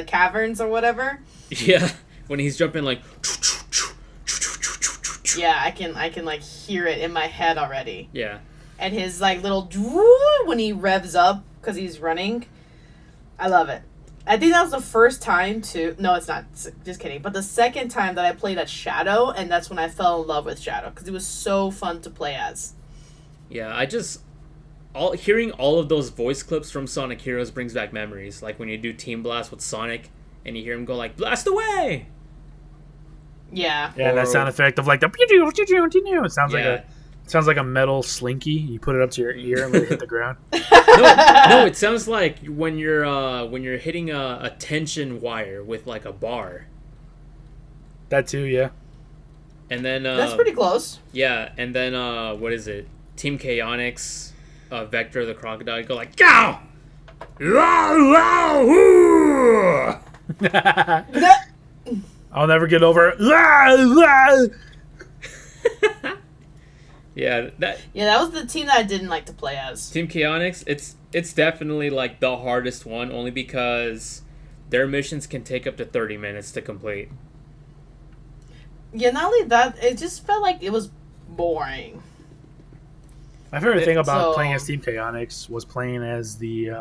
caverns or whatever. Yeah, when he's jumping like. Yeah, I can like hear it in my head already. Yeah. And his like little when he revs up because he's running. I love it. I think that was the first time to. No, it's not. Just kidding. But the second time that I played as Shadow, and that's when I fell in love with Shadow because it was so fun to play as. Yeah, hearing all of those voice clips from Sonic Heroes brings back memories. Like when you do Team Blast with Sonic, and you hear him go like "Blast away!" Yeah. Yeah, and that Or- sound effect of like the it Yeah. sounds like a metal slinky. You put it up to your ear and let it hit the ground. No, it sounds like when you're hitting a tension wire with like a bar, That too, yeah. and then That's pretty close. yeah, and then what is it? Team Chaotix, Vector the Crocodile go like "Gow!" I'll never get over. Yeah, that Yeah, that was the team that I didn't like to play as. Team Chaotix, it's definitely like the hardest one, only because their missions can take up to 30 minutes to complete. Yeah, not only that, it just felt like it was boring. My favorite thing about So- playing as Team Chaotix was playing as the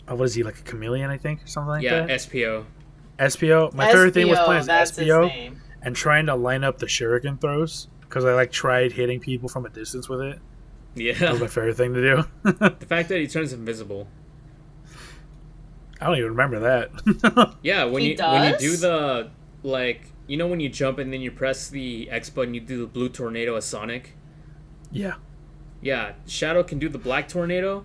what is he, like a chameleon, I think, or something like Yeah, that? SPO. SPO. My favorite thing was SPO, playing as that's his SPO name. and trying to line up the shuriken throws because I like tried hitting people from a distance with it. That Yeah. was my favorite thing to do. The fact that he turns invisible. I don't even remember that. Yeah, when He you does? do the like, you know when you jump and then you press the X button, you do the blue tornado as Sonic. Yeah. Yeah, Shadow can do the black tornado,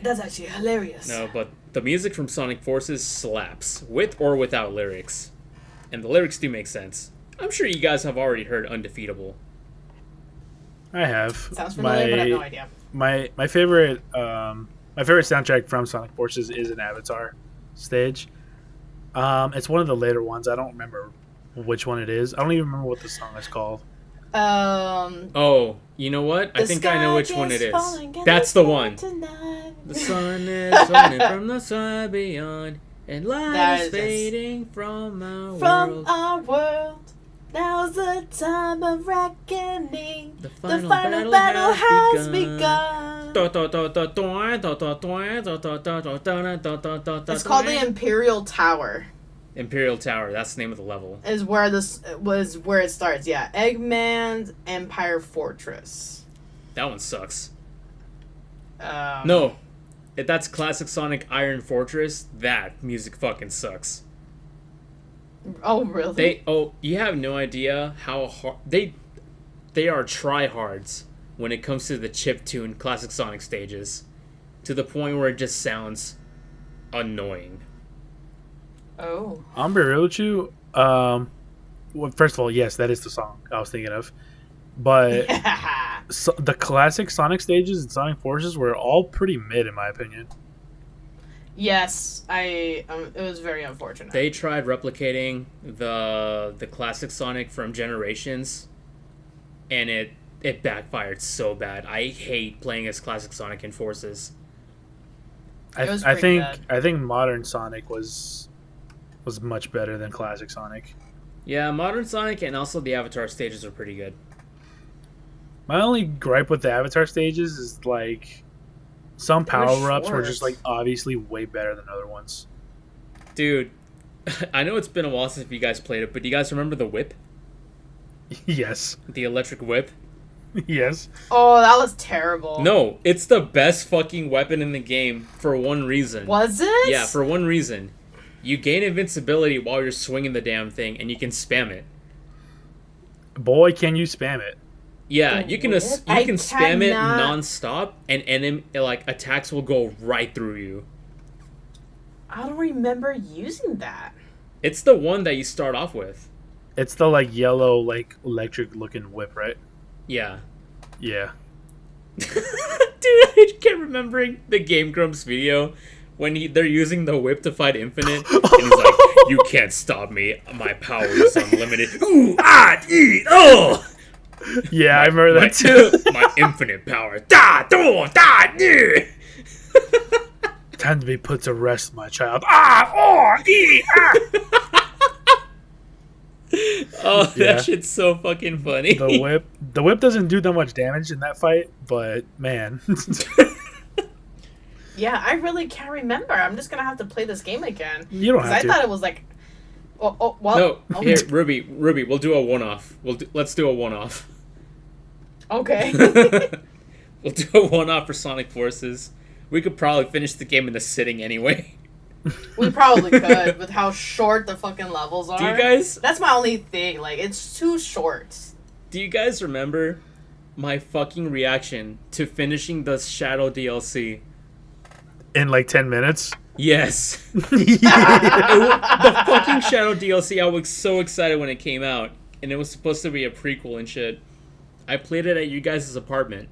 That's actually hilarious. No, but the music from Sonic Forces slaps, with or without lyrics. And the lyrics do make sense. I'm sure you guys have already heard Undefeatable. I have. Sounds familiar, but I have no idea. My favorite soundtrack from Sonic Forces is an Avatar stage. It's one of the later ones. I don't remember which one it is. I don't even remember what the song is called. Oh, you know what? I The think I know which sky one it is is. falling and That's it's the falling one. tonight. The sun is shining from the sky beyond, and light That is is just- fading from our From world. our world, now's the time of reckoning. The The final battle has begun. It's called the Imperial Tower. Imperial Tower. That's the name of the level. Is where this was where it starts. Yeah, Eggman's Empire Fortress. That one sucks. No. No, that's classic Sonic Iron Fortress. That music fucking sucks. Oh really? You have no idea how hard they are tryhards when it comes to the chiptune classic Sonic stages, to the point where it just sounds annoying. Oh. I'm be real with you. Well, first of all, yes, that is the song I was thinking of. But so, the classic Sonic stages and Sonic Forces were all pretty mid, in my opinion. Yes, it was very unfortunate. They tried replicating the classic Sonic from Generations, and it backfired so bad. I hate playing as classic Sonic in Forces. I was pretty bad. think modern Sonic was much better than classic Sonic. Yeah, modern Sonic and also the Avatar stages are pretty good. My only gripe with the Avatar stages is like some power ups were just short. like obviously way better than other ones. Dude, I know it's been a while since you guys played it, but do you guys remember the whip? Yes. The electric whip? Yes. Oh, that was terrible. No, it's the best fucking weapon in the game for one reason. Was it? Yeah, for one reason. You gain invincibility while you're swinging the damn thing, and you can spam it. Boy, can you spam it. Yeah, The you can whip? I spam it cannot- non-stop, and enemy attacks will go right through you. I don't remember using that. It's the one that you start off with. It's the like yellow like electric looking whip, right? Yeah. Yeah. Dude, I kept remembering the Game Grumps video when they're using the whip to fight Infinite, and he's like, "You can't stop me. My power is unlimited." Ooh, ah, eat, oh! Yeah, I remember My, that too. my infinite power. Da, do, da, yeah. Time to be put to rest, my child. Ah, oh, ah. Oh, Yeah. that shit's so fucking funny. The whip doesn't do that much damage in that fight, but man. Yeah, I really can't remember. I'm just gonna have to play this game again. You don't 'Cause have I to. thought it was like, well, No, okay. here, Ruby, we'll do a one-off. Let's do a one-off. Okay. We'll do a one-off for Sonic Forces. We could probably finish the game in the sitting anyway. We probably could with how short the fucking levels are. Do you guys That's my only thing. Like, it's too short. remember my fucking reaction to finishing the Shadow DLC? In like 10 minutes. Yes. The fucking Shadow DLC, I was so excited when it came out, and it was supposed to be a prequel and shit. I played it at you guys' apartment,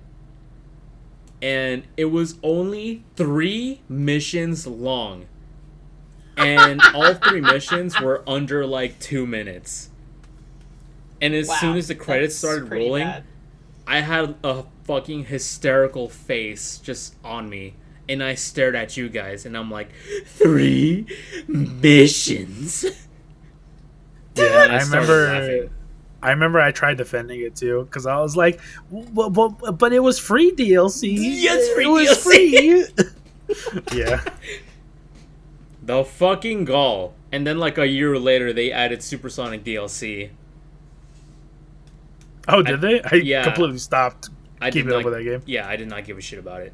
and it was only 3 missions long, and all 3 missions were under like 2 minutes. And as Wow, soon as the credits that's started pretty rolling, bad. I had a fucking hysterical face just on me. And I stared at you guys, and I'm like, 3 missions. Yeah, And I started remember. laughing. I remember I tried defending it too because I was like, but it was free DLC. Yeah, it's free It was free. Yeah. The fucking gall. And then like a year later, they added Supersonic DLC. Oh, did they? I yeah. completely stopped I keeping did up not, with that game. Yeah, I did not give a shit about it.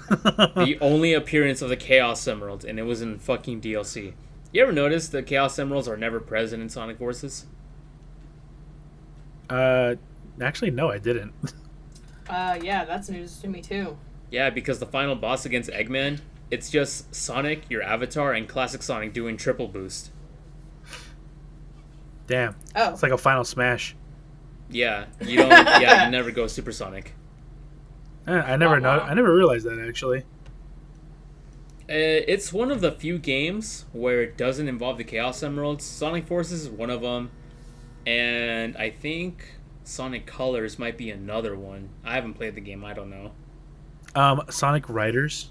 The only appearance of the Chaos Emerald, and it was in fucking DLC. You ever notice the Chaos Emeralds are never present in Sonic Forces? Actually, no, I didn't. Yeah, that's news to me too. Yeah, because the final boss against Eggman, it's just Sonic, your avatar, and Classic Sonic doing triple boost. Damn. Oh. It's like a final smash. Yeah, you don't. Yeah, you never go Supersonic. I never wow. I never realized that actually. It's one of the few games where it doesn't involve the Chaos Emeralds. Sonic Forces is one of them, and I think Sonic Colors might be another one. I haven't played the game. I don't know. Sonic Riders.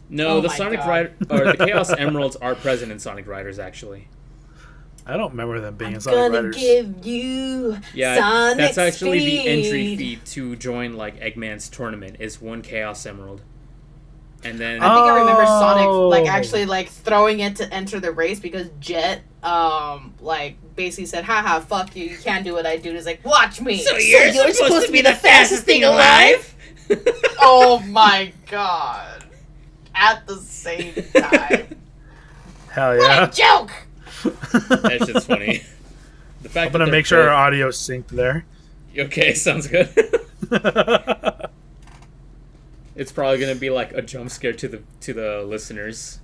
No, Oh the my Sonic God. Rider or the Chaos Emeralds are present in Sonic Riders actually. I don't remember them being in I'm Sonic gonna Riders. give you Yeah, Sonic that's actually the entry speed. fee to join like Eggman's tournament is one Chaos Emerald, and then I think I remember Sonic like Oh. actually like throwing it to enter the race because Jet like basically said, haha, fuck you, you can't do what I do. And he's like, watch me. So you're supposed to be the fastest thing alive? Oh my god. At the same time. Hell What yeah. a joke! That shit's funny. The fact I'm gonna that make sure our audio's synced there. Okay, sounds good. It's probably gonna be like a jump scare to the listeners.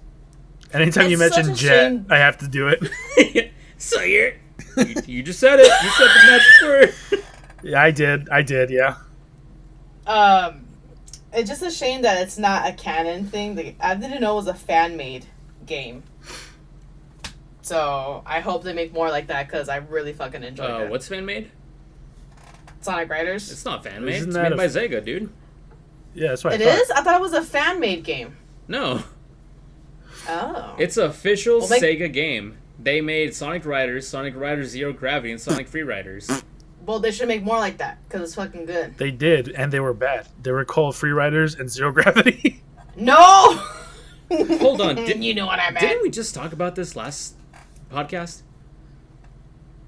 Anytime you It's such mention a Jet, shame. I have to do it. So you just said it. You said the match first. Yeah, I did, yeah. It's just a shame that it's not a canon thing. I didn't know it was a fan-made game. So I hope they make more like that because I really fucking enjoyed it. What's fan made? Sonic Riders? It's not fan made. Isn't It's that made a- by Sega, dude. Yeah, that's what It I thought. is? I thought it was a fan-made game. No, Oh. it's an official Well, they- Sega game. They made Sonic Riders Zero Gravity, and Sonic Free Riders. Well, they should make more like that because it's fucking good. They did, and they were bad. They were called Free Riders and Zero Gravity. No! Hold on, didn't you know what I meant? Didn't we just talk about this last podcast?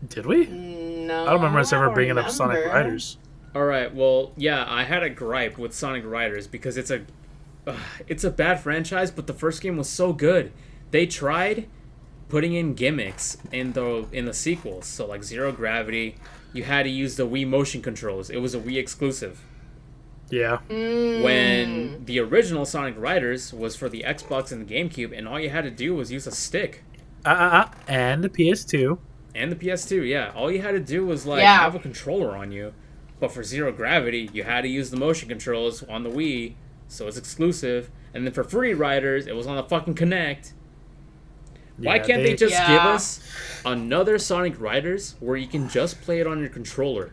Did we? No. I don't remember us ever don't bringing up Sonic remember. Riders. All right, well, yeah, I had a gripe with Sonic Riders because it's a bad franchise, but the first game was so good. They tried putting in gimmicks in the sequels, so like Zero Gravity, you had to use the Wii motion controls. It was a Wii exclusive. Yeah. When the original Sonic Riders was for the Xbox and the GameCube, and all you had to do was use a stick. And the PS2. And the PS2, yeah. All you had to do was like Yeah. have a controller on you. But for Zero Gravity, you had to use the motion controls on the Wii, so it's exclusive. And then for Free Riders, it was on the fucking Kinect. Why Yeah, can't they just give Yeah. us another Sonic Riders where you can just play it on your controller?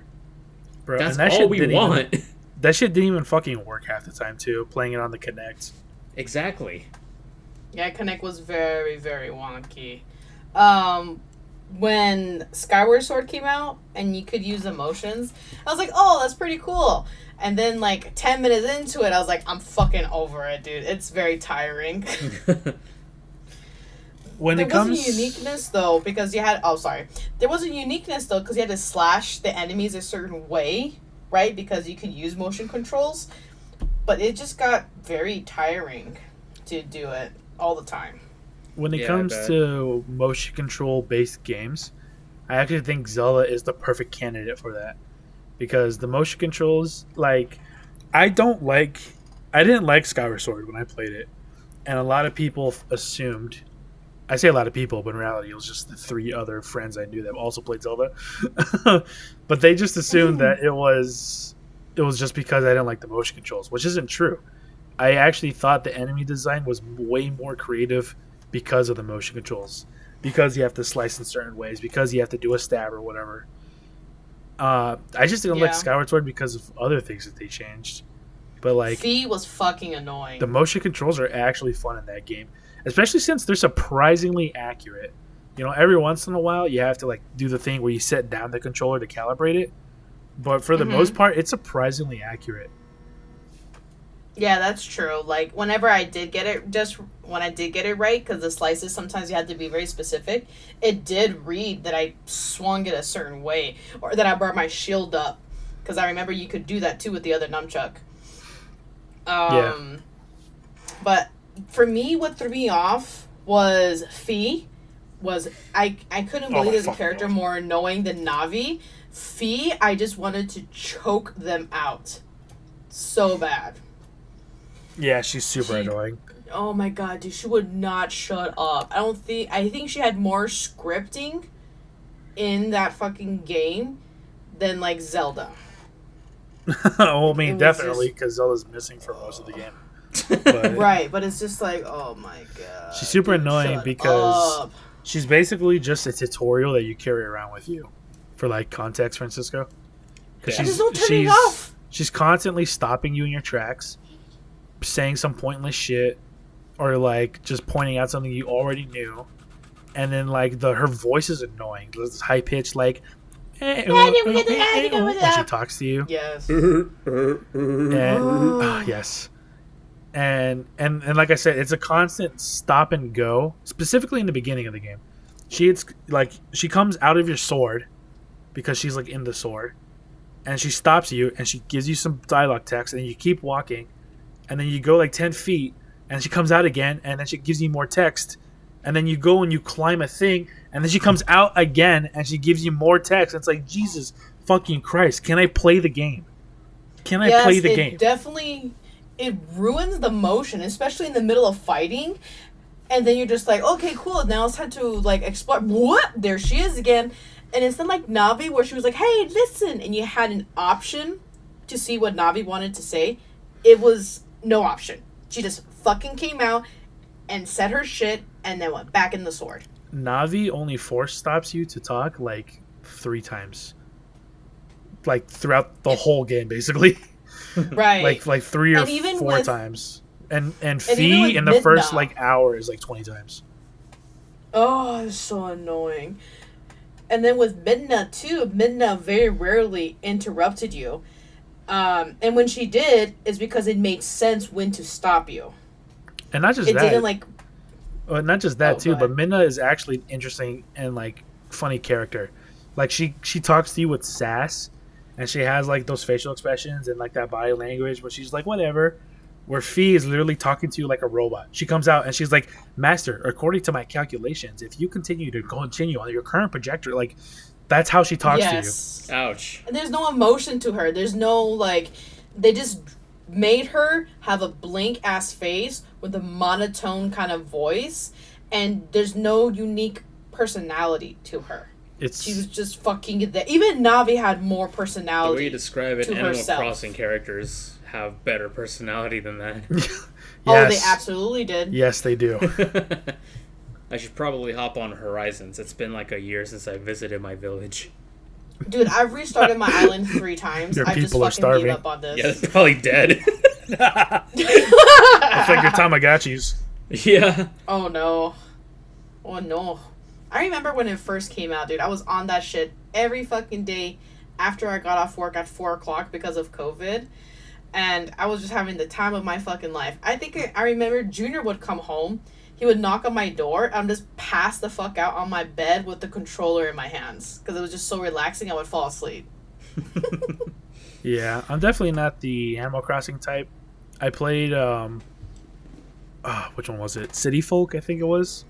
Bro, That's and that all shit we didn't want. Even, that shit didn't even fucking work half the time, too, playing it on the Kinect. Exactly. Yeah, Connect was very, very wonky. When Skyward Sword came out and you could use emotions, I was like, oh, that's pretty cool. And then, like, 10 minutes into it, I was like, I'm fucking over it, dude. It's very tiring. When There it comes... was a uniqueness, though, because you had... Oh, sorry. There was a uniqueness, though, because you had to slash the enemies a certain way, right? Because you could use motion controls. But it just got very tiring to do it all the time. When it Yeah, I comes bet. to motion control based games, I actually think Zelda is the perfect candidate for that. Because the motion controls, like, I didn't like Skyward Sword when I played it. And a lot of people assumed, I say a lot of people, but in reality it was just the 3 other friends I knew that also played Zelda. But they just assumed that it was just because I didn't like the motion controls, which isn't true. I actually thought the enemy design was way more creative because of the motion controls, because you have to slice in certain ways, because you have to do a stab or whatever. I just didn't like Yeah. Skyward Sword because of other things that they changed. But like Fee was fucking annoying. the motion controls are actually fun in that game, especially since they're surprisingly accurate. You know, every once in a while you have to like do the thing where you set down the controller to calibrate it, but for the most part, it's surprisingly accurate. Yeah, that's true. Like, whenever I did get it, just when I did get it right, because the slices, sometimes you had to be very specific, it did read that I swung it a certain way, or that I brought my shield up. Because I remember you could do that, too, with the other nunchuck. Yeah. But for me, what threw me off was Fee. I couldn't Oh believe my there's a fucking character God. more annoying than Navi. Fee, I just wanted to choke them out. So bad. Yeah, she's super She- annoying. Oh my god, dude, she would not shut up. I think she had more scripting in that fucking game than like Zelda. Well, I mean, It was definitely, just- because Zelda's missing for most of the game. But Right, but it's just like, oh my god. She's super dude, annoying shut because- up. she's basically just a tutorial that you carry around with you for like context, Francisco. Yeah. There's no turning off. She's constantly stopping you in your tracks, saying some pointless shit, or like just pointing out something you already knew, and then like her voice is annoying. This high pitched like. When she talks to you. Yes. And yes, and like I said, it's a constant stop and go. Specifically in the beginning of the game, she comes out of your sword because she's like in the sword, and she stops you and she gives you some dialogue text, and you keep walking, and then you go like 10 feet, and she comes out again, and then she gives you more text, and then you go and you climb a thing, and then she comes out again and she gives you more text. It's like, Jesus fucking Christ, can I play the game? Can I play the game? Definitely, it ruins the motion, especially in the middle of fighting. And then you're just like, okay, cool. Now it's time to like explore. What? There she is again. And it's not like Navi where she was like, hey, listen. And you had an option to see what Navi wanted to say. It was no option. She just fucking came out and said her shit and then went back in the sword. Navi only force stops you to talk like 3 times, like throughout the whole game, basically. Right. like 3 or And even 4 with- times, and even Fee with in the first Midna. like hour is like 20 times. Oh, it's so annoying. And then with Midna too, Midna very rarely interrupted you. And when she did, it's because it made sense when to stop you. And not just It that, didn't like not just that Oh, too, go but ahead. Minna is actually interesting and like funny character. Like she talks to you with sass, and she has like those facial expressions and like that body language where she's like whatever. Where Fee is literally talking to you like a robot. She comes out and she's like, Master, according to my calculations, if you continue on your current projector, like that's how she talks to you. yes. Ouch. And there's no emotion to her. There's no like they just made her have a blank ass face with a monotone kind of voice, and there's no unique personality to her. It's She was just fucking there. Even Navi had more The way personality. you describe it, to Animal herself. Crossing characters have better personality than that. Oh, they absolutely did. Yes, they do. I should probably hop on Horizons. It's been like a year since I visited my village. Dude, I've restarted my island 3 times. Your I just people are fucking starving. gave up on this. Yeah, they're probably dead. It's like your Tamagotchis. Yeah. Oh no. Oh no. I remember when it first came out, dude. I was on that shit every fucking day after I got off work at 4 o'clock because of COVID. And I was just having the time of my fucking life. I remember Junior would come home. He would knock on my door. I'm just pass the fuck out on my bed with the controller in my hands. Because it was just so relaxing, I would fall asleep. Yeah, I'm definitely not the Animal Crossing type. I played which one was it? City Folk, I think it was,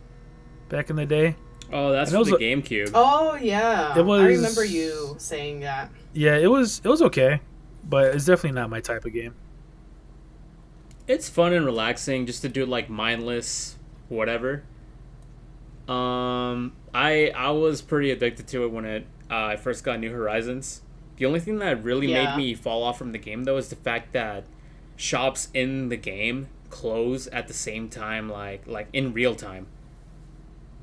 back in the day. Oh, that's And for it the was GameCube. Oh, yeah. It was- I remember you saying that. Yeah, it was okay, but it's definitely not my type of game. It's fun and relaxing just to do like mindless whatever. I was pretty addicted to it when I first got New Horizons. The only thing that really Yeah. made me fall off from the game though is the fact that shops in the game close at the same time, like in real time.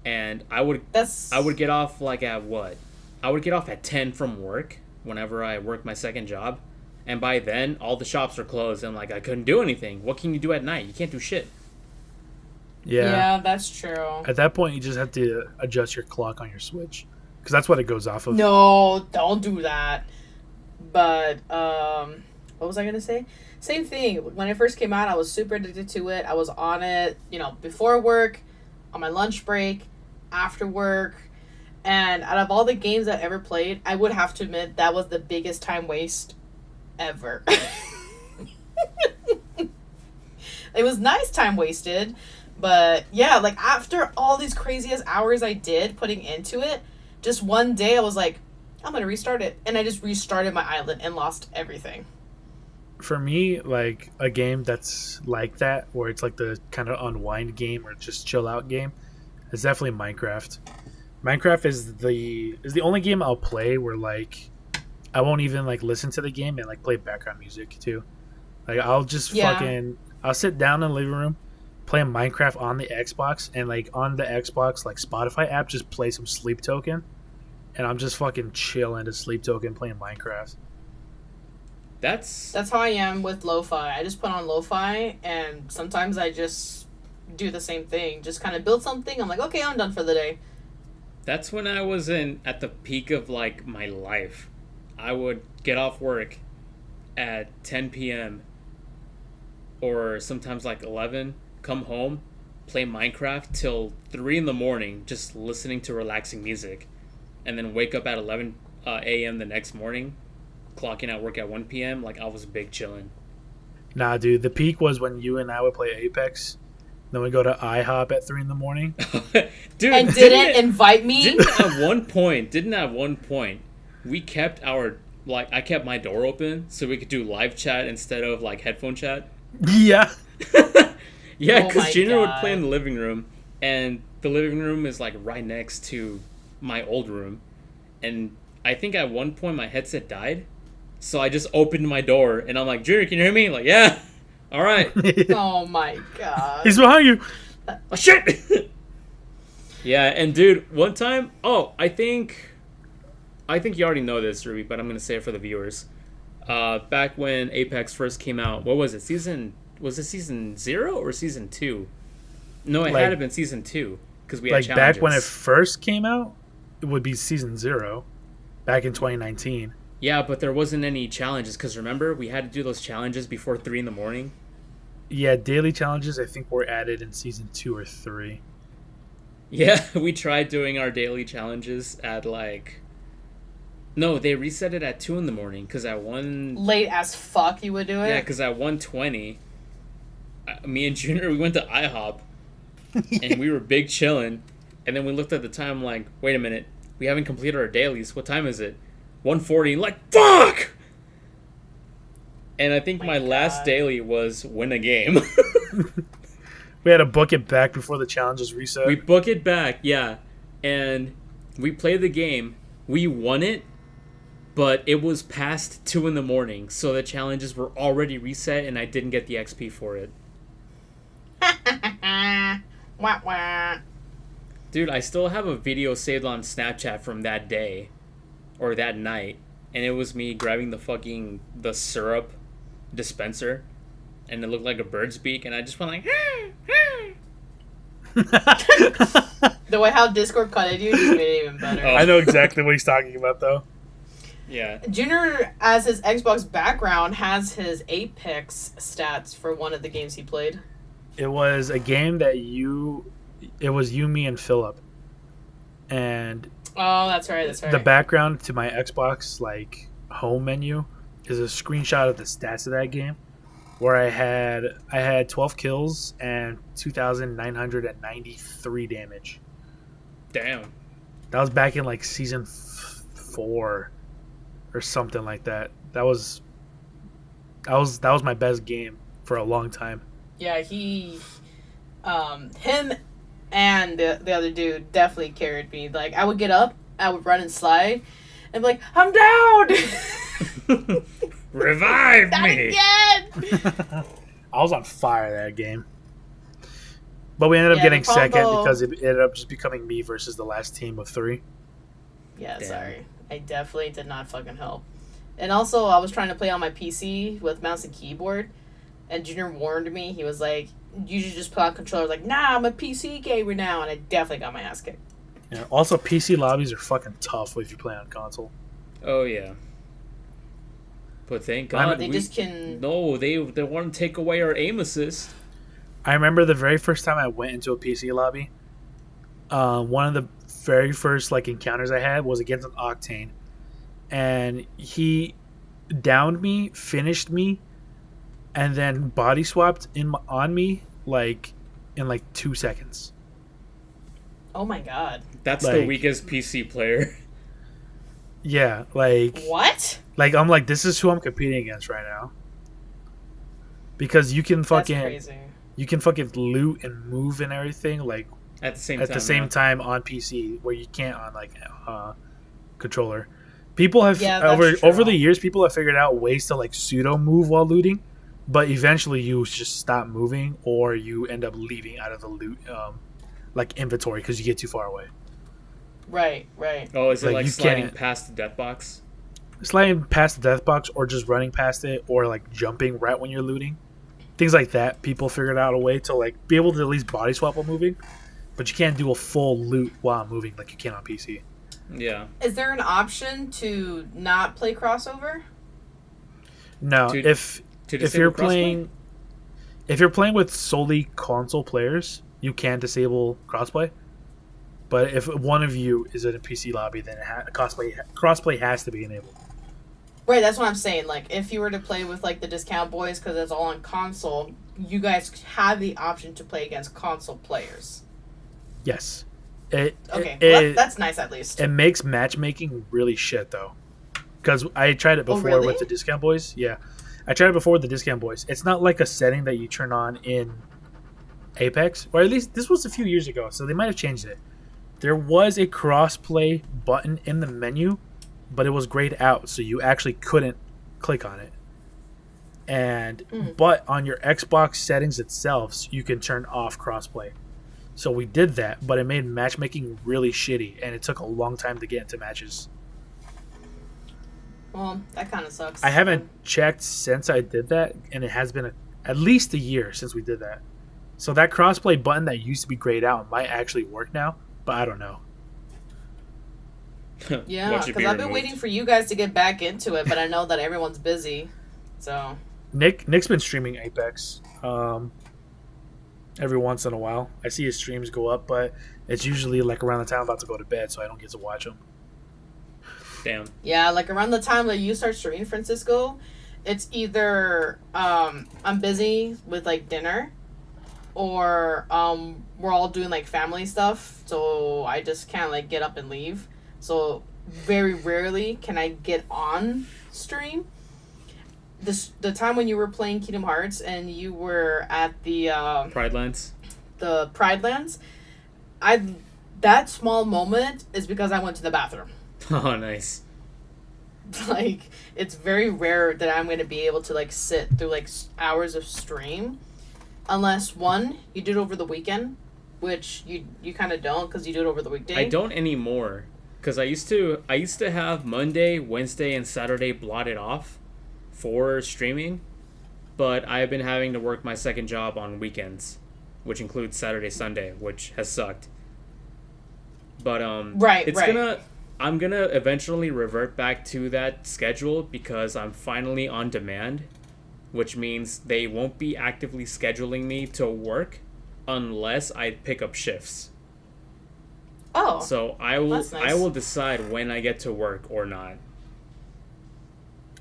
And I would get off like at what? I would get off at 10 from work whenever I worked my second job. And by then, all the shops were closed. And like, I couldn't do anything. What can you do at night? You can't do shit. Yeah. That's true. At that point, you just have to adjust your clock on your Switch, because that's what it goes off of. No, don't do that. But what was I gonna say? Same thing. When it first came out, I was super addicted to it. I was on it, before work, on my lunch break, after work. And out of all the games I've ever played, I would have to admit that was the biggest time waste ever. It was nice time wasted, but yeah, like after all these craziest hours I did putting into it, just one day I was like, I'm gonna restart it, and I just restarted my island and lost everything. For me, like a game that's like that, where it's like the kind of unwind game or just chill out game, is definitely Minecraft. Minecraft is the only game I'll play where like I won't even like listen to the game and like play background music too. Like I'll just I'll sit down in the living room, play Minecraft on the Xbox, and like on the Xbox like Spotify app just play some Sleep Token, and I'm just fucking chilling to Sleep Token playing Minecraft. That's That's how I am with lo-fi. I just put on lo-fi, and sometimes I just do the same thing. Just kind of build something. I'm like, okay, I'm done for the day. That's when I was at the peak of like my life. I would get off work at 10 p.m. or sometimes like 11, come home, play Minecraft till 3 in the morning, just listening to relaxing music, and then wake up at 11 a.m. the next morning, clocking out work at 1 p.m. Like I was big chilling. Nah, dude, the peak was when you and I would play Apex. Then we go to IHOP at 3 in the morning. Dude, And didn't invite me. Didn't at one point we kept I kept my door open so we could do live chat instead of like headphone chat. Yeah. Yeah, Oh because my Junior would God. play in the living room, and the living room is like right next to my old room, and I think at one point my headset died, so I just opened my door and I'm like, Junior, can you hear me? Like, yeah, all right. Oh my god. He's behind you. Oh shit. Yeah, and dude, one time, I think you already know this, Ruby, but I'm gonna say it for the viewers. Back when Apex first came out, what was it? Was it season 0 or season 2? No, it Like- had to been season 2 because we had Like challenges. back when it first came out, it would be season 0, back in 2019. Yeah, but there wasn't any challenges because remember we had to do those challenges before 3 in the morning. Yeah, daily challenges I think were added in season 2 or 3. Yeah, we tried doing our daily challenges at like. No, they reset it at 2 in the morning because at 1. Late as fuck you would do it. Yeah, because at 1:20, me and Junior, we went to IHOP, and we were big chilling, and then we looked at the time like, wait a minute, we haven't completed our dailies. What time is it? 1:40. Like, fuck! And I think my last God. daily was win a game. We had to book it back before the challenges reset. We book it back, yeah, and we played the game. We won it, but it was past 2 in the morning, so the challenges were already reset, and I didn't get the XP for it. Wah, wah. Dude, I still have a video saved on Snapchat from that day, or that night, and it was me grabbing the syrup dispenser, and it looked like a bird's beak, and I just went like, The way how Discord cut at you just made it even better. Oh. I know exactly what he's talking about, though. yeah. Junior, as his Xbox background, has his Apex stats for one of the games he played. It was a game that it was you, me, and Philip. And Oh, that's right. That's right. the background to my Xbox, like, home menu is a screenshot of the stats of that game, where I had 12 kills and 2,993 damage. Damn. That was back in like season 4 or something like that. That was my best game for a long time. Yeah, him and the other dude definitely carried me. Like, I would get up, I would run and slide, and be like, I'm down! Revive Not me! again! I was on fire that game. But we ended up Yeah, getting the second combo- because it ended up just becoming me versus the last team of 3. Yeah, Damn. sorry. I definitely did not fucking help. And also, I was trying to play on my PC with mouse and keyboard, and Junior warned me. He was like, you should just put on controller. I was like, nah, I'm a PC gamer now, and I definitely got my ass kicked. Yeah. Also, PC lobbies are fucking tough if you play on console. Oh, yeah. But thank I'm- God They just can... No, they want to take away our aim assist. I remember the very first time I went into a PC lobby. One of the very first like encounters I had was against an Octane, and he downed me, finished me, and then body swapped on me like in like 2 seconds. Oh my god. That's the Like- weakest PC player. Yeah, like What? I'm like, this is who I'm competing against right now. because you can That's fucking crazy. loot and move and everything like At the at time. the same yeah. time on PC where you can't on like controller. People have Yeah, that's over true. the years people have figured out ways to like pseudo move while looting, but eventually you just stop moving or you end up leaving out of the loot like inventory because you get too far away. Right, right. Oh, is it Like, like you sliding can't- past the death box? Sliding past the death box or just running past it or like jumping right when you're looting. Things like that. People figured out a way to like be able to at least body swap while moving, but you can't do a full loot while moving like you can on PC. Yeah. Is there an option to not play crossover? No, To if disable you're crossplay? playing if you're playing with solely console players, you can disable crossplay. But if one of you is in a PC lobby, then crossplay has to be enabled. Right, that's what I'm saying. Like, if you were to play with like the Discount Boys, because it's all on console, you guys have the option to play against console players. Yes. It Okay, it, well, it, that's nice at least. it makes matchmaking really shit though. Because I tried it before really? with the Discount Boys. Yeah, I tried it before with the Discount Boys. It's not like a setting that you turn on in Apex, or at least this was a few years ago, so they might have changed it. There was a crossplay button in the menu, but it was grayed out, so you actually couldn't click on it. And but on your Xbox settings itself, you can turn off crossplay. So we did that, but it made matchmaking really shitty, and it took a long time to get into matches. Well, that kind of sucks. I haven't checked since I did that, and it has been at least a year since we did that. So that crossplay button that used to be grayed out might actually work now, but I don't know. Yeah, Watch it because be I've been removed. waiting for you guys to get back into it, but I know that everyone's busy. So, Nick's been streaming Apex every once in a while. I see his streams go up, but it's usually like around the time I'm about to go to bed, so I don't get to watch them. Damn. yeah, like around the time that you start streaming, Francisco, it's either I'm busy with like dinner, or we're all doing like family stuff, so I just can't like get up and leave. So very rarely can I get on stream. The time when you were playing Kingdom Hearts and you were at the Pride Lands. Pride Lands, that small moment is because I went to the bathroom. Oh, nice. Like, it's very rare that I'm going to be able to like sit through like hours of stream, unless one, you do it over the weekend, which you kind of don't because you do it over the weekday. I don't anymore, because I used to have Monday, Wednesday, and Saturday blotted off for streaming, but I've been having to work my second job on weekends, which includes Saturday, Sunday, which has sucked. But Right, it's right. I'm gonna eventually revert back to that schedule because I'm finally on demand, which means they won't be actively scheduling me to work unless I pick up shifts. Oh, So I that's nice. will decide when I get to work or not.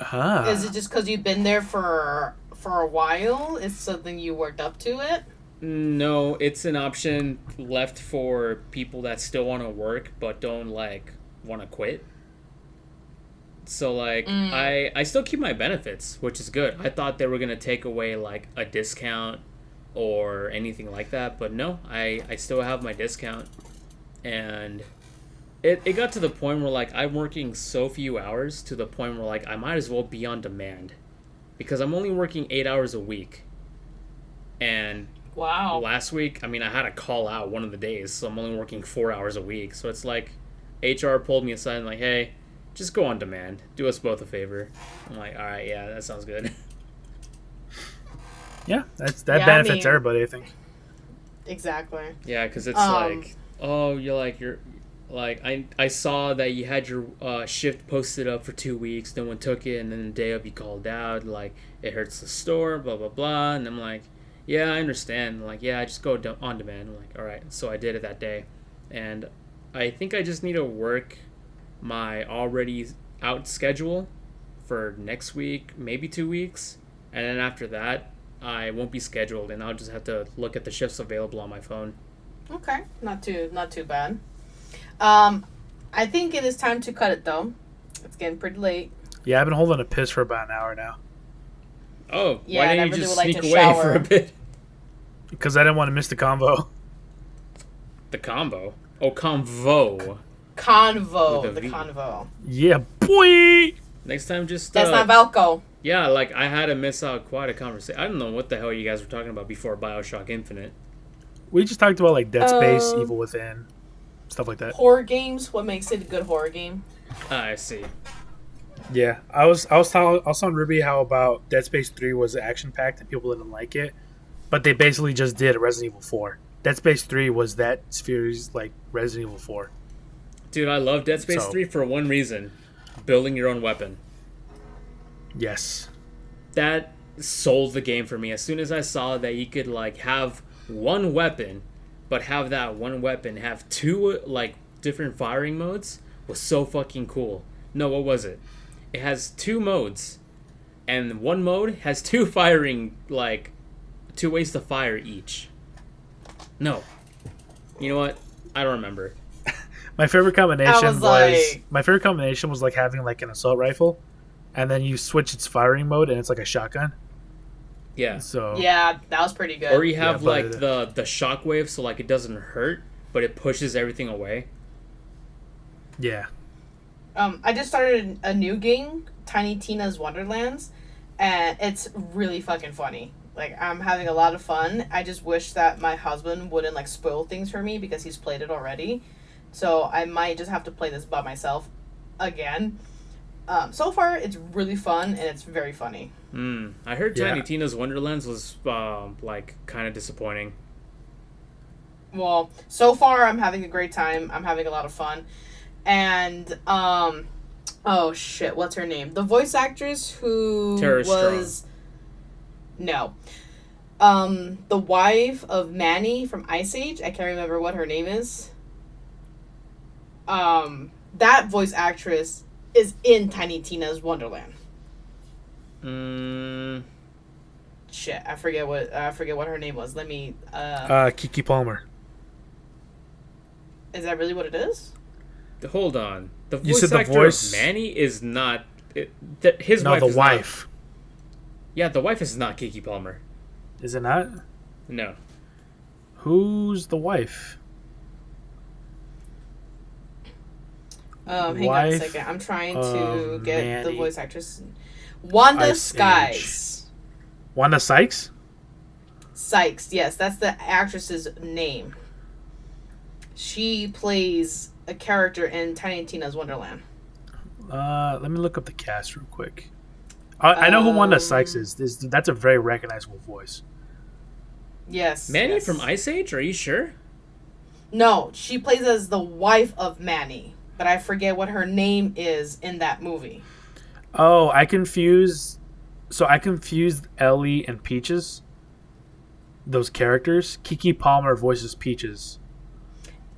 Ah. is it just because you've been there for a while? It's something you worked up to it? No, it's an option left for people that still want to work but don't like want to quit. So like I still keep my benefits, which is good. I thought they were going to take away like a discount or anything like that, but no, I still have my discount. And it got to the point where like I'm working so few hours to the point where like I might as well be on demand because I'm only working 8 hours a week. And Wow. last week, I mean, I had to call out one of the days, so I'm only working 4 hours a week. So it's like HR pulled me aside and like, hey, just go on demand. Do us both a favor. I'm like, all right, yeah, that sounds good. Yeah, that Yeah, I benefits mean- everybody, I think. Exactly. Yeah, because it's Um, like, oh, you're like, I saw that you had your shift posted up for 2 weeks, no one took it, and then the day of you called out, like, it hurts the store, blah, blah, blah. And I'm like, yeah, I understand. I'm like, yeah, I just go on demand. I'm like, all right. So I did it that day. And I think I just need to work my already out schedule for next week, maybe 2 weeks. And then after that, I won't be scheduled, and I'll just have to look at the shifts available on my phone. Okay, not too bad. I think it is time to cut it though. It's getting pretty late. Yeah, I've been holding a piss for about an hour now. Oh, Yeah, why and I didn't you really just would like sneak to away shower. for a bit? Because I didn't want to miss the convo. The combo. Oh, convo. Convo, With a the V. convo. Yeah, boy. Next time, just That's not Valco. yeah, like I had to miss out quite a conversation. I don't know what the hell you guys were talking about before BioShock Infinite. We just talked about like Dead Space, Um, Evil Within, stuff like that. Horror games. What makes it a good horror game? I see. Yeah, I was telling Ruby how about Dead Space 3 was action packed and people didn't like it, but they basically just did Resident Evil 4. Dead Space 3 was that series like Resident Evil 4. Dude, I love Dead Space So- 3 for one reason: building your own weapon. Yes. That sold the game for me. As soon as I saw that you could like have one weapon, but have that one weapon have two like different firing modes, was so fucking cool. No, what was it? It has two modes, and one mode has two firing, like two ways to fire each. No, you know what? I don't remember. My favorite combination I was like- my favorite combination was like having like an assault rifle, and then you switch its firing mode and it's like a shotgun. Yeah, So Yeah, that was pretty good. or you have Yeah, like but- the shockwave, so like it doesn't hurt, but it pushes everything away. yeah, I just started a new game, Tiny Tina's Wonderlands, and it's really fucking funny. Like, I'm having a lot of fun. I just wish that my husband wouldn't like spoil things for me because he's played it already. So I might just have to play this by myself again. So far, it's really fun and it's very funny. I heard Yeah. Tiny Tina's Wonderlands was like kind of disappointing. Well, so far I'm having a great time. I'm having a lot of fun. And oh shit, what's her name? The voice actress who Tara was No. The wife of Manny from Ice Age, I can't remember what her name is. That voice actress is in Tiny Tina's Wonderland. Shit, I forget what her name was. Let me Kiki Palmer. is that really what it is? Hold on. The You voice said the actor voice- of Manny is not. His No, wife the is wife. Not, yeah, the wife is not Kiki Palmer. Is it not? No. Who's the wife? Hang on a Wife second. I'm trying to of get the Manny. voice actress. Wanda Ice Skies. Wanda Sykes? Sykes, yes, that's the actress's name. She plays a character in Tiny Tina's Wonderland. Let me look up the cast real quick. I know who Wanda Sykes is. That's a very recognizable voice. Yes. Manny yes. from Ice Age? Are you sure? No, she plays as the wife of Manny, but I forget what her name is in that movie. Oh, I confused Ellie and Peaches. Those characters. Kiki Palmer voices Peaches.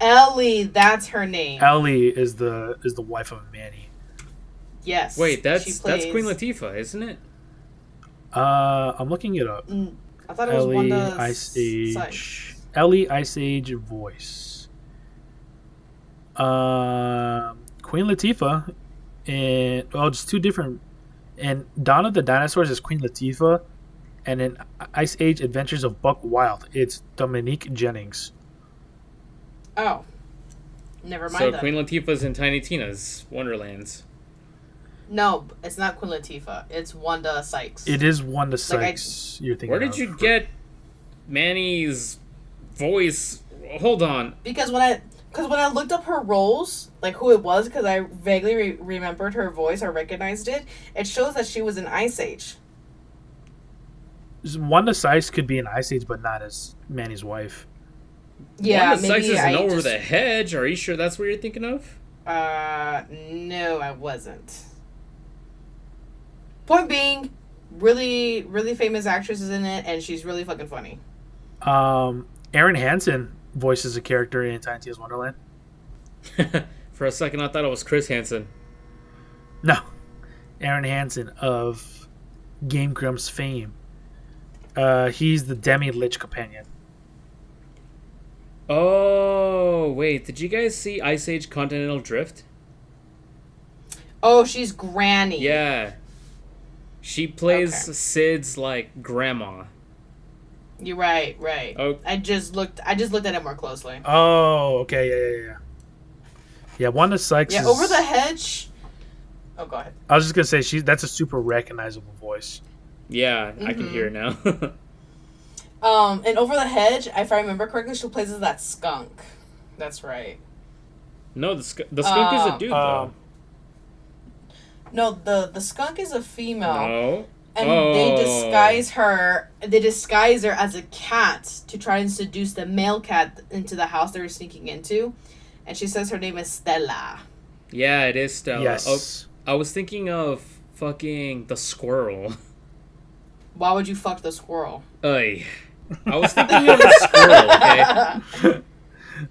Ellie, that's her name. Ellie is the wife of Manny. Yes. Wait, she that's plays- Queen Latifah, isn't it? I'm looking it up. I thought it was Ellie Wanda Ice Age. Sykes. Ellie Ice Age voice. Queen Latifah, and just two different. And Dawn of the Dinosaurs is Queen Latifah, and in Ice Age Adventures of Buck Wild, it's Dominique Jennings. Oh. Never mind So then. Queen Latifah's in Tiny Tina's Wonderlands. No, it's not Queen Latifah. It's Wanda Sykes. It is Wanda Like I- Sykes. You're thinking. Where did of. you get Manny's voice? Hold on. Because when I looked up her roles, like who it was, because I vaguely remembered her voice or recognized it, it shows that she was in Ice Age. Wanda Sykes could be in Ice Age, but not as Manny's wife. Yeah, Wanda Sykes maybe is I in Over just, the Hedge. Are you sure that's what you're thinking of? no, I wasn't. Point being, really, really famous actress is in it, and she's really fucking funny. Aaron Hansen voices a character in Tiny Tina's Wonderland. For a second, I thought it was Chris Hansen. No, Aaron Hansen of Game Grumps fame. He's the Demi Lich companion. Oh, wait. Did you guys see Ice Age Continental Drift? Oh, she's Granny. Yeah. She plays Okay. Sid's like grandma. You're right. Right. Oh. I just looked at it more closely. Oh, okay, yeah. Yeah, Wanda Sykes. Yeah. is, Over the Hedge. Oh, go ahead. I was just gonna say that's a super recognizable voice. Yeah, I can hear it now. And Over the Hedge, if I remember correctly, she plays as that skunk. That's right. No, the skunk is a dude though. No, the skunk is a female. No. And Oh. they disguise her as a cat to try and seduce the male cat into the house they're sneaking into. And she says her name is Stella. Yeah, it is Stella. Yes. Oh, I was thinking of fucking the squirrel. Why would you fuck the squirrel? Ay. I was thinking of the squirrel, okay?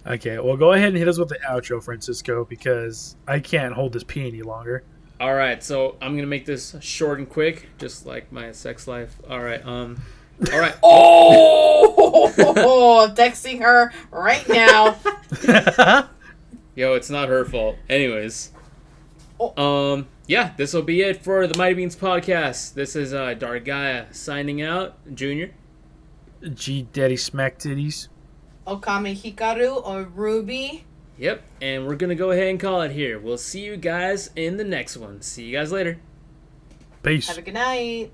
Okay, well, go ahead and hit us with the outro, Francisco, because I can't hold this pee any longer. Alright, so I'm gonna make this short and quick, just like my sex life. Alright. Alright. Oh, texting her right now. Yo, it's not her fault. Anyways. Oh. Yeah, this will be it for the Mighty Beans podcast. This is Dark Gaia signing out. Junior. G Daddy Smack Titties. Okami Hikaru or Ruby. Yep, and we're gonna go ahead and call it here. We'll see you guys in the next one. See you guys later. Peace. Have a good night.